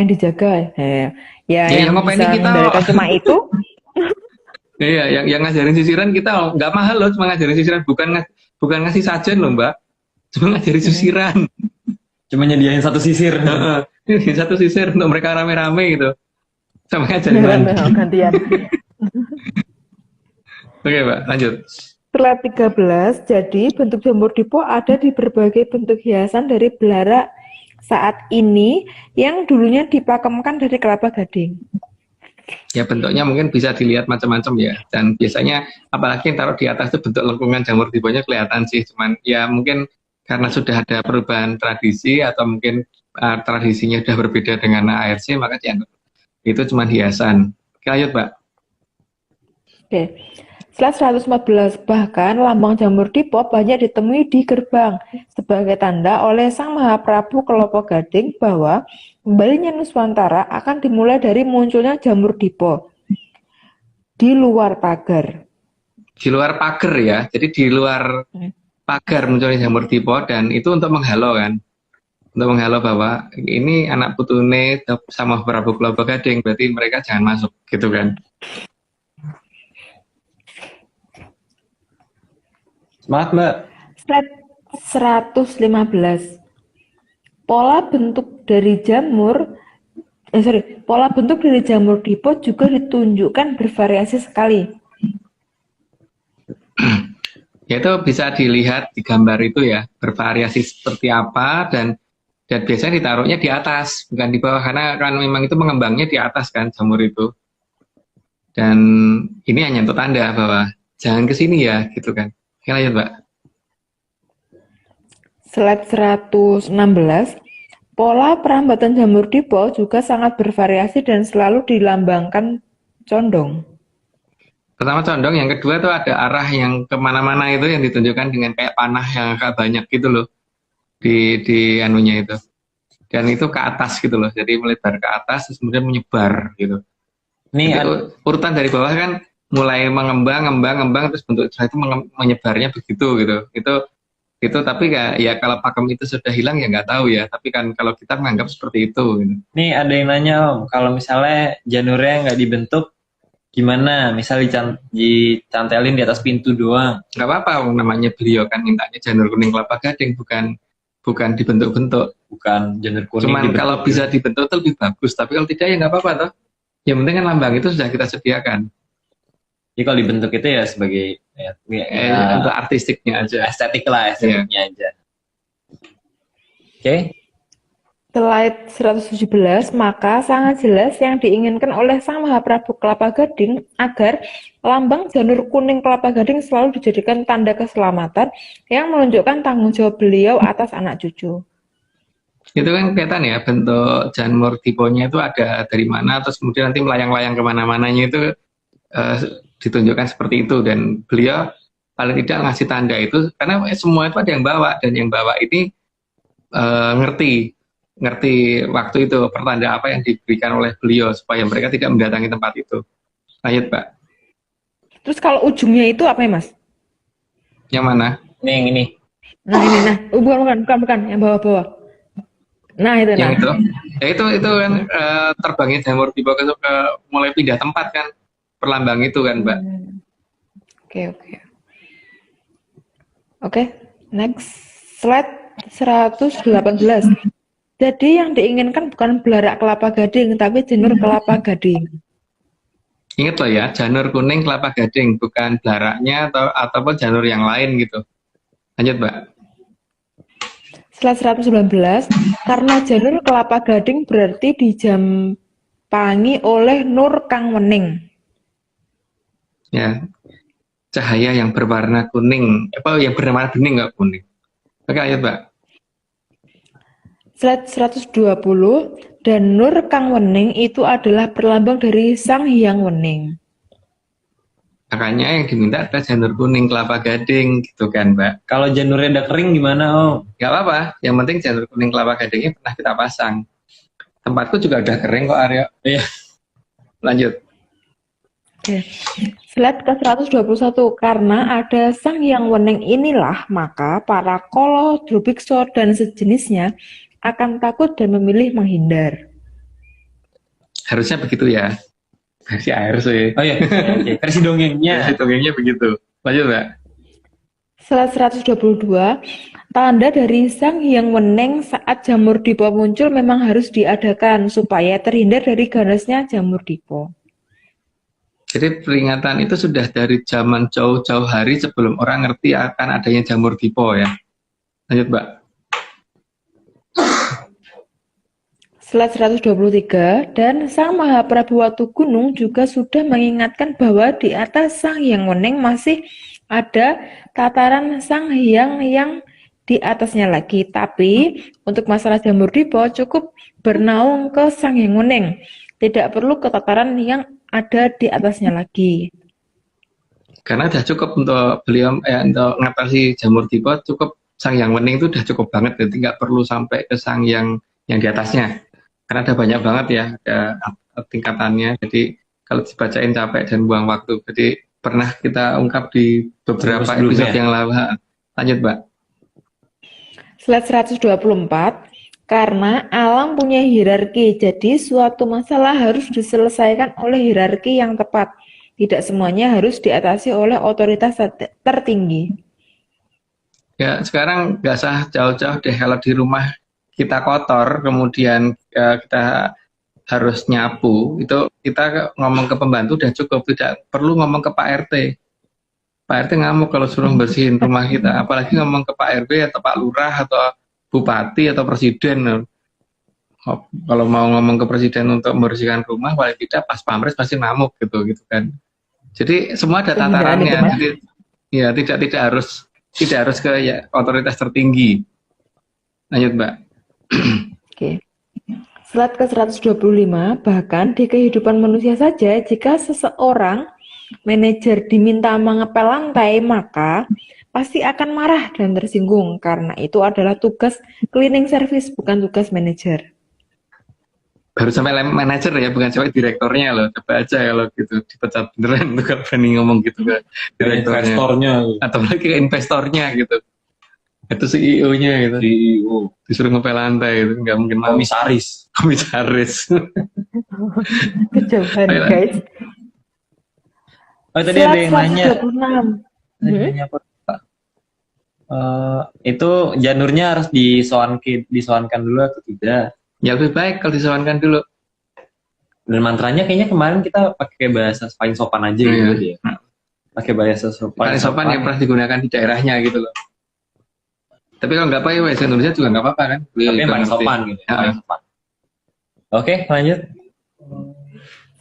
dijaga. Yang bisa mengendalikan cuma itu. Iya, yang ngajarin sisiran kita nggak mahal loh, cuma ngajarin sisiran, bukan ngasih sajen loh Mbak, cuma ngajarin sisiran. Cuma nyediain satu sisir. Satu sisir untuk mereka rame-rame gitu, sama ngajarin gantian. Oke Mbak, lanjut. Slide 13, jadi bentuk Jamur Dipo ada di berbagai bentuk hiasan dari belarak saat ini yang dulunya dipakemkan dari kelapa gading. Ya bentuknya mungkin bisa dilihat macam-macam ya, dan biasanya apalagi yang taruh di atas itu bentuk lengkungan Jamur Diponya kelihatan sih, cuman ya mungkin karena sudah ada perubahan tradisi atau mungkin tradisinya sudah berbeda dengan ARC, maka dianggap itu cuma hiasan. Oke, lanjut Mbak. Oke. Slide 114, bahkan lambang Jamur Dipo banyak ditemui di gerbang sebagai tanda oleh Sang Mahaprabu Kelapa Gading bahwa kembalinya Nuswantara akan dimulai dari munculnya Jamur Dipo di luar pagar. Di luar pagar ya, jadi di luar pagar munculnya Jamur Dipo, dan itu untuk menghalau kan, untuk menghalau bahwa ini anak putune sama Prabu Kelapa Gading, berarti mereka jangan masuk gitu kan. Semangat Mbak. Slide 115. Pola bentuk dari Jamur Dipo juga ditunjukkan bervariasi sekali. Ya, itu bisa dilihat di gambar itu ya, bervariasi seperti apa, dan biasanya ditaruhnya di atas, bukan di bawah, karena kan memang itu mengembangnya di atas kan jamur itu. Dan ini hanya untuk tanda bahwa jangan ke sini ya, gitu kan. Ya, lanjut, Mbak. Slide 116, pola perambatan jamur dipo juga sangat bervariasi dan selalu dilambangkan condong. Pertama condong, yang kedua tuh ada arah yang kemana-mana itu yang ditunjukkan dengan kayak panah yang agak banyak gitu loh di anunya itu. Dan itu ke atas gitu loh, jadi melebar ke atas terus kemudian menyebar gitu. Nih Jadi urutan dari bawah kan mulai ngembang terus bentuk setelah itu menyebarnya begitu gitu. Itu tapi ya kalau pakem itu sudah hilang ya nggak tahu ya. Tapi kan kalau kita menganggap seperti itu. Gitu. nih ada yang nanya Om, kalau misalnya janurnya nggak dibentuk gimana? Misal dicantelin di atas pintu doang. Nggak apa-apa, namanya beliau kan mintanya janur kuning kelapa gading, bukan dibentuk-bentuk. Bukan janur kuning. Cuman dibentuk. kalau bisa dibentuk itu lebih bagus. Tapi kalau tidak ya nggak apa-apa toh. Yang penting kan lambang itu sudah kita sediakan. Jadi kalau dibentuk itu ya sebagai Untuk artistiknya aja. estetiknya aja. Oke. Slide 117, maka sangat jelas yang diinginkan oleh Sang Mahaprabu Kelapa Gading agar lambang janur kuning kelapa gading selalu dijadikan tanda keselamatan yang menunjukkan tanggung jawab beliau atas anak cucu. Itu kan kelihatan ya, bentuk janur tiponya itu ada dari mana, terus kemudian nanti melayang-layang kemana-mananya itu ditunjukkan seperti itu. Dan beliau paling tidak ngasih tanda itu, karena semua itu ada yang bawa, dan yang bawa ini ngerti waktu itu pertanda apa yang diberikan oleh beliau supaya mereka tidak mendatangi tempat itu. Lanjut, Pak. Terus kalau ujungnya itu apa ya, Mas? Yang mana? Nih yang ini. Nah ini, bukan, yang bawah-bawah. Nah itu, Yang itu? Ya itu kan terbangnya jamur tiba ke mulai pindah tempat kan, perlambang itu kan, Mbak. Oke, next slide 118. Jadi yang diinginkan bukan belarak kelapa gading, tapi janur kelapa gading. Ingat loh ya, janur kuning kelapa gading, bukan belaraknya ataupun janur yang lain gitu. Lanjut, Mbak. Slide 119, karena janur kelapa gading berarti dijampangi oleh nur kang wening. Ya, cahaya yang berwarna kuning, yang berwarna bening nggak kuning. Oke, lanjut, Mbak. Slide 120, dan nur kang wening itu adalah perlambang dari Sang Hyang Wening. Makanya yang diminta adalah janur kuning kelapa gading gitu kan, Mbak. Kalau janurnya udah kering gimana Om? Nggak apa-apa, yang penting janur kuning kelapa gadingnya pernah kita pasang. Tempatku juga udah kering kok, Aryo. Iya. Lanjut. Oke. Slide ke 121, karena ada Sang Hyang Wening inilah maka para kolo, drubikso, dan sejenisnya akan takut dan memilih menghindar. Harusnya begitu ya. Versi air sih. Oh iya, oke. Versi dongengnya. Versi dongengnya begitu. Lanjut, Mbak. Slide 122, tanda dari Sang Hyang Wening saat jamur dipo muncul memang harus diadakan supaya terhindar dari ganasnya jamur dipo. Jadi peringatan itu sudah dari zaman jauh-jauh hari sebelum orang ngerti akan adanya jamur dipo ya. Lanjut, Mbak. Slide 123, dan Sang Mahaprabu Watu Gunung juga sudah mengingatkan bahwa di atas Sang Hyang Wening masih ada tataran Sang Hyang yang di atasnya lagi. Tapi untuk masalah jamur dipo cukup bernaung ke Sang Hyang Wening. Tidak perlu ke tataran yang ada di atasnya lagi. Karena sudah cukup untuk beliau untuk mengatasi jamur dipo, cukup Sang Hyang Wening itu sudah cukup banget, jadi nggak perlu sampai ke Sang yang di atasnya. Karena ada banyak banget ya, ada tingkatannya. Jadi kalau dibacain capek dan buang waktu. Jadi pernah kita ungkap di beberapa episode yang lalu. Lanjut, Mbak. Slide 124, karena alam punya hierarki, jadi suatu masalah harus diselesaikan oleh hierarki yang tepat. Tidak semuanya harus diatasi oleh otoritas tertinggi. Ya, sekarang nggak usah jauh-jauh deh kalau di rumah kita kotor, kemudian kita harus nyapu, itu kita ngomong ke pembantu udah cukup, tidak perlu ngomong ke Pak RT. Pak RT ngamuk kalau suruh bersihin rumah kita, apalagi ngomong ke Pak RW atau Pak Lurah atau Bupati atau Presiden. Kalau mau ngomong ke Presiden untuk membersihkan rumah, paling tidak pas pamres pasti ngamuk gitu kan. Jadi semua ada Penghinaan tatarannya. itu, Mas. Jadi ya tidak harus ke ya, otoritas tertinggi. Lanjut, Mbak. Oke. Slide ke 125, bahkan di kehidupan manusia saja, jika seseorang manajer diminta mengepel lantai, maka pasti akan marah dan tersinggung, karena itu adalah tugas cleaning service, bukan tugas manajer. Baru sampai manajer ya, bukan sampai direktornya loh. Coba aja kalau gitu dipecat beneran tuh kan berani ngomong gitu ke direktornya. Investornya. Atau lagi ke investornya gitu. Itu CEO-nya gitu. CEO. Disuruh ngepel lantai itu nggak mungkin mau. Komisaris. Komisaris. Kejauhan, Ayolah. guys. Oh, tadi ada yang nanya. 126. Ada yang nanya apa, Pak? Itu janurnya harus disoankan dulu atau tidak? Ya lebih baik kalau disowankan dulu. Dan mantranya kayaknya kemarin kita pakai bahasa paling sopan aja gitu ya. Pakai bahasa Paling sopan yang pernah digunakan di daerahnya gitu loh. Tapi kalau nggak pakai bahasa Indonesia juga nggak apa-apa kan. Tapi yang paling sopan gitu. Ya. Paling sopan. Oke, lanjut.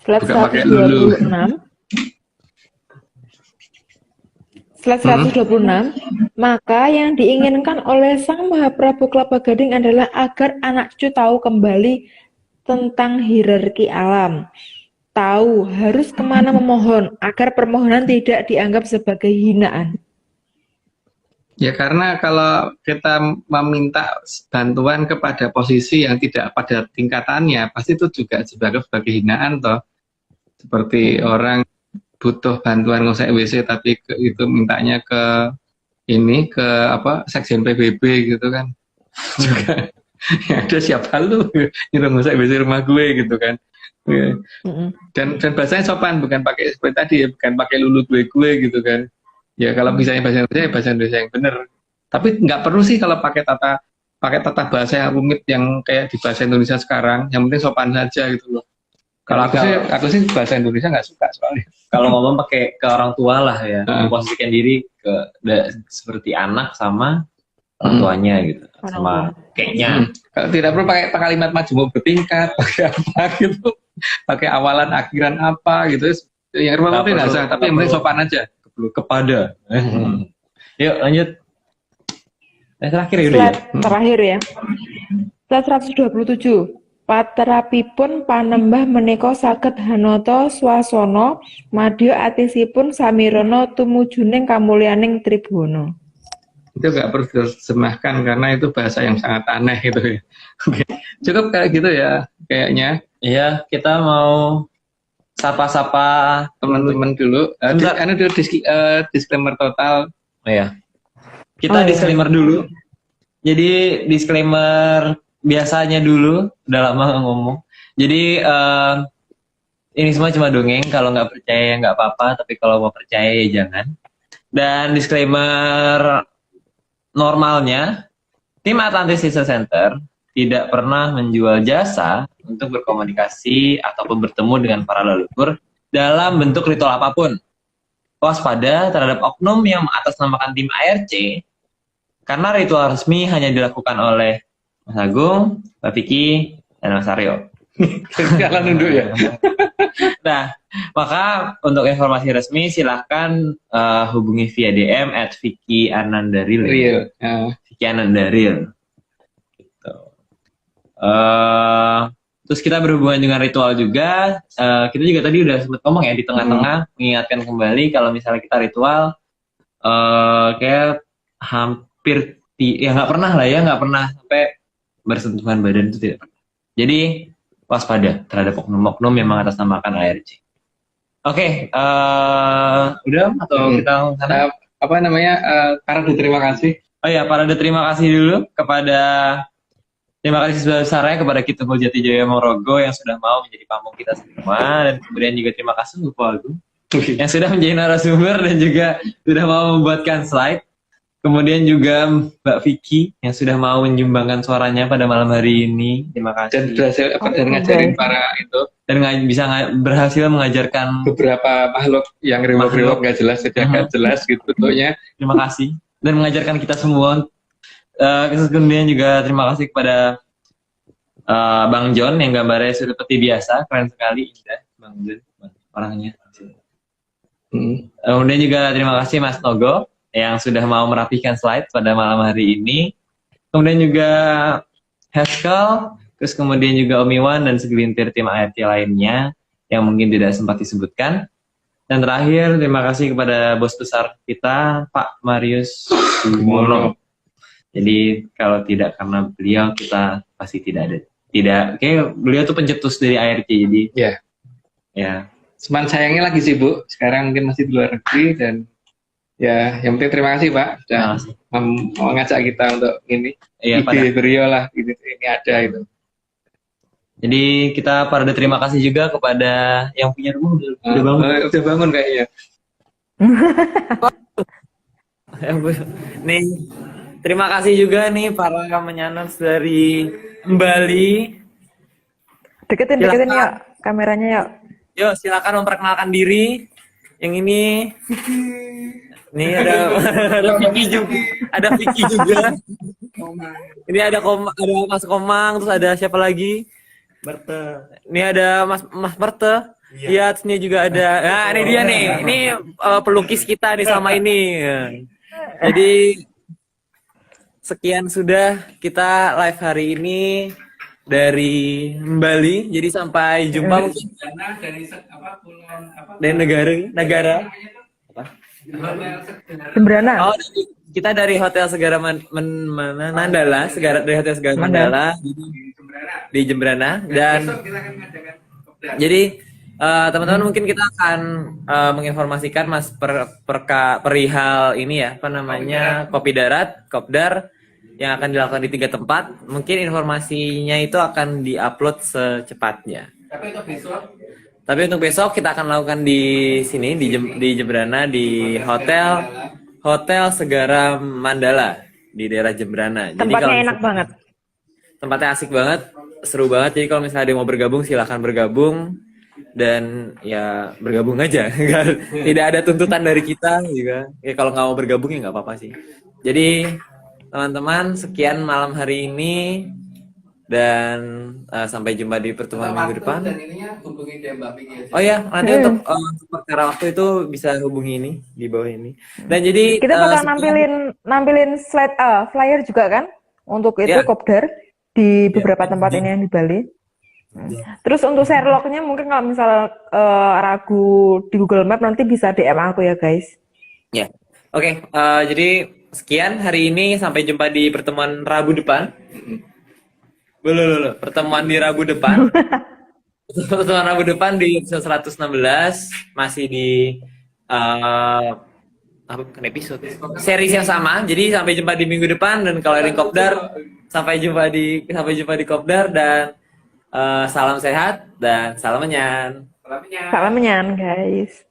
Slide Bukan pakai lulu. 126. Slide 126, maka yang diinginkan oleh Sang Mahaprabu Kelapa Gading adalah agar anak cucu tahu kembali tentang hierarki alam. Tahu harus kemana memohon, agar permohonan tidak dianggap sebagai hinaan. Ya karena kalau kita meminta bantuan kepada posisi yang tidak pada tingkatannya, pasti itu juga sebagai hinaan toh. Seperti orang butuh bantuan ngosek WC tapi itu mintanya ke Sekjen PBB gitu kan. Juga ya ada siapa lu nyuruh ngosek WC rumah gue gitu kan. Ya. Dan bahasanya sopan, bukan pakai seperti tadi ya, bukan pakai lulu gue gitu kan. Ya kalau misalnya bahasa Indonesia yang benar. Tapi nggak perlu sih kalau pakai tata bahasa yang rumit yang kayak di bahasa Indonesia sekarang. Yang penting sopan saja gitu loh. Kalau aku sih bahasa Indonesia nggak suka soalnya. Kalau ngomong pakai ke orang tua lah ya, memposisikan diri seperti anak sama orang tuanya gitu, sama kayaknya. Kalau tidak perlu pakai kalimat majemuk bertingkat, pakai apa gitu, pakai awalan akhiran apa gitu. Yang rumah nggak usah, tapi yang penting sopan aja. Kepada. Yuk lanjut. Terakhir ya udah ya. Terakhir ya. Slide 127. Paterapipun panembah menika saged hanoto swasana madya atisipun samirono tumujuning kamulyaning Tribhuwana. Itu nggak perlu diterjemahkan karena itu bahasa yang sangat aneh gitu ya. Oke. Cukup kayak gitu ya kayaknya. Iya, kita mau sapa-sapa teman-teman dulu. Karena dulu disclaimer total. Oh ya. Kita disclaimer dulu. Jadi disclaimer biasanya dulu, udah lama nggak ngomong. Jadi ini semua cuma dongeng. Kalau nggak percaya nggak apa-apa, tapi kalau mau percaya ya jangan. Dan disclaimer normalnya, tim Atlantis Research Center tidak pernah menjual jasa untuk berkomunikasi ataupun bertemu dengan para leluhur dalam bentuk ritual apapun. Waspada terhadap oknum yang mengatasnamakan tim ARC, karena ritual resmi hanya dilakukan oleh Mas Agung, Mbak Vicky, dan Mas Aryo. Jalan nunduk ya. Nah, maka untuk informasi resmi silahkan hubungi via DM @VickyAnandaril. Vicky Anandaril. Gitu. Terus kita berhubungan dengan ritual juga. Kita juga tadi udah sempat ngomong ya di tengah-tengah mengingatkan kembali kalau misalnya kita ritual kayak hampir nggak pernah sampai bersentuhan badan itu tidak pernah. Jadi waspada terhadap oknum-oknum yang mengatasnamakan ARC. Oke, udah atau kita apa namanya parade terima kasih. Oh ya, parade terima kasih dulu kepada terima kasih sebesar-besarnya kepada Kitungul Jatijaya Morogo yang sudah mau menjadi pamung kita semua, dan kemudian juga terima kasih Bapak Agung yang sudah menjadi narasumber dan juga sudah mau membuatkan slide. Kemudian juga Mbak Vicky yang sudah mau menyumbangkan suaranya pada malam hari ini. Terima kasih. Dan berhasil ngajarin para itu. Dan berhasil mengajarkan beberapa makhluk yang rewok-rewok nggak jelas, nggak jelas gitu bentuknya. Terima kasih. Dan mengajarkan kita semua. Kemudian juga terima kasih kepada Bang John yang gambarnya seperti biasa. Keren sekali, indah. Bang John, orangnya. Kemudian juga terima kasih Mas Nogo yang sudah mau merapikan slide pada malam hari ini. Kemudian juga Haskell, terus kemudian juga Om Iwan dan segelintir tim ART lainnya yang mungkin tidak sempat disebutkan. Dan terakhir, terima kasih kepada bos besar kita, Pak Marius Sumono. Jadi kalau tidak karena beliau, kita pasti tidak ada. Kayak beliau tuh pencetus dari ART, jadi ya. Cuman sayangnya lagi sibuk, sekarang mungkin masih di luar negeri, dan ya yang penting terima kasih Pak sudah mengajak kita untuk ini. Ide beliau lah, ini ada itu. Jadi kita pada terima kasih juga kepada yang punya rumah udah bangun. Udah bangun kayaknya. Nih, terima kasih juga nih para menyaners dari Bali. Deketin yuk kameranya yuk. Yuk silakan memperkenalkan diri. Yang ini ada Vicky juga. Ada Vicky juga. Ini ada Mas Komang, terus ada siapa lagi? Merte. Ini ada Mas Merte. Iya, terusnya juga ada. Nah, ini dia nih. Ini pelukis kita nih selama ini. Jadi sekian sudah kita live hari ini dari Bali. Jadi sampai jumpa mungkin dari negara apa? Jembrana. Oh, kita dari Hotel Segara Mandala, dari Hotel Segara Mandala di Jembrana. Dan jadi teman-teman mungkin kita akan menginformasikan Mas perihal ini ya, apa namanya, kopi darat, kopdar yang akan dilakukan di 3 tempat. Mungkin informasinya itu akan diupload secepatnya. Tapi untuk besok kita akan lakukan di sini di Jembrana di Hotel Segara Mandala di daerah Jembrana. Tempatnya enak banget. Tempatnya asik banget, seru banget. Jadi kalau misalnya ada yang mau bergabung silahkan bergabung. Dan ya bergabung aja, tidak ada tuntutan dari kita juga. Ya kalau nggak mau bergabung ya nggak apa-apa sih. Jadi teman-teman sekian malam hari ini dan sampai jumpa di pertemuan minggu depan. Oh ya nanti untuk perkara waktu itu bisa hubungi ini di bawah ini. Dan jadi kita bakal nampilin slide flyer juga kan untuk itu kopdar di beberapa tempat ini yang di Bali. Terus untuk Sherlock-nya mungkin kalau misalnya ragu di Google Map nanti bisa DM aku ya guys. Ya, oke. Jadi sekian hari ini, sampai jumpa di pertemuan Rabu depan. Pertemuan di Rabu depan. Pertemuan Rabu depan di episode 116 masih di episode series yang sama. Jadi sampai jumpa di minggu depan, dan kalau ada kopdar sampai jumpa di kopdar, dan salam sehat dan salam menyan. Salam menyan guys.